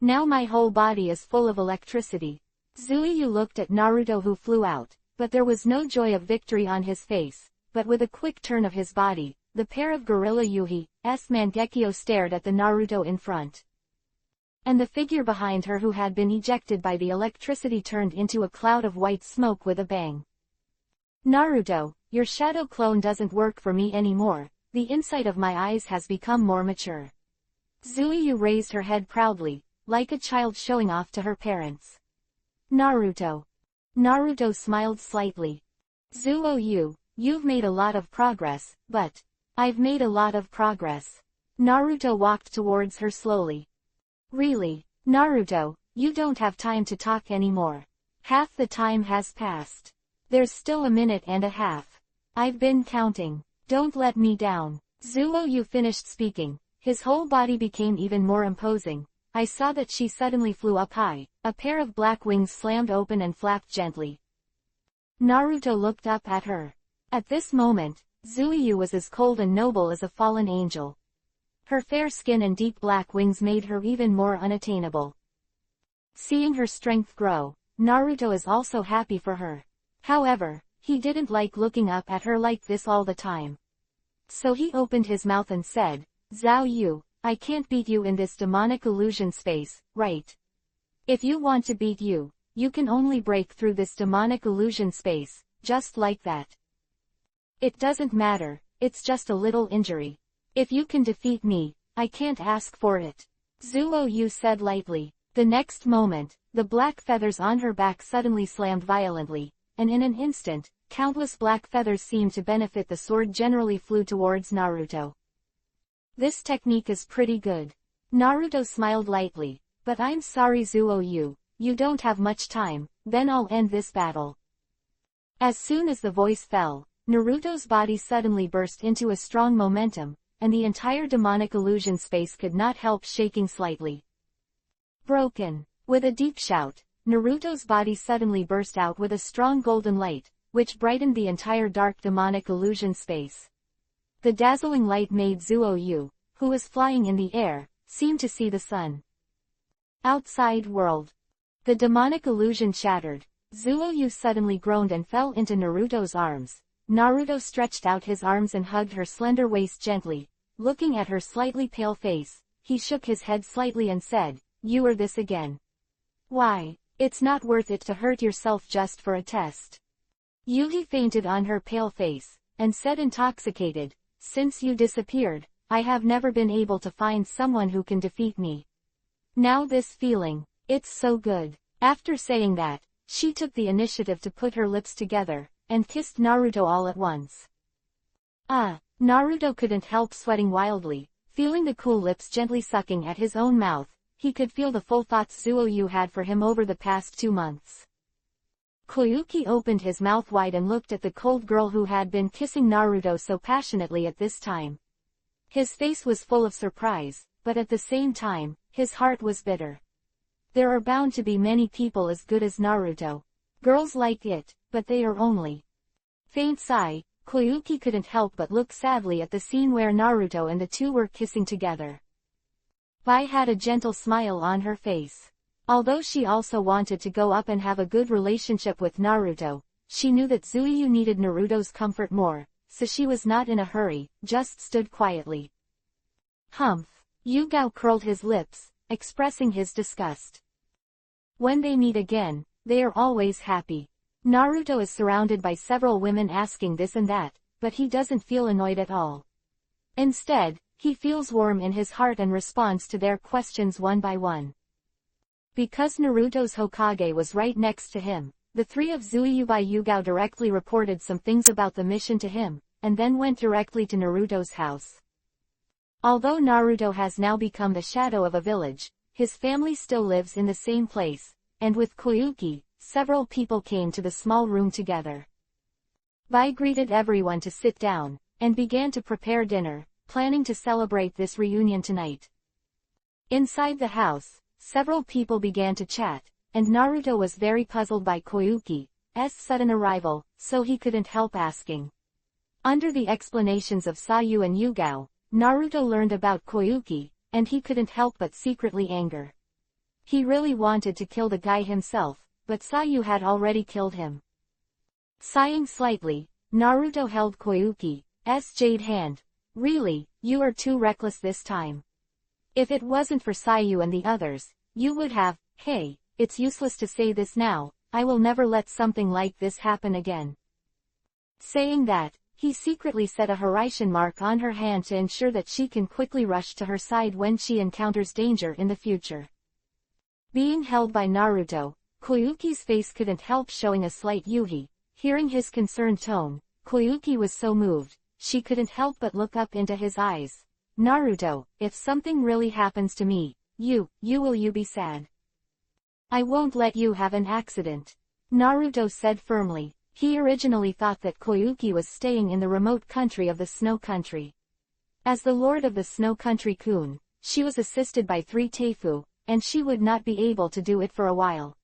Now my whole body is full of electricity. Zuoyu looked at Naruto who flew out, but there was no joy of victory on his face, but with a quick turn of his body, the pair of Gorilla Yuhi's Mangekyo stared at the Naruto in front. And the figure behind her who had been ejected by the electricity turned into a cloud of white smoke with a bang. Naruto, your shadow clone doesn't work for me anymore, the insight of my eyes has become more mature. Zuoyu raised her head proudly, like a child showing off to her parents. Naruto. Naruto smiled slightly. Zuoyu, you've made a lot of progress, but I've made a lot of progress. Naruto walked towards her slowly. Really, Naruto, you don't have time to talk anymore. Half the time has passed. There's still a minute and a half. I've been counting. Don't let me down. Zuoyu finished speaking. His whole body became even more imposing. I saw that she suddenly flew up high. A pair of black wings slammed open and flapped gently. Naruto looked up at her. At this moment, Zuoyu was as cold and noble as a fallen angel. Her fair skin and deep black wings made her even more unattainable. Seeing her strength grow, Naruto is also happy for her. However, he didn't like looking up at her like this all the time. So he opened his mouth and said, Zhao Yu, I can't beat you in this demonic illusion space, right? If you want to beat you, you can only break through this demonic illusion space, just like that. It doesn't matter, it's just a little injury. If you can defeat me, I can't ask for it. Zuoyu said lightly. The next moment, the black feathers on her back suddenly slammed violently, and in an instant, countless black feathers seemed to benefit the sword generally flew towards Naruto. This technique is pretty good. Naruto smiled lightly, but I'm sorry Zuoyu, you don't have much time, then I'll end this battle. As soon as the voice fell, Naruto's body suddenly burst into a strong momentum, and the entire demonic illusion space could not help shaking slightly. Broken. With a deep shout, Naruto's body suddenly burst out with a strong golden light, which brightened the entire dark demonic illusion space. The dazzling light made Zuoyu, who was flying in the air, seem to see the sun. Outside world. The demonic illusion shattered. Zuoyu suddenly groaned and fell into Naruto's arms. Naruto stretched out his arms and hugged her slender waist gently. Looking at her slightly pale face, he shook his head slightly and said, You are this again. Why, it's not worth it to hurt yourself just for a test. Yuhi fainted on her pale face, and said intoxicated, Since you disappeared, I have never been able to find someone who can defeat me. Now this feeling, it's so good. After saying that, she took the initiative to put her lips together, and kissed Naruto all at once. Naruto couldn't help sweating wildly, feeling the cool lips gently sucking at his own mouth. He could feel the full thoughts Zuoyu had for him over the past 2 months. Koyuki opened his mouth wide and looked at the cold girl who had been kissing Naruto so passionately at this time. His face was full of surprise, but at the same time, his heart was bitter. There are bound to be many people as good as Naruto. Girls like it, but they are only. Faint sigh, Koyuki couldn't help but look sadly at the scene where Naruto and the two were kissing together. Vi had a gentle smile on her face. Although she also wanted to go up and have a good relationship with Naruto, she knew that Zuiyu needed Naruto's comfort more, so she was not in a hurry, just stood quietly. Humph. Yugao curled his lips, expressing his disgust. When they meet again, they are always happy. Naruto is surrounded by several women asking this and that, but he doesn't feel annoyed at all. Instead, he feels warm in his heart and responds to their questions one by one. Because Naruto's Hokage was right next to him, the three of Zuiyu by Yugao directly reported some things about the mission to him, and then went directly to Naruto's house. Although Naruto has now become the shadow of a village, his family still lives in the same place, and with Koyuki, several people came to the small room together. Vi greeted everyone to sit down, and began to prepare dinner, planning to celebrate this reunion tonight. Inside the house, several people began to chat, and Naruto was very puzzled by Koyuki's sudden arrival, so he couldn't help asking. Under the explanations of Sayu and Yugao, Naruto learned about Koyuki, and he couldn't help but secretly anger. He really wanted to kill the guy himself, but Sayu had already killed him. Sighing slightly, Naruto held Koyuki's jade hand. Really, you are too reckless this time. If it wasn't for Sayu and the others, you would have. Hey, it's useless to say this now, I will never let something like this happen again. Saying that, he secretly set a Hiraishin mark on her hand to ensure that she can quickly rush to her side when she encounters danger in the future. Being held by Naruto, Koyuki's face couldn't help showing a slight yuhi. Hearing his concerned tone, Koyuki was so moved, she couldn't help but look up into his eyes. Naruto, if something really happens to me, will you be sad? I won't let you have an accident. Naruto said firmly. He originally thought that Koyuki was staying in the remote country of the Snow Country. As the Lord of the Snow Country-kun, she was assisted by 3 Teifu, and she would not be able to do it for a while.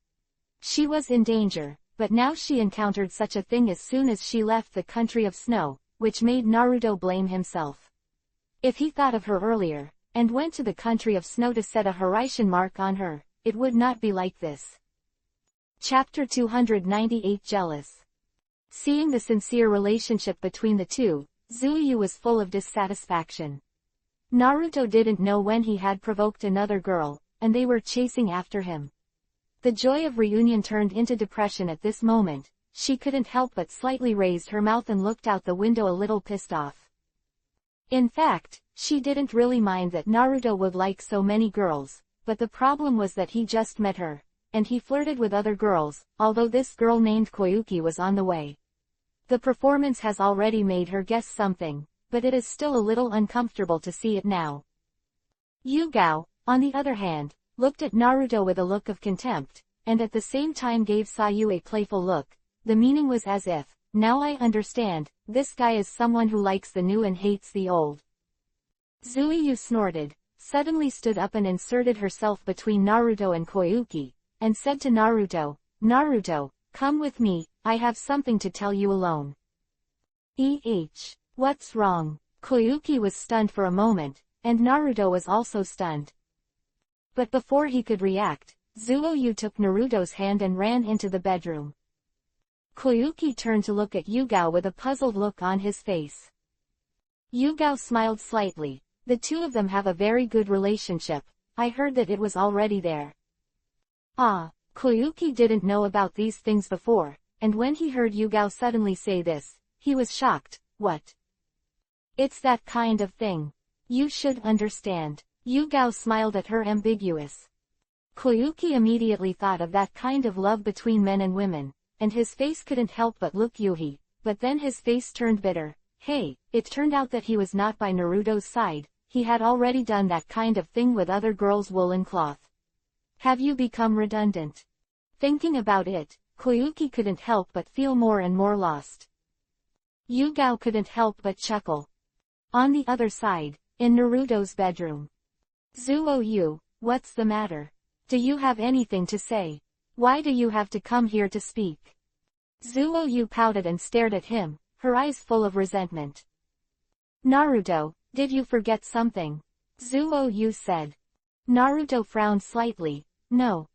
She was in danger, but now she encountered such a thing as soon as she left the country of snow, which made Naruto blame himself. If he thought of her earlier, and went to the country of snow to set a Hiraishin mark on her, it would not be like this. Chapter 298 Jealous. Seeing the sincere relationship between the two, Zuiyu was full of dissatisfaction. Naruto didn't know when he had provoked another girl, and they were chasing after him. The joy of reunion turned into depression at this moment. She couldn't help but slightly raised her mouth and looked out the window a little pissed off. In fact, she didn't really mind that Naruto would like so many girls, but the problem was that he just met her, and he flirted with other girls, although this girl named Koyuki was on the way. The performance has already made her guess something, but it is still a little uncomfortable to see it now. Yugao, on the other hand, looked at Naruto with a look of contempt, and at the same time gave Sayu a playful look. The meaning was as if, now I understand, this guy is someone who likes the new and hates the old. Zuiyu snorted, suddenly stood up and inserted herself between Naruto and Koyuki, and said to Naruto, Naruto, come with me, I have something to tell you alone. What's wrong? Koyuki was stunned for a moment, and Naruto was also stunned. But before he could react, Zuiyu took Naruto's hand and ran into the bedroom. Koyuki turned to look at Yugao with a puzzled look on his face. Yugao smiled slightly. The two of them have a very good relationship. I heard that it was already there. Koyuki didn't know about these things before, and when he heard Yugao suddenly say this, he was shocked. What? It's that kind of thing. You should understand. Yugao smiled at her ambiguous. Koyuki immediately thought of that kind of love between men and women, and his face couldn't help but look yuhi, but then his face turned bitter. Hey, it turned out that he was not by Naruto's side, he had already done that kind of thing with other girls' woolen cloth. Have you become redundant? Thinking about it, Koyuki couldn't help but feel more and more lost. Yugao couldn't help but chuckle. On the other side, in Naruto's bedroom. Zuiyu, what's the matter? Do you have anything to say? Why do you have to come here to speak? Zuiyu pouted and stared at him, her eyes full of resentment. Naruto, did you forget something? Zuiyu said. Naruto frowned slightly. No.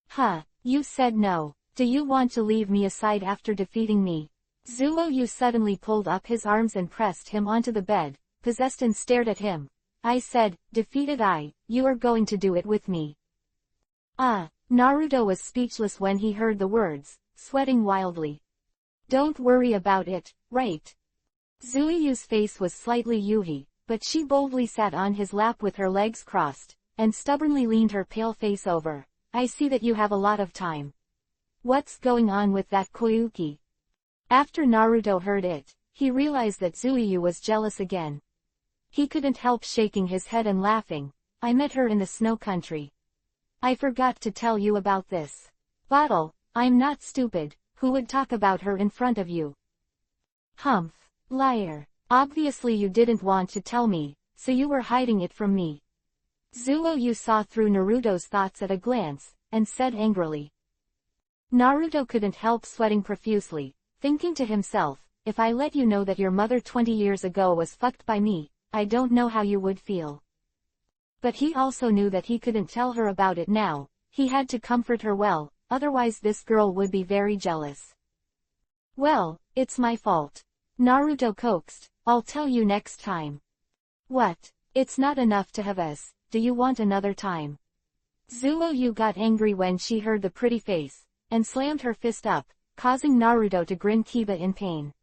Huh, you said no. Do you want to leave me aside after defeating me? Zuo-yu suddenly pulled up his arms and pressed him onto the bed, possessed, and stared at him. I said, defeated you are going to do it with me. Naruto was speechless when he heard the words, sweating wildly. Don't worry about it, right? Zuo-yu's face was slightly yuhi, but she boldly sat on his lap with her legs crossed, and stubbornly leaned her pale face over. I see that you have a lot of time. What's going on with that Koyuki? After Naruto heard it, he realized that Zuo-yu was jealous again. He couldn't help shaking his head and laughing. I met her in the snow country. I forgot to tell you about this. Bottle, I'm not stupid. Who would talk about her in front of you? Humph. Liar. Obviously you didn't want to tell me, so you were hiding it from me. Zuo-yu saw through Naruto's thoughts at a glance, and said angrily. Naruto couldn't help sweating profusely, thinking to himself, if I let you know that your mother 20 years ago was fucked by me, I don't know how you would feel. But he also knew that he couldn't tell her about it now. He had to comfort her well, otherwise this girl would be very jealous. Well, it's my fault. Naruto coaxed, I'll tell you next time. What? It's not enough to have us, do you want another time? Zuo-yu got angry when she heard the pretty face, and slammed her fist up, causing Naruto to grin Kiba in pain.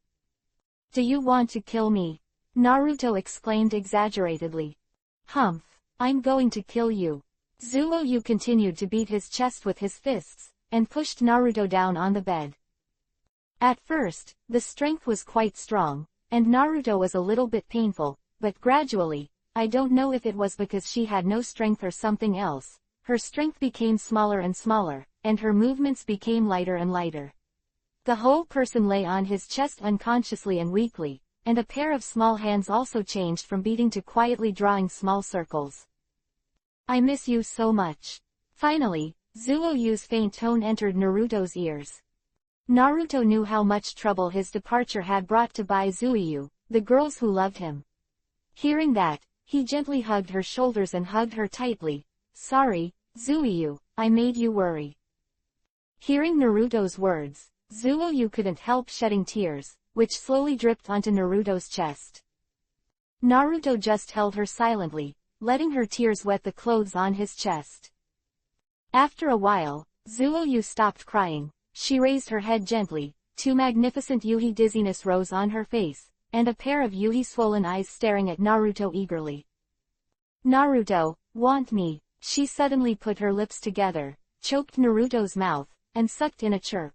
Do you want to kill me? Naruto exclaimed exaggeratedly. Humph, I'm going to kill you. Zuo-yu continued to beat his chest with his fists, and pushed Naruto down on the bed. At first, the strength was quite strong, and Naruto was a little bit painful, but gradually, I don't know if it was because she had no strength or something else, her strength became smaller and smaller, and her movements became lighter and lighter. The whole person lay on his chest unconsciously and weakly, and a pair of small hands also changed from beating to quietly drawing small circles. I miss you so much. Finally, Zuo-yu's faint tone entered Naruto's ears. Naruto knew how much trouble his departure had brought to Bai Zuo-yu, the girls who loved him. Hearing that, he gently hugged her shoulders and hugged her tightly. Sorry, Zuo-yu, I made you worry. Hearing Naruto's words, Zuo-yu couldn't help shedding tears, which slowly dripped onto Naruto's chest. Naruto just held her silently, letting her tears wet the clothes on his chest. After a while, Zuo-yu stopped crying. She raised her head gently, two magnificent yuhi dizziness rose on her face, and a pair of yuhi swollen eyes staring at Naruto eagerly. Naruto, want me? She suddenly put her lips together, choked Naruto's mouth, and sucked in a chirp.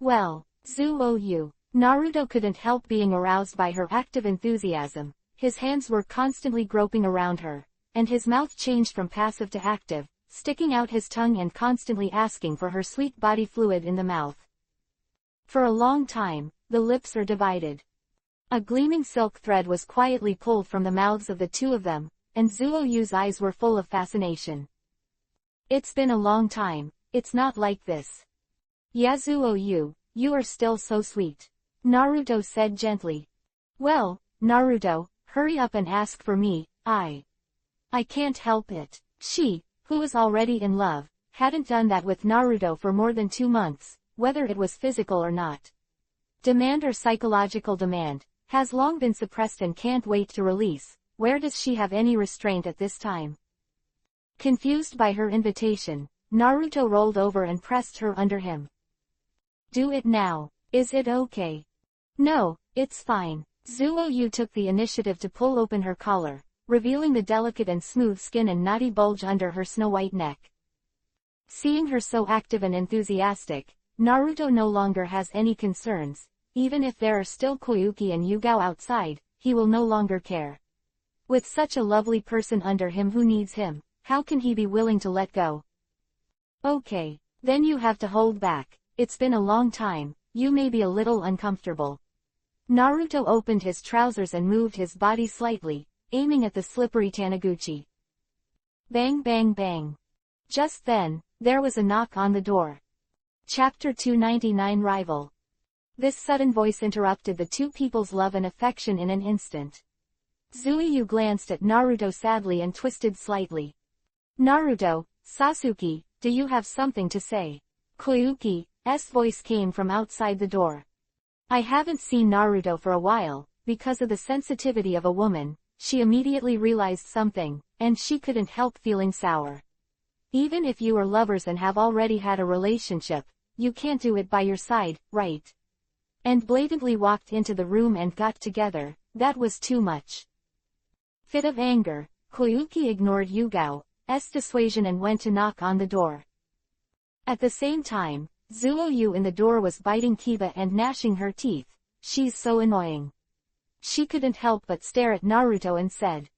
Well, Zuo-yu. Naruto couldn't help being aroused by her active enthusiasm. His hands were constantly groping around her, and his mouth changed from passive to active, sticking out his tongue and constantly asking for her sweet body fluid in the mouth. For a long time, the lips are divided. A gleaming silk thread was quietly pulled from the mouths of the two of them, and Zuo-yu's eyes were full of fascination. It's been a long time, it's not like this. Yeah, Zuo-yu, you are still so sweet. Naruto said gently. Well, Naruto, hurry up and ask for me. I can't help it. She, who was already in love, hadn't done that with Naruto for more than 2 months, whether it was physical or not. Demand or psychological demand, has long been suppressed and can't wait to release. Where does she have any restraint at this time? Confused by her invitation, Naruto rolled over and pressed her under him. Do it now. Is it okay? No, it's fine. Zuo-yu took the initiative to pull open her collar, revealing the delicate and smooth skin and knotty bulge under her snow-white neck. Seeing her so active and enthusiastic, Naruto no longer has any concerns. Even if there are still Koyuki and Yugao outside, he will no longer care. With such a lovely person under him who needs him, how can he be willing to let go? Okay, then you have to hold back. It's been a long time, you may be a little uncomfortable. Naruto opened his trousers and moved his body slightly, aiming at the slippery Taniguchi. Bang bang bang. Just then, there was a knock on the door. Chapter 299 Rival. This sudden voice interrupted the two people's love and affection in an instant. Zuo-yu glanced at Naruto sadly and twisted slightly. Naruto, Sasuke, do you have something to say? Koyuki's voice came from outside the door. I haven't seen Naruto for a while. Because of the sensitivity of a woman, she immediately realized something, and she couldn't help feeling sour. Even if you are lovers and have already had a relationship, you can't do it by your side, right? And blatantly walked into the room and got together. That was too much. Fit of anger, Koyuki ignored Yugao's dissuasion and went to knock on the door. At the same time, Zuoyu in the door was biting Kiba and gnashing her teeth. She's so annoying. She couldn't help but stare at Naruto and said.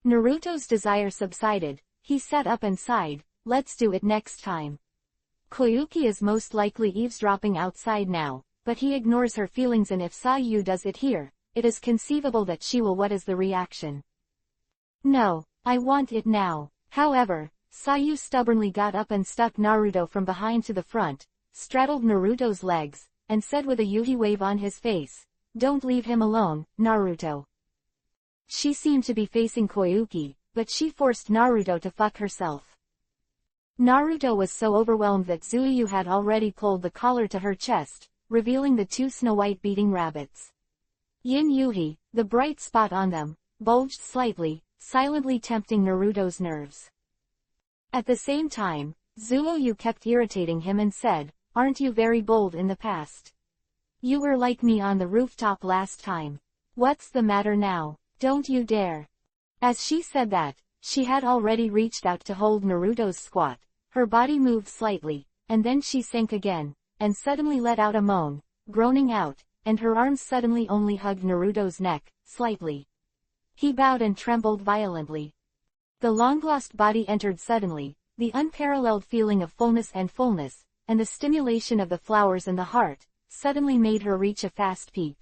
Naruto's desire subsided. He sat up and sighed, let's do it next time. Koyuki is most likely eavesdropping outside now, but he ignores her feelings, and if Sayu does it here, it is conceivable that she will. What is the reaction? No, I want it now. However, Sayu stubbornly got up and stuck Naruto from behind to the front, straddled Naruto's legs, and said with a yuhi wave on his face, don't leave him alone, Naruto. She seemed to be facing Koyuki, but she forced Naruto to fuck herself. Naruto was so overwhelmed that Zuoyu had already pulled the collar to her chest, revealing the two snow-white beating rabbits. Yin Yuhi, the bright spot on them, bulged slightly, silently tempting Naruto's nerves. At the same time, Zuoyu kept irritating him and said, aren't you very bold in the past? You were like me on the rooftop last time. What's the matter now? Don't you dare. As she said that, she had already reached out to hold Naruto's squat. Her body moved slightly, and then she sank again, and suddenly let out a moan, groaning out, and her arms suddenly only hugged Naruto's neck, slightly. He bowed and trembled violently. The long-lost body entered suddenly, the unparalleled feeling of fullness, and the stimulation of the flowers and the heart, suddenly made her reach a fast peak.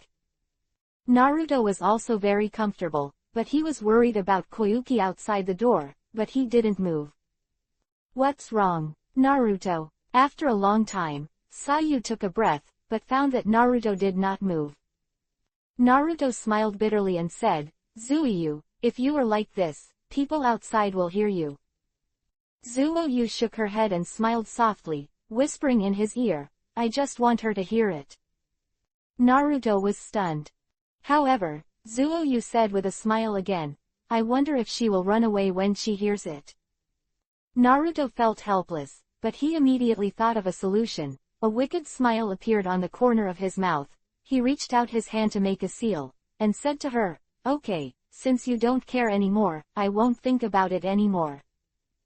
Naruto was also very comfortable, but he was worried about Koyuki outside the door, but he didn't move. What's wrong, Naruto? After a long time, Sayu took a breath, but found that Naruto did not move. Naruto smiled bitterly and said, Zuoyu, if you are like this, people outside will hear you. Zuoyu shook her head and smiled softly, whispering in his ear, I just want her to hear it. Naruto was stunned. However, Zuoyu said with a smile again, I wonder if she will run away when she hears it. Naruto felt helpless, but he immediately thought of a solution. A wicked smile appeared on the corner of his mouth. He reached out his hand to make a seal, and said to her, okay, since you don't care anymore, I won't think about it anymore.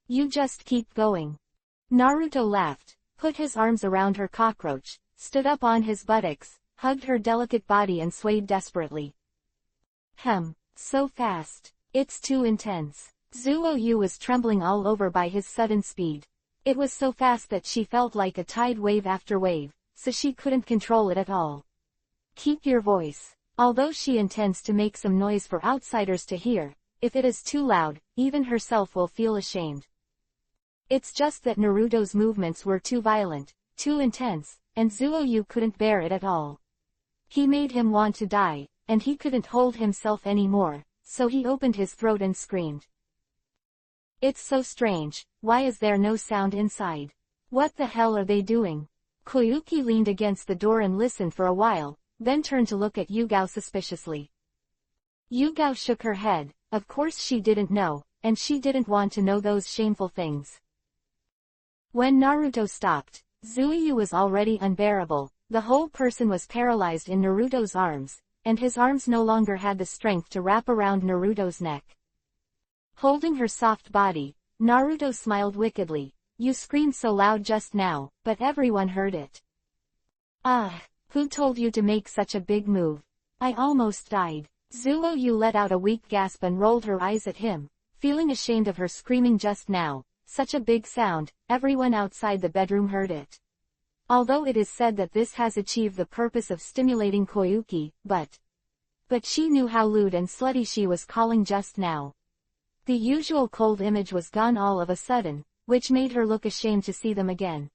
You just keep going. Naruto laughed, put his arms around her cockroach, stood up on his buttocks, hugged her delicate body and swayed desperately. So fast. It's too intense. Zuoyu was trembling all over by his sudden speed. It was so fast that she felt like a tide, wave after wave, so she couldn't control it at all. Keep your voice. Although she intends to make some noise for outsiders to hear, if it is too loud, even herself will feel ashamed. It's just that Naruto's movements were too violent, too intense, and Zuoyu couldn't bear it at all. He made him want to die, and he couldn't hold himself anymore, so he opened his throat and screamed. It's so strange, why is there no sound inside? What the hell are they doing? Koyuki leaned against the door and listened for a while, then turned to look at Yugao suspiciously. Yugao shook her head. Of course she didn't know, and she didn't want to know those shameful things. When Naruto stopped, Zuoyu was already unbearable. The whole person was paralyzed in Naruto's arms, and his arms no longer had the strength to wrap around Naruto's neck. Holding her soft body, Naruto smiled wickedly. You screamed so loud just now, but everyone heard it. Who told you to make such a big move? I almost died. Zuoyu let out a weak gasp and rolled her eyes at him, feeling ashamed of her screaming just now. Such a big sound, everyone outside the bedroom heard it. Although it is said that this has achieved the purpose of stimulating Koyuki, but she knew how lewd and slutty she was calling just now. The usual cold image was gone all of a sudden, which made her look ashamed to see them again.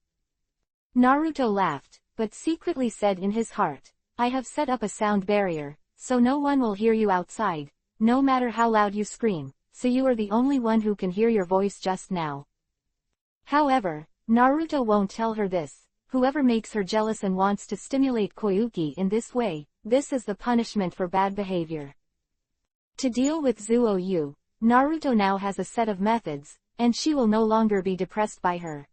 Naruto laughed, but secretly said in his heart, I have set up a sound barrier, so no one will hear you outside, no matter how loud you scream, so you are the only one who can hear your voice just now. However, Naruto won't tell her this. Whoever makes her jealous and wants to stimulate Koyuki in this way, this is the punishment for bad behavior. To deal with Zuo-yu, Naruto now has a set of methods, and she will no longer be depressed by her.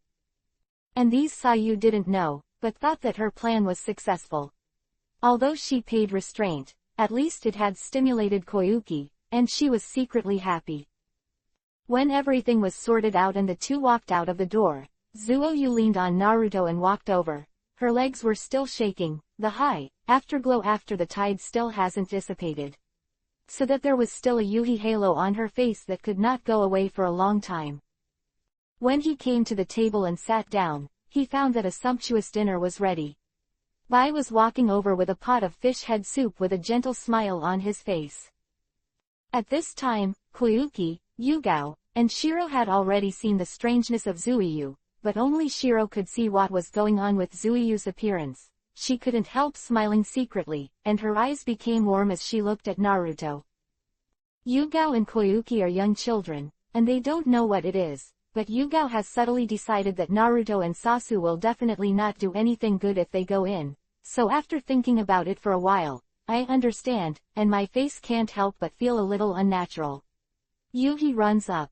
And these Sayu didn't know, but thought that her plan was successful. Although she paid restraint, at least it had stimulated Koyuki, and she was secretly happy. When everything was sorted out and the two walked out of the door, Zuo-yu leaned on Naruto and walked over. Her legs were still shaking, the high, afterglow after the tide still hasn't dissipated. So that there was still a Yuhi halo on her face that could not go away for a long time. When he came to the table and sat down, he found that a sumptuous dinner was ready. Bai was walking over with a pot of fish head soup with a gentle smile on his face. At this time, Koyuki, Yugao, and Shiro had already seen the strangeness of Zuiyu, but only Shiro could see what was going on with Zuiyu's appearance. She couldn't help smiling secretly, and her eyes became warm as she looked at Naruto. Yugao and Koyuki are young children, and they don't know what it is, but Yugao has subtly decided that Naruto and Sasu will definitely not do anything good if they go in, so after thinking about it for a while, I understand, and my face can't help but feel a little unnatural. Yuhi runs up.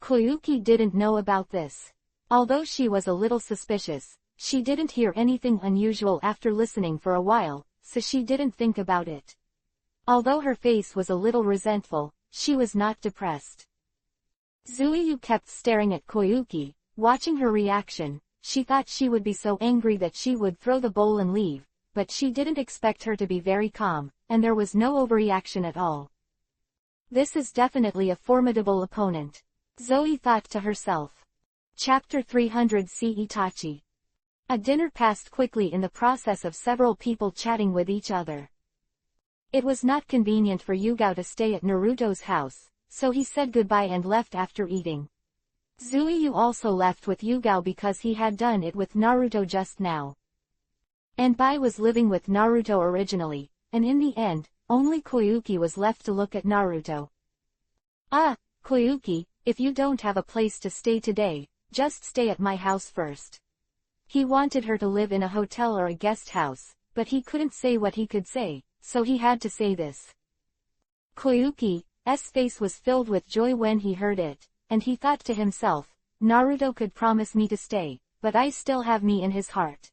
Koyuki didn't know about this. Although she was a little suspicious, she didn't hear anything unusual after listening for a while, so she didn't think about it. Although her face was a little resentful, she was not depressed. Zuiyu kept staring at Koyuki, watching her reaction. She thought she would be so angry that she would throw the bowl and leave, but she didn't expect her to be very calm, and there was no overreaction at all. This is definitely a formidable opponent, Zoe thought to herself. Chapter 300 See Itachi. A dinner passed quickly in the process of several people chatting with each other. It was not convenient for Yugao to stay at Naruto's house, so he said goodbye and left after eating. Zuiyu also left with Yugao because he had done it with Naruto just now. And Bai was living with Naruto originally, and in the end, only Koyuki was left to look at Naruto. Ah, Koyuki, if you don't have a place to stay today, just stay at my house first. He wanted her to live in a hotel or a guest house, but he couldn't say what he could say, so he had to say this. Koyuki's face was filled with joy when he heard it, and he thought to himself, Naruto could promise me to stay, but I still have me in his heart.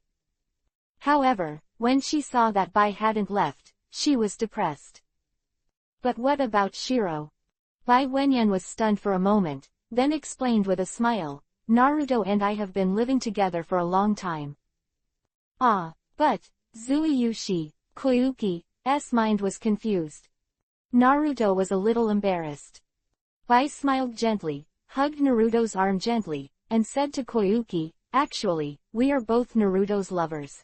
However, when she saw that Bai hadn't left, she was depressed. But what about Shiro? Bai Wenyan was stunned for a moment, then explained with a smile, Naruto and I have been living together for a long time. Ah, but, Zuiyu Koyuki's mind was confused. Naruto was a little embarrassed. Bai smiled gently, hugged Naruto's arm gently, and said to Koyuki, actually, we are both Naruto's lovers.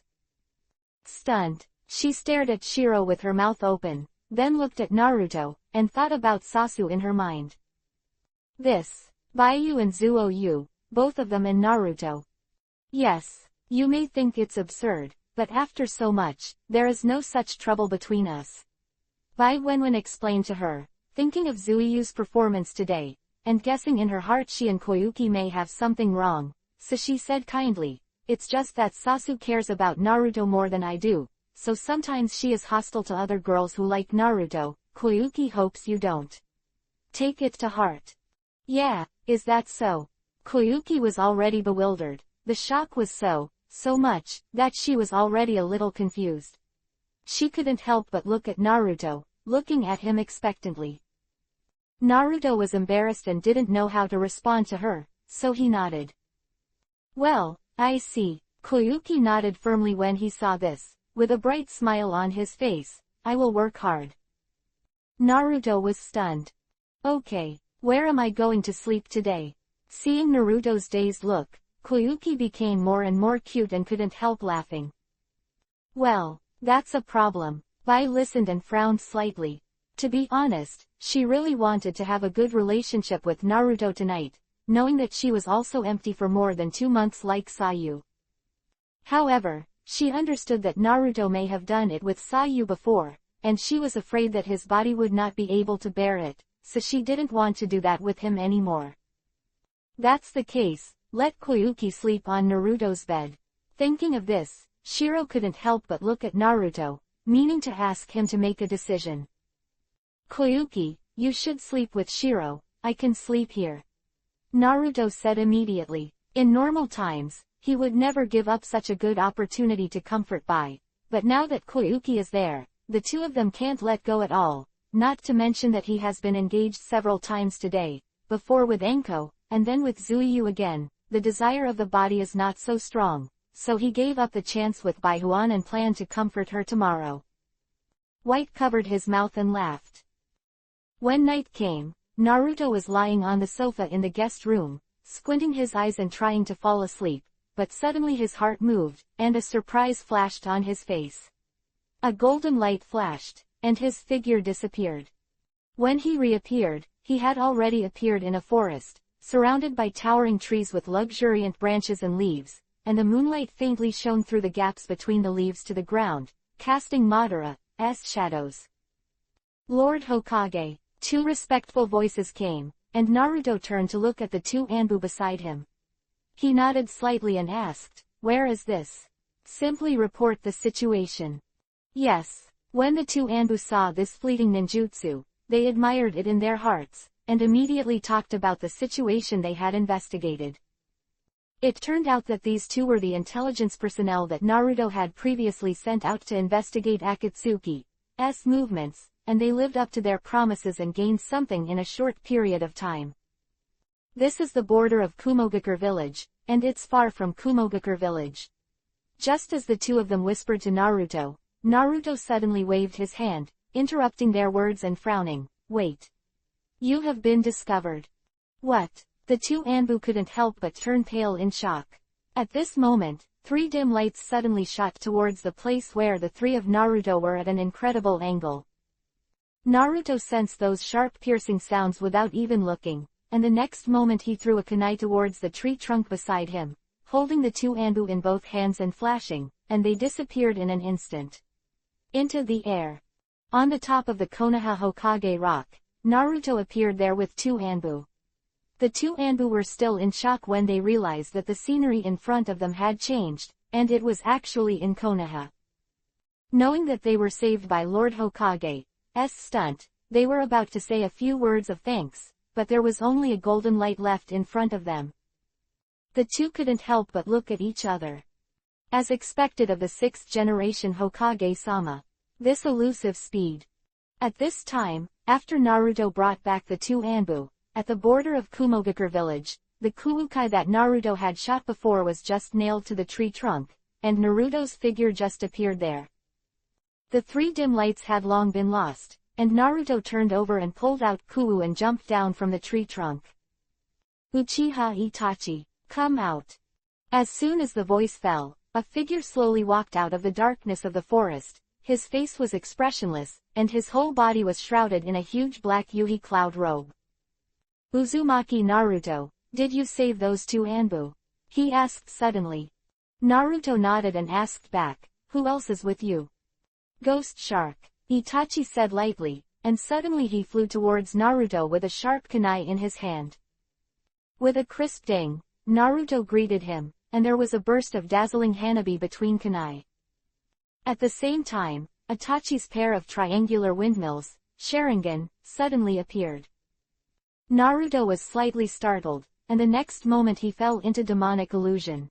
Stunned, she stared at Shiro with her mouth open, then looked at Naruto, and thought about Sasu in her mind. This, Baiyu and Zuo-yu, both of them and Naruto. Yes, you may think it's absurd, but after so much, there is no such trouble between us. Bai Wenwen explained to her, thinking of Zuiyu's performance today, and guessing in her heart she and Koyuki may have something wrong, so she said kindly, it's just that Sasu cares about Naruto more than I do, so sometimes she is hostile to other girls who like Naruto. Koyuki hopes you don't take it to heart. Yeah, is that so? Koyuki was already bewildered. The shock was so much, that she was already a little confused. She couldn't help but look at Naruto, looking at him expectantly. Naruto was embarrassed and didn't know how to respond to her, so he nodded. Well, I see. Koyuki nodded firmly when he saw this, with a bright smile on his face. I will work hard. Naruto was stunned. Okay, where am I going to sleep today? Seeing Naruto's dazed look, Koyuki became more and more cute and couldn't help laughing. Well, that's a problem. Bai listened and frowned slightly. To be honest, she really wanted to have a good relationship with Naruto tonight, knowing that she was also empty for more than 2 months like Sayu. However, she understood that Naruto may have done it with Sayu before, and she was afraid that his body would not be able to bear it, so she didn't want to do that with him anymore. That's the case, let Koyuki sleep on Naruto's bed. Thinking of this, Shiro couldn't help but look at Naruto, meaning to ask him to make a decision. Koyuki, you should sleep with Shiro, I can sleep here. Naruto said immediately. In normal times, he would never give up such a good opportunity to comfort Bai, but now that Koyuki is there, the two of them can't let go at all, not to mention that he has been engaged several times today, before with Enko, and then with Zuiyu again. The desire of the body is not so strong, so he gave up the chance with Baihuan and planned to comfort her tomorrow. White covered his mouth and laughed. When night came, Naruto was lying on the sofa in the guest room, squinting his eyes and trying to fall asleep, but suddenly his heart moved, and a surprise flashed on his face. A golden light flashed, and his figure disappeared. When he reappeared, he had already appeared in a forest, surrounded by towering trees with luxuriant branches and leaves, and the moonlight faintly shone through the gaps between the leaves to the ground, casting Madara's shadows. Lord Hokage, two respectful voices came, and Naruto turned to look at the two Anbu beside him. He nodded slightly and asked, "Where is this?" "Simply report the situation." Yes. When the two Anbu saw this fleeting ninjutsu, they admired it in their hearts, and immediately talked about the situation they had investigated. It turned out that these two were the intelligence personnel that Naruto had previously sent out to investigate Akatsuki's movements, and they lived up to their promises and gained something in a short period of time. This is the border of Kumogakure village, and it's far from Kumogakure village. Just as the two of them whispered to Naruto, Naruto suddenly waved his hand, interrupting their words and frowning. "Wait. You have been discovered." "What?" The two Anbu couldn't help but turn pale in shock. At this moment, three dim lights suddenly shot towards the place where the three of Naruto were at an incredible angle. Naruto sensed those sharp piercing sounds without even looking, and the next moment he threw a kunai towards the tree trunk beside him, holding the two Anbu in both hands and flashing, and they disappeared in an instant. Into the air. On the top of the Konoha Hokage rock, Naruto appeared there with two Anbu. The two Anbu were still in shock when they realized that the scenery in front of them had changed, and it was actually in Konoha. Knowing that they were saved by Lord Hokage's stunt, they were about to say a few words of thanks, but there was only a golden light left in front of them. The two couldn't help but look at each other. As expected of the sixth-generation Hokage-sama. This elusive speed. At this time, after Naruto brought back the two Anbu, at the border of Kumogakure village, the Kuukai that Naruto had shot before was just nailed to the tree trunk, and Naruto's figure just appeared there. The three dim lights had long been lost, and Naruto turned over and pulled out Kuu and jumped down from the tree trunk. "Uchiha Itachi, come out." As soon as the voice fell, a figure slowly walked out of the darkness of the forest. His face was expressionless, and his whole body was shrouded in a huge black Yuhi cloud robe. "Uzumaki Naruto, did you save those two Anbu?" he asked suddenly. Naruto nodded and asked back, "Who else is with you?" "Ghost Shark," Itachi said lightly, and suddenly he flew towards Naruto with a sharp kunai in his hand. With a crisp ding, Naruto greeted him, and there was a burst of dazzling hanabi between kunai. At the same time, Itachi's pair of triangular windmills, Sharingan, suddenly appeared. Naruto was slightly startled, and the next moment he fell into demonic illusion.